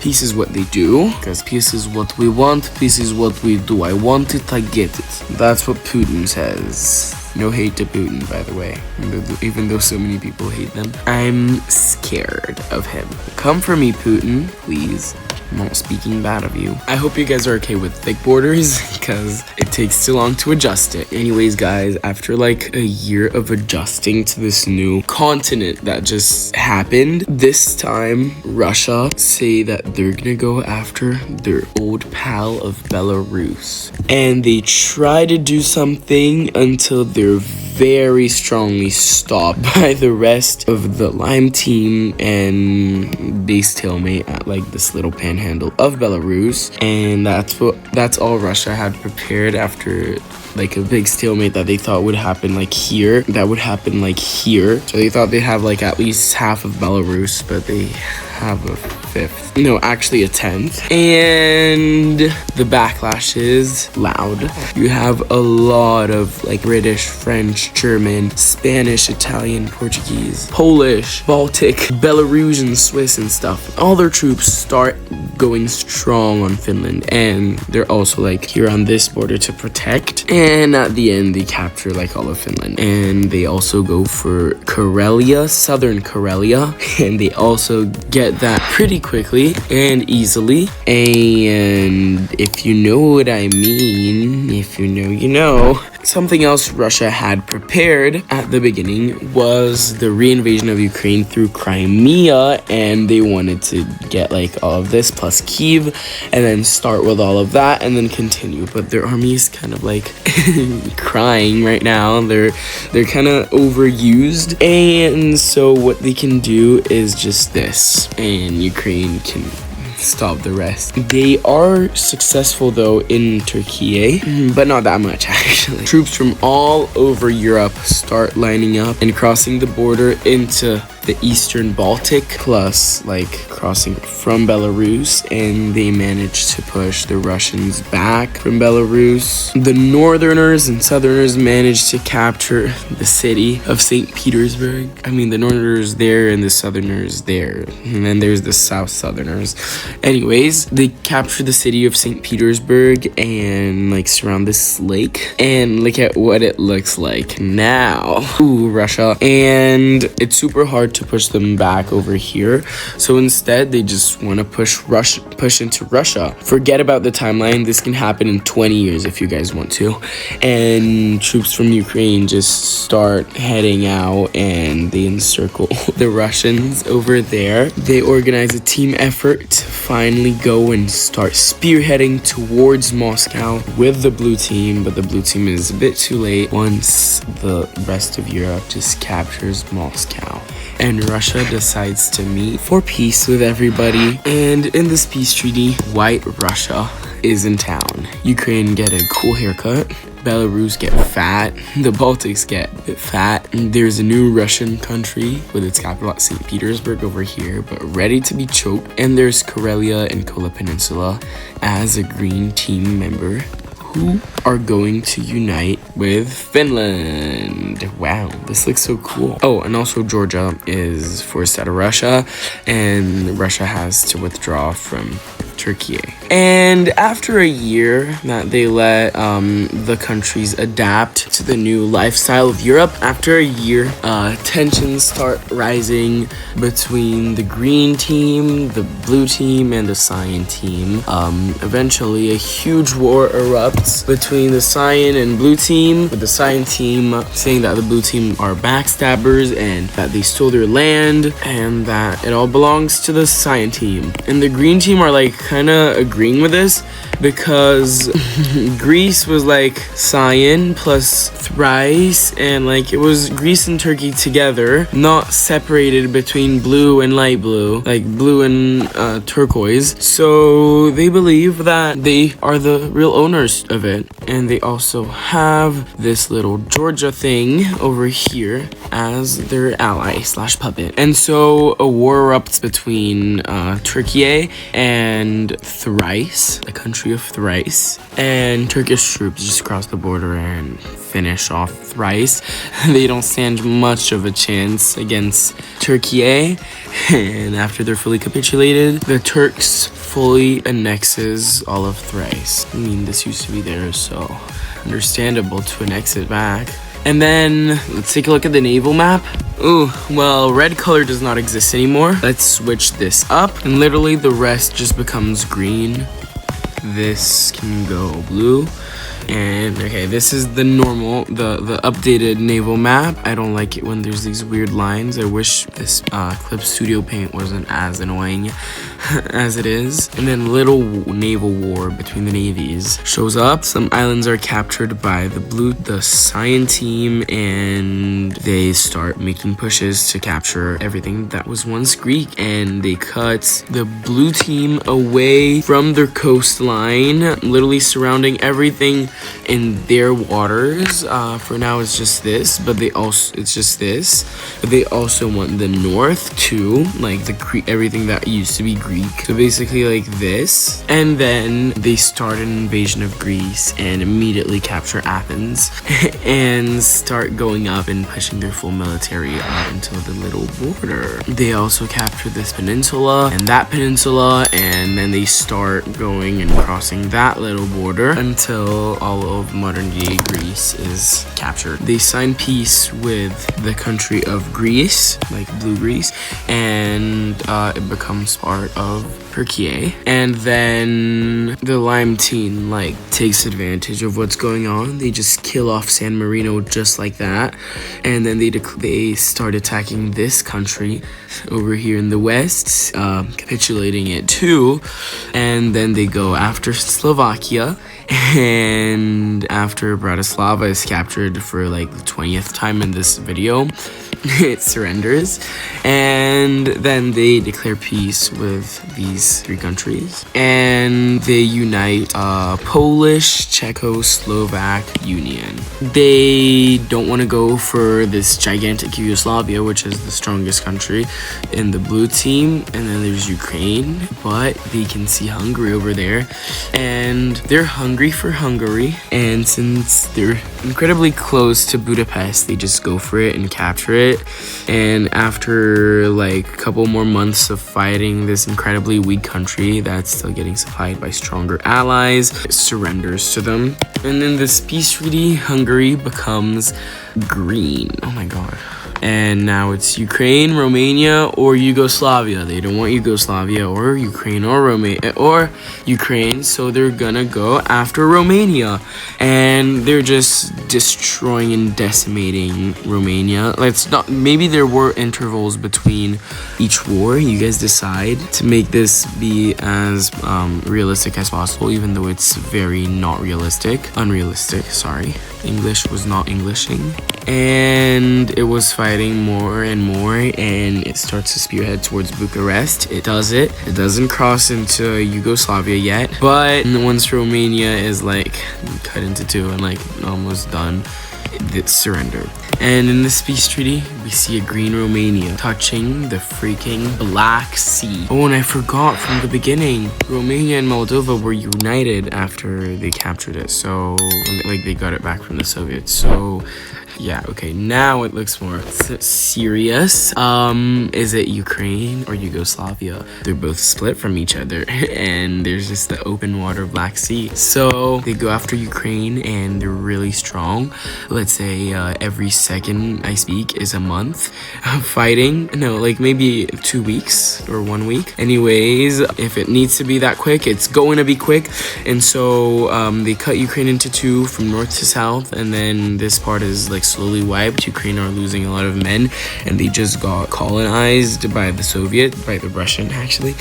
peace is what they do, because peace is what we want, peace is what we do. I want it, I get it. That's what Putin says. No hate to Putin, by the way, even though so many people hate them. I'm scared of him. Come for me, Putin, please. I'm not speaking bad of you. I hope you guys are okay with thick borders, because it takes too long to adjust it. Anyways, guys, after like a year of adjusting to this new continent that just happened, this time Russia say that they're gonna go after their old pal of Belarus. And they try to do something until they're very strongly stopped by the rest of the Lime team, and they stalemate at like this little panhandle of Belarus. And that's all Russia had prepared after like a big stalemate that they thought would happen like here. So they thought they'd have like at least half of Belarus, but they have a fifth. No, actually a 10th. And the backlash is loud. You have a lot of like British, French, German, Spanish, Italian, Portuguese, Polish, Baltic, Belarusian, Swiss and stuff. All their troops start going strong on Finland, and they're also like here on this border to protect. And at the end they capture like all of Finland, and they also go for Karelia, southern Karelia, and they also get that pretty quickly and easily. And if you know what I mean, if you know, you know. Something else Russia had prepared at the beginning was the reinvasion of Ukraine through Crimea, and they wanted to get like all of this plus Kyiv and then start with all of that and then continue. But their army is kind of like crying right now. They're kind of overused, and so what they can do is just this, and Ukraine can stop the rest. They are successful though in Turkey, but not that much actually. Troops from all over Europe start lining up and crossing the border into the eastern Baltic, plus like crossing from Belarus, and they managed to push the Russians back from Belarus. The northerners and southerners managed to capture the city of St. Petersburg. I mean, the northerners there and the southerners there, and then there's the south southerners. Anyways, they captured the city of St. Petersburg and like surround this lake, and look at what it looks like now. Ooh, Russia. And it's super hard to push them back over here, so instead they just want to push into Russia. Forget about the timeline. This can happen in 20 years if you guys want to. And troops from Ukraine just start heading out and they encircle the Russians over there. They organize a team effort to finally go and start spearheading towards Moscow with the blue team, but the blue team is a bit too late once the rest of Europe just captures Moscow. And Russia decides to meet for peace with everybody. And in this peace treaty, White Russia is in town. Ukraine get a cool haircut. Belarus get fat. The Baltics get fat. And there's a new Russian country with its capital at St. Petersburg over here, but ready to be choked. And there's Karelia and Kola Peninsula as a green team member who are going to unite with Finland. Wow, this looks so cool. Oh, and also Georgia is forced out of Russia, and Russia has to withdraw from Turkey. And after a year that they let the countries adapt to the new lifestyle of Europe, after a year, tensions start rising between the green team, the blue team, and the cyan team. Eventually, a huge war erupts between the cyan and blue team, with the cyan team saying that the blue team are backstabbers and that they stole their land and that it all belongs to the cyan team. And the green team are like kind of agreeing with this because Greece was like cyan plus Thrice, and like it was Greece and Turkey together, not separated between blue and light blue, like blue and turquoise. So they believe that they are the real owners of it, and they also have this little Georgia thing over here as their ally slash puppet. And so a war erupts between Turkey and Thrice, the country of Thrice, and Turkish troops just cross the border and finish off Thrice. They don't stand much of a chance against Turkey, and after they're fully capitulated, the Turks fully annexes all of Thrice. I mean, this used to be theirs, so understandable to annex it back. And then let's take a look at the naval map. Ooh, well, red color does not exist anymore. Let's switch this up, and literally the rest just becomes green. This can go blue. And okay, this is the normal, the updated naval map. I don't like it when there's these weird lines. I wish this Clip Studio Paint wasn't as annoying as it is. And then little naval war between the navies shows up. Some islands are captured by the cyan team, and they start making pushes to capture everything that was once Greek, and they cut the blue team away from their coastline, literally surrounding everything in their waters. For now it's just this, but they also want the north too, like everything that used to be Greek, so basically like this. And then they start an invasion of Greece and immediately capture Athens and start going up and pushing their full military up until the little border. They also capture this peninsula and that peninsula, and then they start going and crossing that little border until all of modern day Greece is captured. They sign peace with the country of Greece, like blue Greece, and it becomes part of Turkey. And then the Lime team like takes advantage of what's going on. They just kill off San Marino just like that, and then they start attacking this country over here in the west, capitulating it too. And then they go after Slovakia, and after Bratislava is captured for like the 20th time in this video, it surrenders, and then they declare peace with these three countries, and they unite Polish Czechoslovak Union. They don't want to go for this gigantic Yugoslavia, which is the strongest country in the blue team, and then there's Ukraine, but they can see Hungary over there, and they're hungry for Hungary, and since they're incredibly close to Budapest, they just go for it and capture it. And after like a couple more months of fighting this incredibly weak country that's still getting supplied by stronger allies, it surrenders to them. And in this peace treaty, Hungary becomes green. Oh my god. And now it's Ukraine, Romania, or Yugoslavia. They don't want Yugoslavia or Ukraine or Romania or Ukraine, so they're gonna go after Romania. And they're just destroying and decimating Romania. Maybe there were intervals between each war. You guys decide to make this be as realistic as possible, even though it's very not realistic. Unrealistic, sorry. English was not Englishing. And it was fighting more and more, and it starts to spearhead towards Bucharest. It doesn't cross into Yugoslavia yet, but once Romania is like cut into two and like almost done, it's surrendered. And in this peace treaty, we see a green Romania touching the freaking Black Sea. Oh, and I forgot from the beginning, Romania and Moldova were united after they captured it. So, like, they got it back from the Soviets. So, Yeah, okay, now it looks more serious. Is it Ukraine or Yugoslavia? They're both split from each other, and there's just the open water Black Sea. So they go after Ukraine, and they're really strong. Let's say every second I speak is a month of fighting. No, like maybe 2 weeks or 1 week. Anyways, if it needs to be that quick, it's going to be quick. And so they cut Ukraine into two from north to south, and then this part is like slowly wiped. Ukraine are losing a lot of men, and they just got colonized by the Russian actually,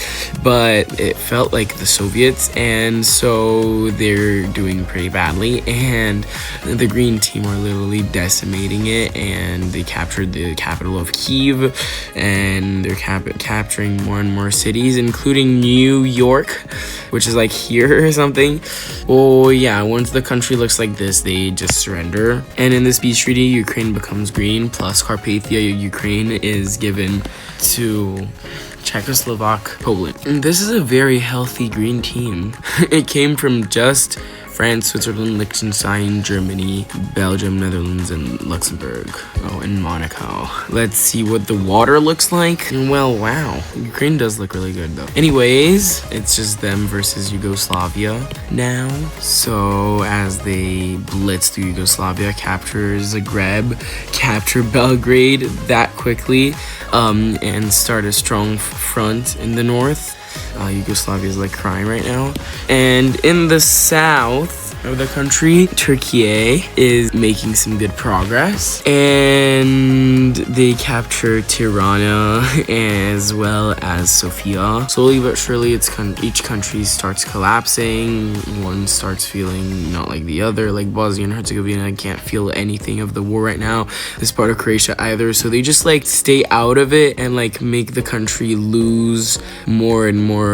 but it felt like the Soviets, and so they're doing pretty badly, and the green team are literally decimating it, and they captured the capital of Kyiv, and they're capturing more and more cities, including New York, which is like here or something. Oh yeah, once the country looks like this, they just surrender. And in this peace treaty, Ukraine becomes green, plus Carpathia, Ukraine, is given to Czechoslovak, Poland. And this is a very healthy green team. It came from just France, Switzerland, Liechtenstein, Germany, Belgium, Netherlands, and Luxembourg. Oh, and Monaco. Let's see what the water looks like. Well, wow. Ukraine does look really good, though. Anyways, it's just them versus Yugoslavia now. So, as they blitz through Yugoslavia, capture Zagreb, capture Belgrade that quickly, and start a strong front in the north. Yugoslavia is like crying right now. And in the south of the country, Turkey is making some good progress, and they capture Tirana as well as Sofia. Slowly but surely, each country starts collapsing. One starts feeling not like the other, like Bosnia and Herzegovina can't feel anything of the war right now. This part of Croatia either, so they just like stay out of it and like make the country lose more and more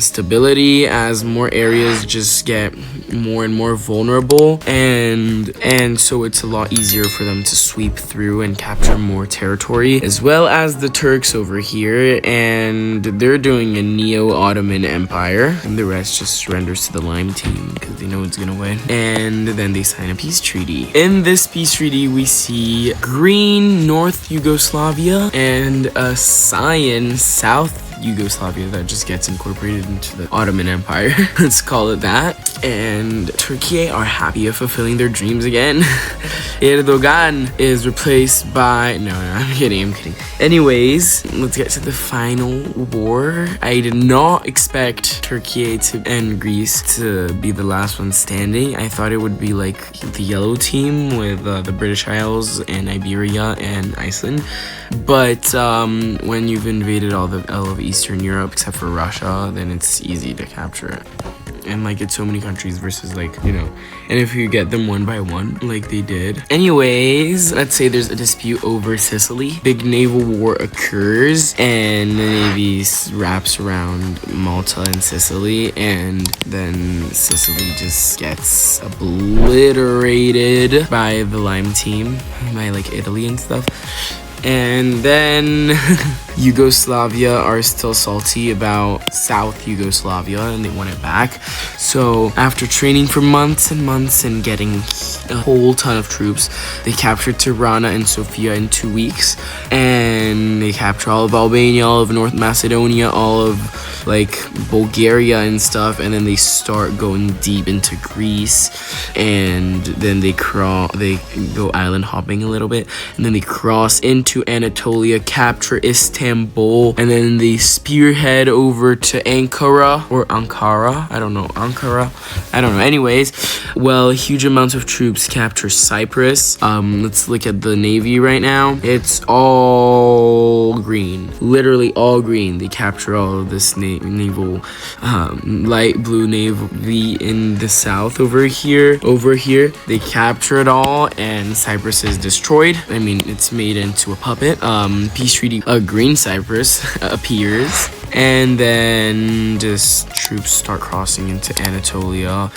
stability as more areas just get more and more vulnerable, and so it's a lot easier for them to sweep through and capture more territory, as well as the Turks over here, and they're doing a neo-Ottoman empire, and the rest just surrenders to the Lime team because they know it's gonna win, and then they sign a peace treaty. In this peace treaty, we see green North Yugoslavia and a cyan South Yugoslavia that just gets incorporated into the Ottoman Empire. Let's call it that. And Turkey are happy of fulfilling their dreams again. Erdogan is replaced by... No, I'm kidding. Anyways, let's get to the final war. I did not expect Turkey and Greece to be the last one standing. I thought it would be like the yellow team with the British Isles and Iberia and Iceland. But when you've invaded all of Eastern Europe except for Russia, then it's easy to capture it. And like it's so many countries versus like, you know, and if you get them one by one like they did. Anyways, let's say there's a dispute over Sicily. Big naval war occurs, and the navy wraps around Malta and Sicily, and then Sicily just gets obliterated by the Lime team, by like Italy and stuff. And then Yugoslavia are still salty about South Yugoslavia, and they want it back. So after training for months and months and getting a whole ton of troops, they captured Tirana and Sofia in 2 weeks, and they capture all of Albania, all of North Macedonia, all of like Bulgaria and stuff, and then they start going deep into Greece, and then they go island hopping a little bit, and then they cross into Anatolia, capture Istanbul, and then they spearhead over to Ankara. I don't know. Anyways, well, huge amounts of troops capture Cyprus. Let's look at the navy right now. It's all green, literally all green. They capture all of this naval, light blue navy in the south over here. They capture it all, and Cyprus is destroyed. I mean, it's made into a puppet. Peace treaty, a green Cyprus appears, and then just troops start crossing into Anatolia,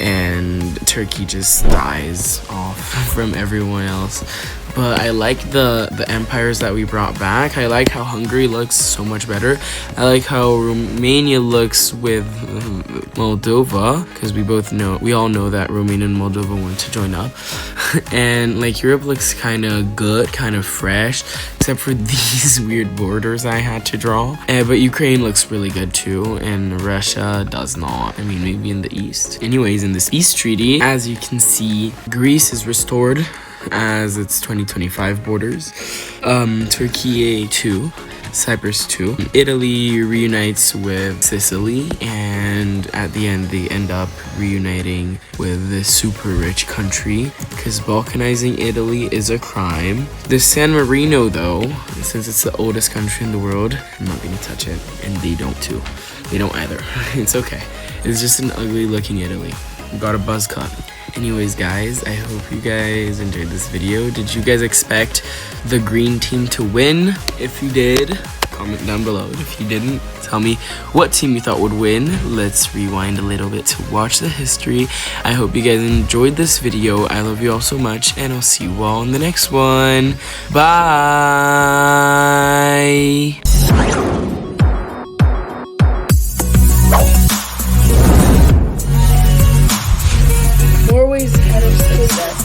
and Turkey just dies off from everyone else. but I like the empires that we brought back. I like how Hungary looks so much better. I like how Romania looks with Moldova, because we all know that Romania and Moldova want to join up. And like Europe looks kind of good, kind of fresh, except for these weird borders I had to draw. But Ukraine looks really good too, and Russia does not. I mean, maybe in the east. Anyways, in this East Treaty, as you can see, Greece is restored as its 2025 borders. Turkey too. Cyprus too. Italy reunites with Sicily, and at the end they end up reuniting with this super rich country, because balkanizing Italy is a crime. The San Marino though, since it's the oldest country in the world, I'm not gonna touch it, and they don't too. They don't either. It's okay. It's just an ugly looking Italy. Got a buzz cut. Anyways guys, I hope you guys enjoyed this video. Did you guys expect the green team to win? If you did, comment down below. If you didn't, tell me what team you thought would win. Let's rewind a little bit to watch the history. I hope you guys enjoyed this video. I love you all so much, and I'll see you all in the next one. Bye! Norway's head of state.